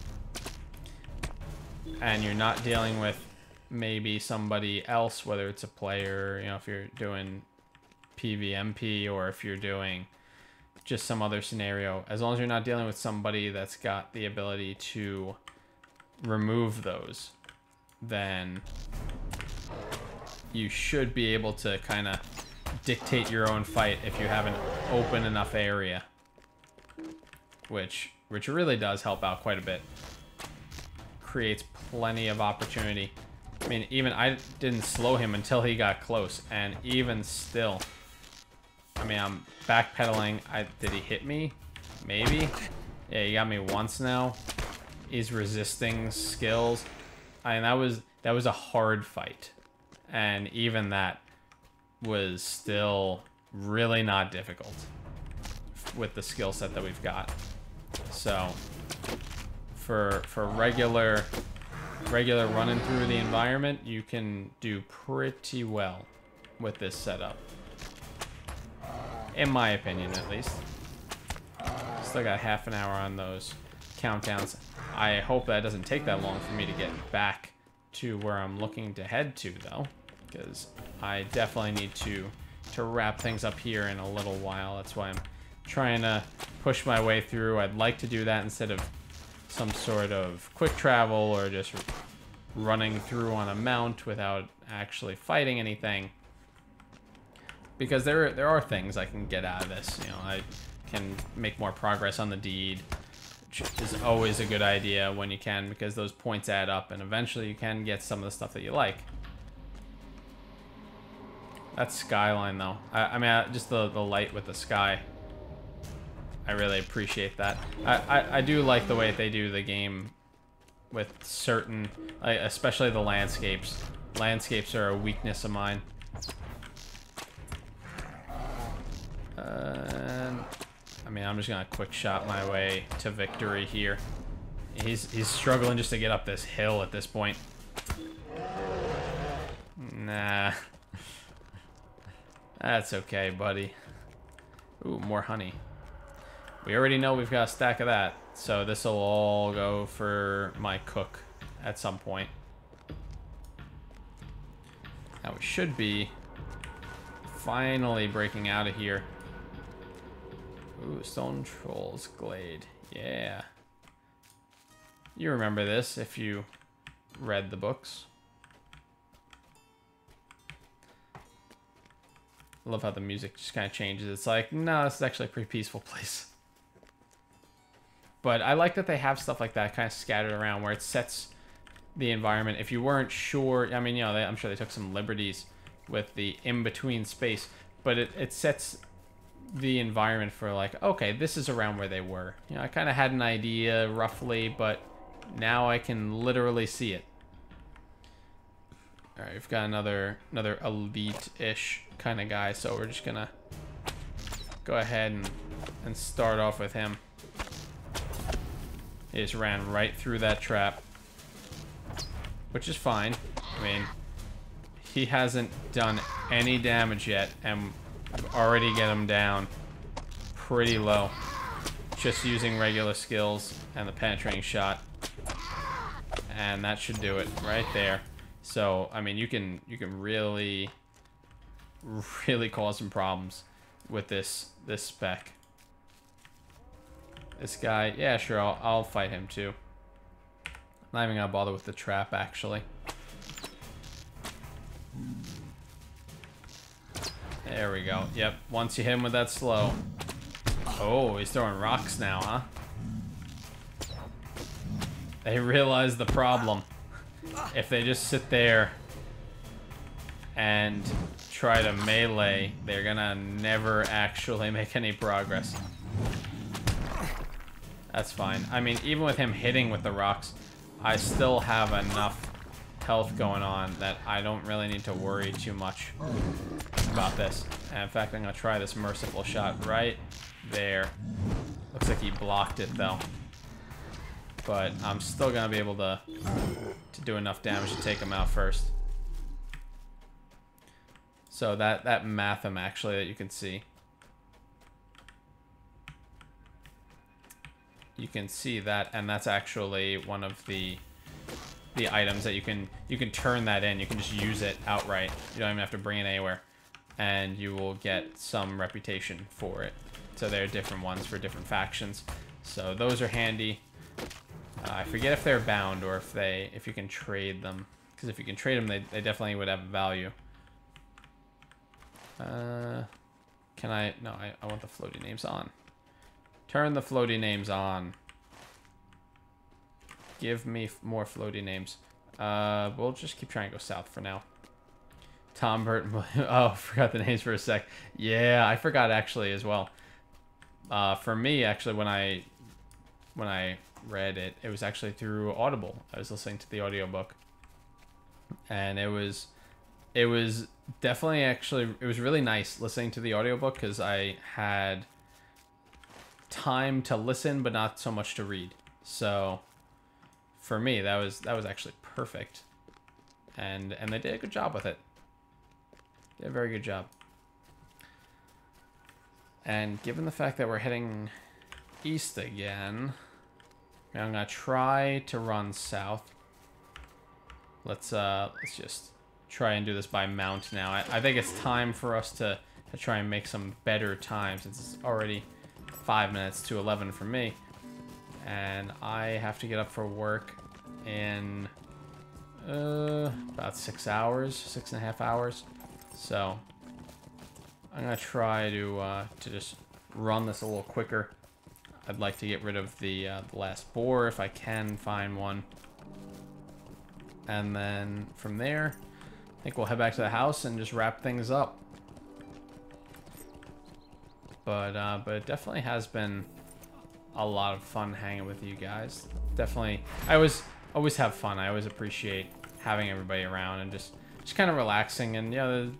and you're not dealing with maybe somebody else, whether it's a player, you know, if you're doing PvMP or if you're doing just some other scenario, as long as you're not dealing with somebody that's got the ability to remove those, then you should be able to kind of dictate your own fight if you have an open enough area, which really does help out quite a bit. Creates plenty of opportunity. I mean, even I didn't slow him until he got close, and even still, I mean, I'm backpedaling. Did he hit me? Maybe. Yeah, he got me once now. He's resisting skills. I mean, that was a hard fight, and even that was still really not difficult with the skill set that we've got. So for regular running through the environment, you can do pretty well with this setup, in my opinion, at least. Still got half an hour on those countdowns. I hope that doesn't take that long for me to get back to where I'm looking to head to, though, because I definitely need to wrap things up here in a little while. That's why I'm trying to push my way through. I'd like to do that instead of some sort of quick travel or just running through on a mount without actually fighting anything, because there are things I can get out of this. You know, I can make more progress on the deed, which is always a good idea when you can, because those points add up and eventually you can get some of the stuff that you like. That skyline though, I mean, just the light with the sky, I really appreciate that. I do like the way they do the game with certain, especially the landscapes. Landscapes are a weakness of mine. I'm mean, I'm just gonna quick shot my way to victory here. He's struggling just to get up this hill at this point. Nah. That's okay, buddy. Ooh, more honey. We already know we've got a stack of that, so this will all go for my cook at some point. Now we should be finally breaking out of here. Ooh, Stone Troll's Glade. Yeah. You remember this if you read the books. I love how the music just kind of changes. It's like, no, this is actually a pretty peaceful place. But I like that they have stuff like that kind of scattered around where it sets the environment. If you weren't sure, I mean, you know, I'm sure they took some liberties with the in-between space, but it sets the environment for like, okay, this is around where they were. You know, I kind of had an idea roughly, but now I can literally see it. All right, we've got another elite-ish kind of guy, so we're just gonna go ahead and start off with him. He just ran right through that trap, which is fine. I mean, he hasn't done any damage yet, and I've already get him down pretty low. Just using regular skills and the penetrating shot. And that should do it right there. So, I mean, you can really cause some problems with this spec. This guy, yeah, sure, I'll fight him too. I'm not even gonna bother with the trap, actually. There we go. Yep, once you hit him with that slow. Oh, he's throwing rocks now, huh? They realize the problem. If they just sit there and try to melee, they're gonna never actually make any progress. That's fine. I mean, even with him hitting with the rocks, I still have enough health going on that I don't really need to worry too much about this. And in fact, I'm gonna try this merciful shot right there. Looks like he blocked it though. But I'm still gonna be able to do enough damage to take him out first. So that Matham actually that you can see. You can see that, and that's actually one of the items that you can turn that in. You can just use it outright. You don't even have to bring it anywhere, and you will get some reputation for it. So there are different ones for different factions. So those are handy. I forget if they're bound or if you can trade them. Because if you can trade them, they definitely would have value. Can I? No, I want the floaty names on. Turn the floaty names on. Give me more floaty names. We'll just keep trying to go south for now. Tom Burton. Oh, forgot the names for a sec. Yeah, I forgot actually as well. For me, actually, when I read it, it was actually through Audible. I was listening to the audiobook. And it was definitely actually, it was really nice listening to the audiobook because I had time to listen but not so much to read. So for me that was actually perfect. And they did a good job with it. Did a very good job. And given the fact that we're heading east again, I'm gonna try to run south. Let's just try and do this by mount now. I think it's time for us to try and make some better time since it's already 5 minutes to 11 for me, and I have to get up for work in about 6 hours, 6.5 hours. So I'm gonna try to just run this a little quicker. I'd like to get rid of the last boar if I can find one, and then from there I think we'll head back to the house and just wrap things up. But it definitely has been a lot of fun hanging with you guys. Definitely, I always have fun. I always appreciate having everybody around and just kind of relaxing. And you know,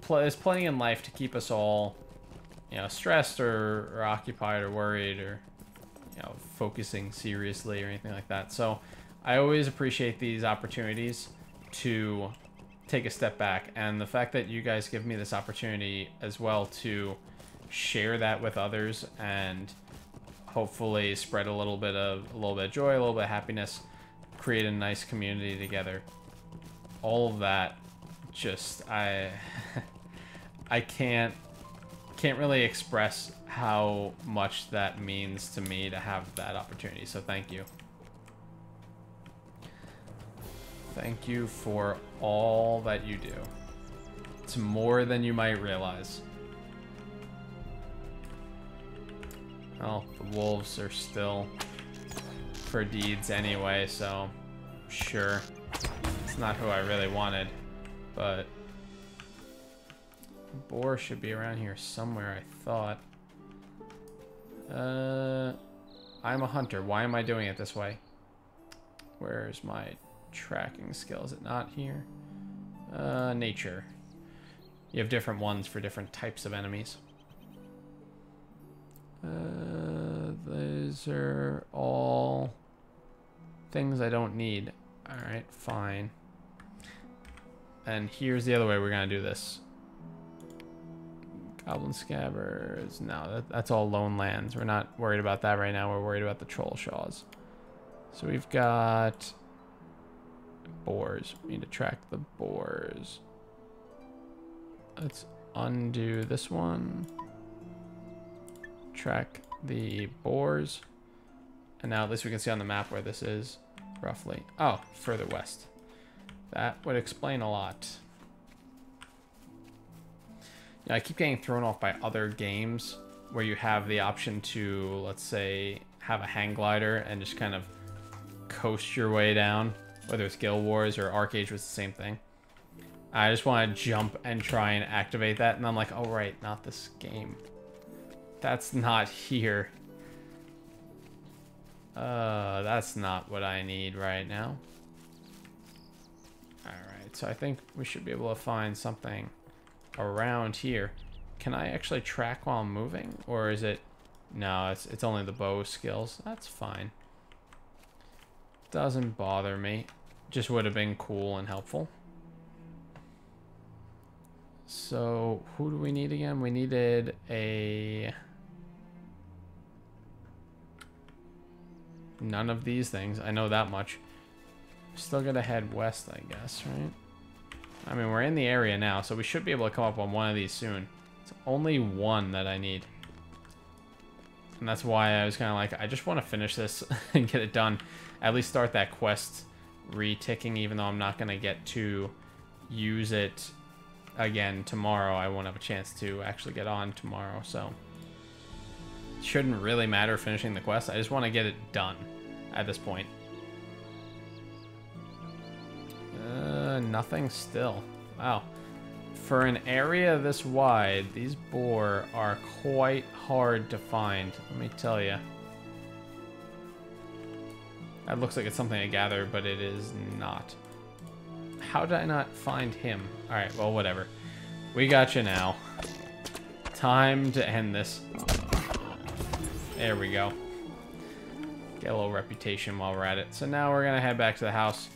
there's plenty in life to keep us all you know, stressed or occupied or worried or, you know, focusing seriously or anything like that. So I always appreciate these opportunities to take a step back, and the fact that you guys give me this opportunity as well to share that with others and hopefully spread a little bit of joy, a little bit of happiness, create a nice community together. All of that, just I can't really express how much that means to me to have that opportunity. So thank you. Thank you for all that you do. It's more than you might realize. Well, the wolves are still for deeds anyway, so sure. It's not who I really wanted, but the boar should be around here somewhere, I thought. I'm a hunter. Why am I doing it this way? Where's my tracking skill? Is it not here? Nature. You have different ones for different types of enemies. Those are all things I don't need. Alright, fine. And here's the other way we're gonna do this. Goblin Scabbards. No, that's all lone lands. We're not worried about that right now. We're worried about the troll shaws. So we've got boars. We need to track the boars. Let's undo this one. Track the boars. And now at least we can see on the map where this is, roughly. Oh, further west. That would explain a lot. You know, I keep getting thrown off by other games where you have the option to, let's say, have a hang glider and just kind of coast your way down. Whether it's Guild Wars or Arcade was the same thing. I just want to jump and try and activate that, and I'm like, oh right, not this game. That's not here. That's not what I need right now. Alright, so I think we should be able to find something around here. Can I actually track while I'm moving? Or is it... No, it's only the bow skills. That's fine. Doesn't bother me. Just would have been cool and helpful. So, who do we need again? We needed a... None of these things. I know that much. Still gotta head west, I guess, right? I mean, we're in the area now, so we should be able to come up on one of these soon. It's only one that I need. And that's why I was kind of like, I just want to finish this and get it done. At least start that quest reticking, even though I'm not going to get to use it again tomorrow. I won't have a chance to actually get on tomorrow, so... Shouldn't really matter finishing the quest. I just want to get it done at this point. Nothing still. Wow. For an area this wide, these boar are quite hard to find, let me tell you. That looks like it's something to gather, but it is not. How did I not find him? Alright, well, whatever. We got you now. Time to end this. There we go. Get a little reputation while we're at it. So now we're gonna head back to the house.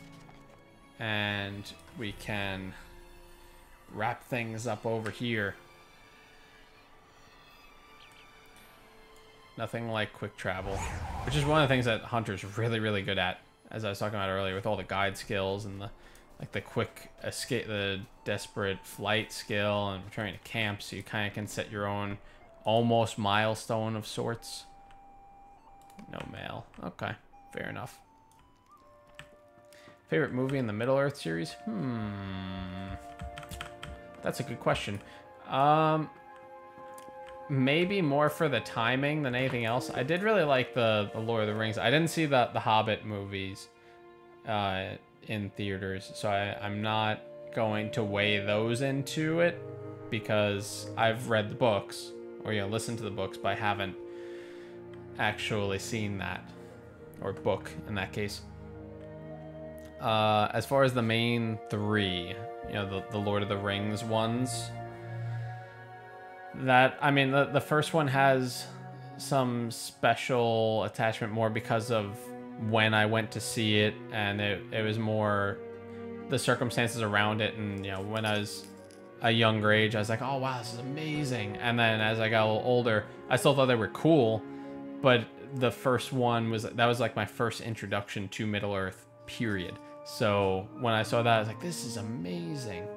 And we can wrap things up over here. Nothing like quick travel, which is one of the things that Hunter's really, really good at, as I was talking about earlier, with all the guide skills and the quick escape, the desperate flight skill, and returning to camp, so you kind of can set your own almost milestone of sorts. No mail. Okay, fair enough. Favorite movie in the Middle-earth series? That's a good question. Maybe more for the timing than anything else. I did really like the Lord of the Rings. I didn't see the Hobbit movies in theaters, so I'm not going to weigh those into it because I've read the books, or listened to the books, but I haven't actually seen that, or book in that case. As far as the main three, the Lord of the Rings ones, That, I mean, the first one has some special attachment more because of when I went to see it, and it was more the circumstances around it. And, you know, when I was a younger age, I was like, oh, wow, this is amazing. And then as I got a little older, I still thought they were cool, but the first one that was like my first introduction to Middle Earth, period. So when I saw that, I was like, this is amazing.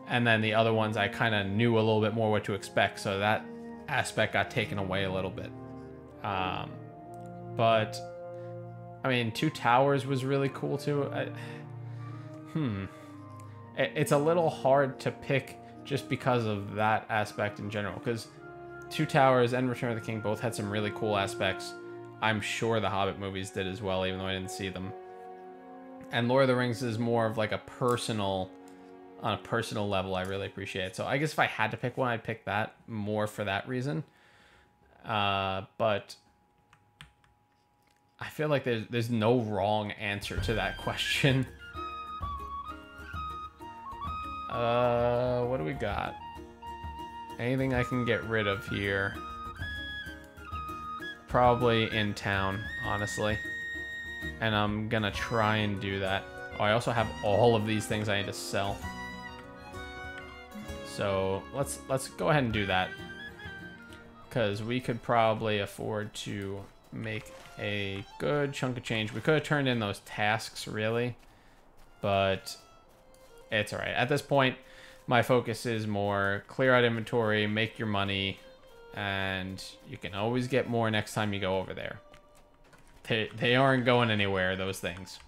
And then the other ones, I kind of knew a little bit more what to expect, so that aspect got taken away a little bit. But I mean, Two Towers was really cool too. It's a little hard to pick just because of that aspect in general, because Two Towers and Return of the King both had some really cool aspects. I'm sure the Hobbit movies did as well, even though I didn't see them. And Lord of the Rings is more of like on a personal level, I really appreciate it. So I guess if I had to pick one, I'd pick that more for that reason. But I feel like there's no wrong answer to that question. What do we got? Anything I can get rid of here? Probably in town, honestly. And I'm gonna try and do that. Oh, I also have all of these things I need to sell. So let's go ahead and do that, because we could probably afford to make a good chunk of change. We could have turned in those tasks, really, but it's all right. At this point, my focus is more clear out inventory, make your money, and you can always get more next time you go over there. They aren't going anywhere, those things.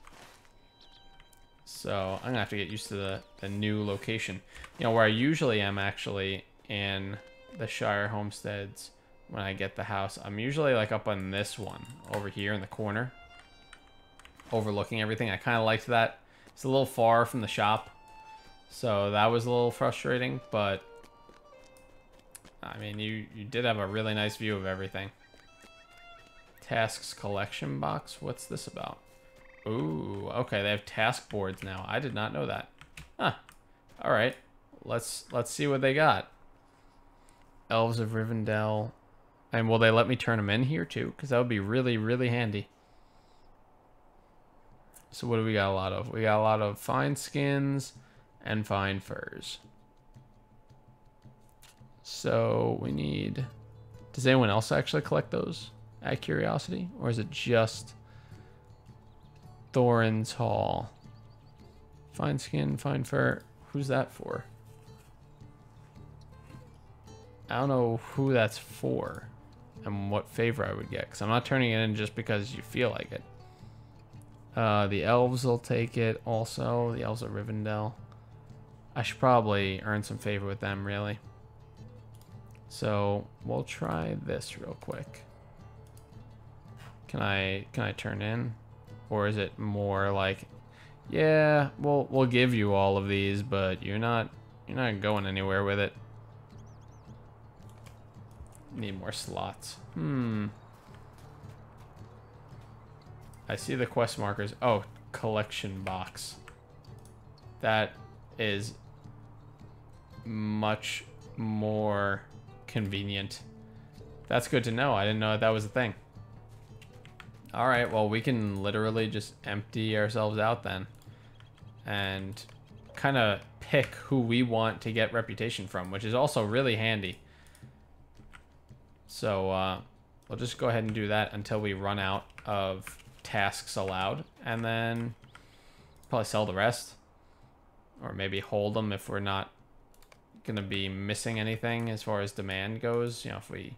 So I'm gonna have to get used to the new location. You know, where I usually am actually in the Shire homesteads when I get the house. I'm usually like up on this one over here in the corner, overlooking everything. I kind of liked that. It's a little far from the shop, so that was a little frustrating, but I mean, you did have a really nice view of everything. Tasks collection box. What's this about? Ooh, okay, they have task boards now. I did not know that. Huh. All right. Let's see what they got. Elves of Rivendell. And will they let me turn them in here too? Because that would be really, really handy. So what do we got a lot of? We got a lot of fine skins and fine furs. So we need... Does anyone else actually collect those at curiosity? Or is it just Thorin's Hall? Fine skin, fine fur. Who's that for? I don't know who that's for and what favor I would get, because I'm not turning it in just because you feel like it. The elves will take it also. The elves of Rivendell. I should probably earn some favor with them, really. So we'll try this real quick. Can I turn in? Or is it more like, yeah, we'll give you all of these, but you're not going anywhere with it. Need more slots. I see the quest markers. Oh, collection box. That is much more convenient. That's good to know. I didn't know that was a thing. All right, well, we can literally just empty ourselves out then and kind of pick who we want to get reputation from, which is also really handy. So we'll just go ahead and do that until we run out of tasks allowed, and then probably sell the rest, or maybe hold them if we're not going to be missing anything as far as demand goes. You know, if we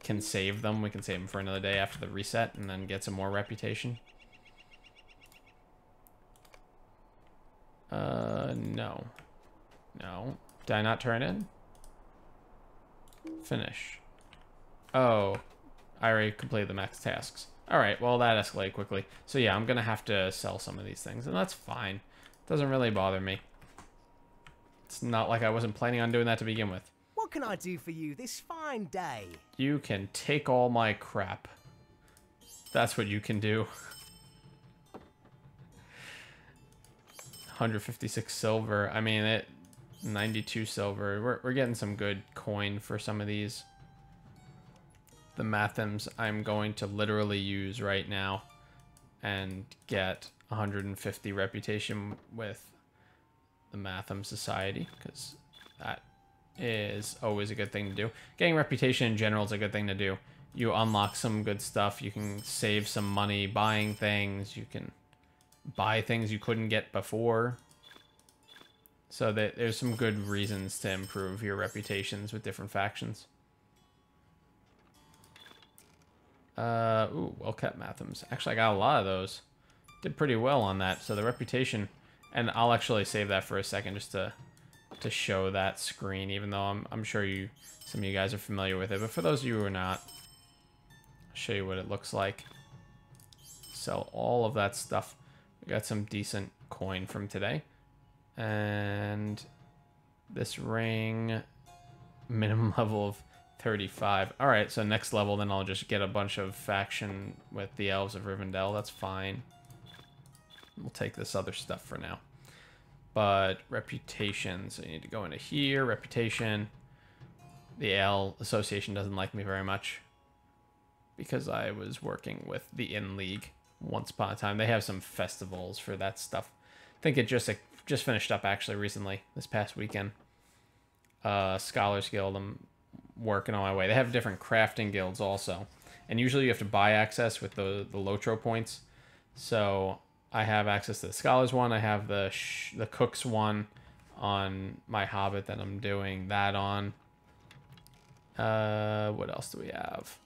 can save them, we can save them for another day after the reset and then get some more reputation. No. Did I not turn in? Finish. Oh, I already completed the max tasks. All right, well, that escalated quickly. So yeah, I'm gonna have to sell some of these things, and that's fine. Doesn't really bother me. It's not like I wasn't planning on doing that to begin with. What can I do for you this fine day? You can take all my crap. That's what you can do. 156 silver. I mean, 92 silver. We're getting some good coin for some of these. The Mathams I'm going to literally use right now and get 150 reputation with the Matham Society, because that is always a good thing to do. Getting reputation in general is a good thing to do. You unlock some good stuff. You can save some money buying things. You can buy things you couldn't get before. So that there's some good reasons to improve your reputations with different factions. Ooh, well-kept Mathams. Actually, I got a lot of those. Did pretty well on that. So the reputation, and I'll actually save that for a second just to show that screen, even though I'm sure some of you guys are familiar with it. But for those of you who are not, I'll show you what it looks like. Sell all of that stuff. We got some decent coin from today. And this ring, minimum level of 35. All right, so next level, then I'll just get a bunch of faction with the Elves of Rivendell. That's fine. We'll take this other stuff for now. But reputation, so you need to go into here. Reputation. The Ale Association doesn't like me very much because I was working with the In League once upon a time. They have some festivals for that stuff. I think it just finished up actually recently, this past weekend. Scholars Guild, I'm working on my way. They have different crafting guilds also, and usually you have to buy access with the LOTRO points. So I have access to the Scholars one. I have the Cooks one on my Hobbit that I'm doing that on. What else do we have?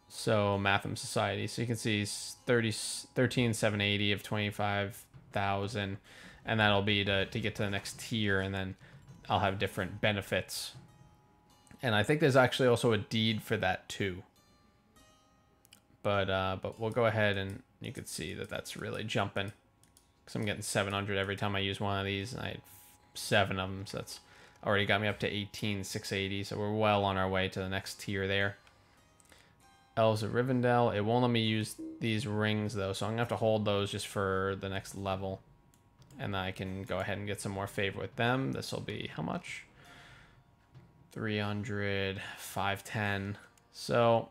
So Matham Society. So you can see 13,780 of 25,000, and that'll be to get to the next tier, and then I'll have different benefits. And I think there's actually also a deed for that too. But we'll go ahead, and you can see that that's really jumping, because I'm getting 700 every time I use one of these, and I had 7 of them, so that's already got me up to 18,680. So we're well on our way to the next tier there. Elves of Rivendell. It won't let me use these rings though, so I'm gonna have to hold those just for the next level, and then I can go ahead and get some more favor with them. This will be how much? 300, 510. So,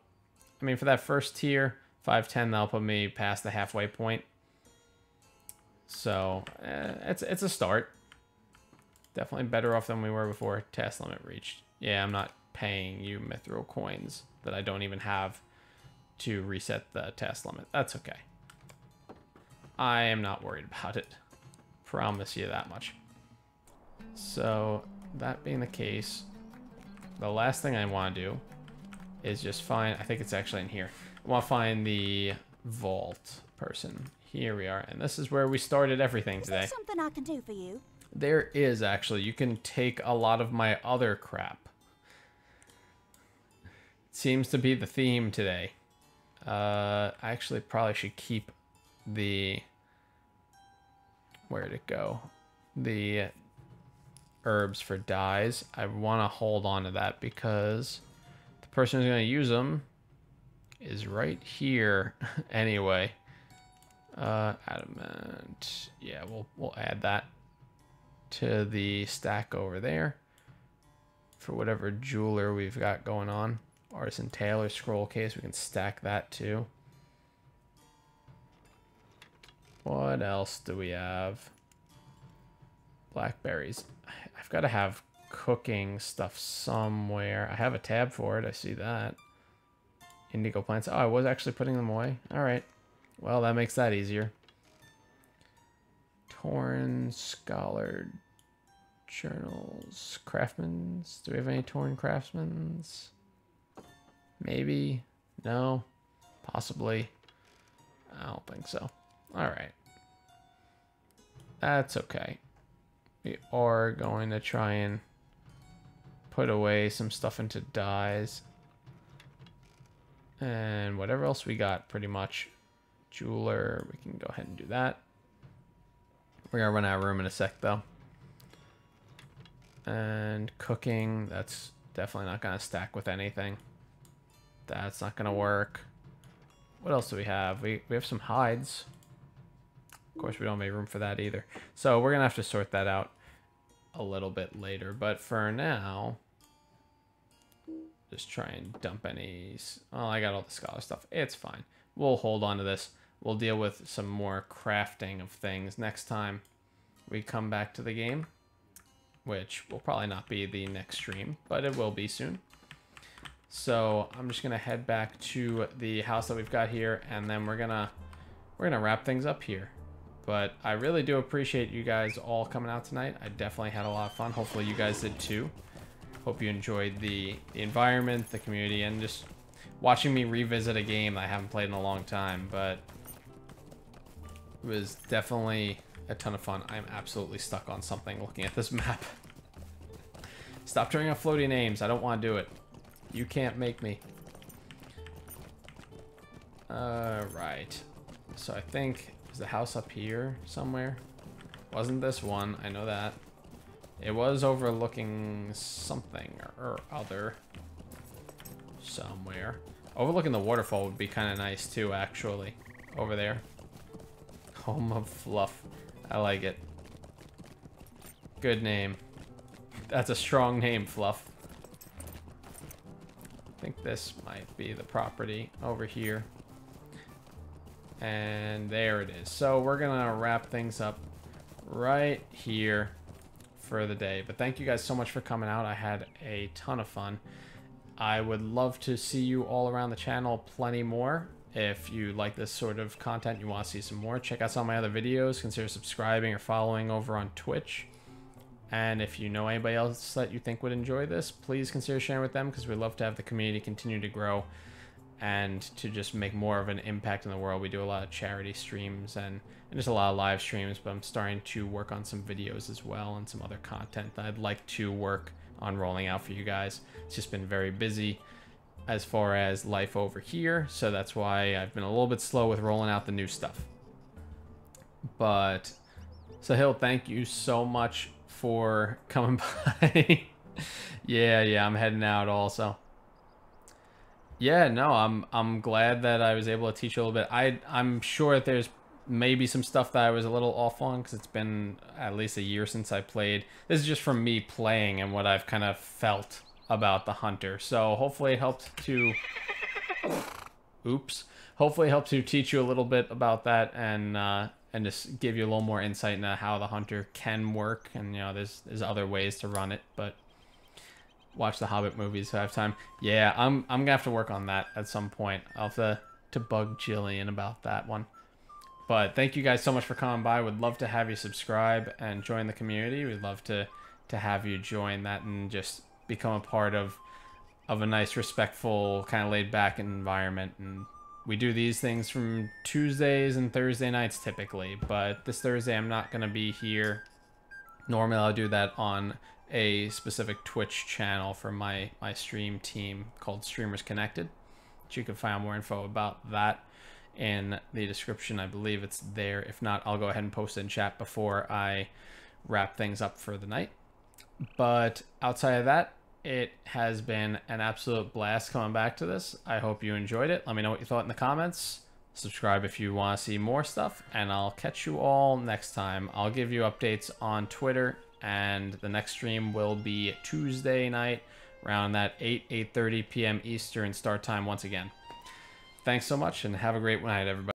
I mean, for that first tier, 510, that'll put me past the halfway point. So, it's a start. Definitely better off than we were before. Task limit reached. Yeah, I'm not paying you mithril coins that I don't even have to reset the task limit. That's okay. I am not worried about it. Promise you that much. So, that being the case, the last thing I want to do is just find, I think it's actually in here. I want to find the vault person. Here we are, and this is where we started everything today. Is there something I can do for you? There is, actually. You can take a lot of my other crap. It seems to be the theme today. I actually probably should keep the... Where'd it go? The herbs for dyes. I want to hold on to that because the person who's going to use them is right here anyway. Adamant. Yeah, we'll add that to the stack over there for whatever jeweler we've got going on. Artisan Tailor scroll case, we can stack that too. What else do we have? Blackberries. I've got to have cooking stuff somewhere. I have a tab for it. I see that. Indigo plants. Oh, I was actually putting them away. All right. Well, that makes that easier. Torn Scholar Journals. Craftsman's. Do we have any Torn Craftsman's? Maybe. No. Possibly. I don't think so. All right. That's okay. We are going to try and put away some stuff into dyes. And whatever else we got, pretty much. Jeweler, we can go ahead and do that. We're going to run out of room in a sec, though. And cooking, that's definitely not going to stack with anything. That's not going to work. What else do we have? We have some hides. Of course, we don't have any room for that either. So we're going to have to sort that out. a little bit later. But for now, just try and dump any... Oh, I got all the scholar stuff. It's fine. We'll hold on to this. We'll deal with some more crafting of things next time we come back to the game, which will probably not be the next stream, but it will be soon. So I'm just gonna head back to the house that we've got here, and then we're gonna wrap things up here. But I really do appreciate you guys all coming out tonight. I definitely had a lot of fun. Hopefully you guys did too. Hope you enjoyed the environment, the community, and just watching me revisit a game I haven't played in a long time, but it was definitely a ton of fun. I'm absolutely stuck on something looking at this map. Stop turning off floaty names. I don't want to do it. You can't make me. Right. So I think, is the house up here somewhere? Wasn't this one, I know that. It was overlooking something or other somewhere. Overlooking the waterfall would be kind of nice too, actually. Over there. Home of Fluff. I like it. Good name. That's a strong name, Fluff. I think this might be the property over here. And there it is. So we're gonna wrap things up right here for the day. But thank you guys so much for coming out. I had a ton of fun. I would love to see you all around the channel plenty more. If you like this sort of content, you want to see some more, check out some of my other videos. Consider subscribing or following over on Twitch. And if you know anybody else that you think would enjoy this, please consider sharing with them, because we'd love to have the community continue to grow and to just make more of an impact in the world. We do a lot of charity streams and just a lot of live streams, but I'm starting to work on some videos as well and some other content that I'd like to work on rolling out for you guys. It's just been very busy as far as life over here, so that's why I've been a little bit slow with rolling out the new stuff. But Sahil, thank you so much for coming by. yeah, I'm heading out also. Yeah, no, I'm glad that I was able to teach you a little bit. I'm sure that there's maybe some stuff that I was a little off on, because it's been at least a year since I played. This is just from me playing and what I've kind of felt about the hunter. So hopefully it helped to hopefully it helped to teach you a little bit about that, and just give you a little more insight into how the hunter can work. And you know, there's other ways to run it, but watch the Hobbit movies if I have time. Yeah, I'm gonna have to work on that at some point. I'll have to bug Jillian about that one. But thank you guys so much for coming by. Would love to have you subscribe and join the community. We'd love to have you join that and just become a part of a nice, respectful, kind of laid back environment. And we do these things from Tuesdays and Thursday nights typically, but this Thursday I'm not going to be here. Normally I'll do that on a specific Twitch channel for my stream team called Streamers Connected. You can find more info about that in the description. I believe it's there. If not, I'll go ahead and post it in chat before I wrap things up for the night. But outside of that, it has been an absolute blast coming back to this. I hope you enjoyed it. Let me know what you thought in the comments. Subscribe if you want to see more stuff, and I'll catch you all next time. I'll give you updates on Twitter, and the next stream will be Tuesday night around that 8:30 p.m. Eastern start time once again. Thanks so much, and have a great night, everybody.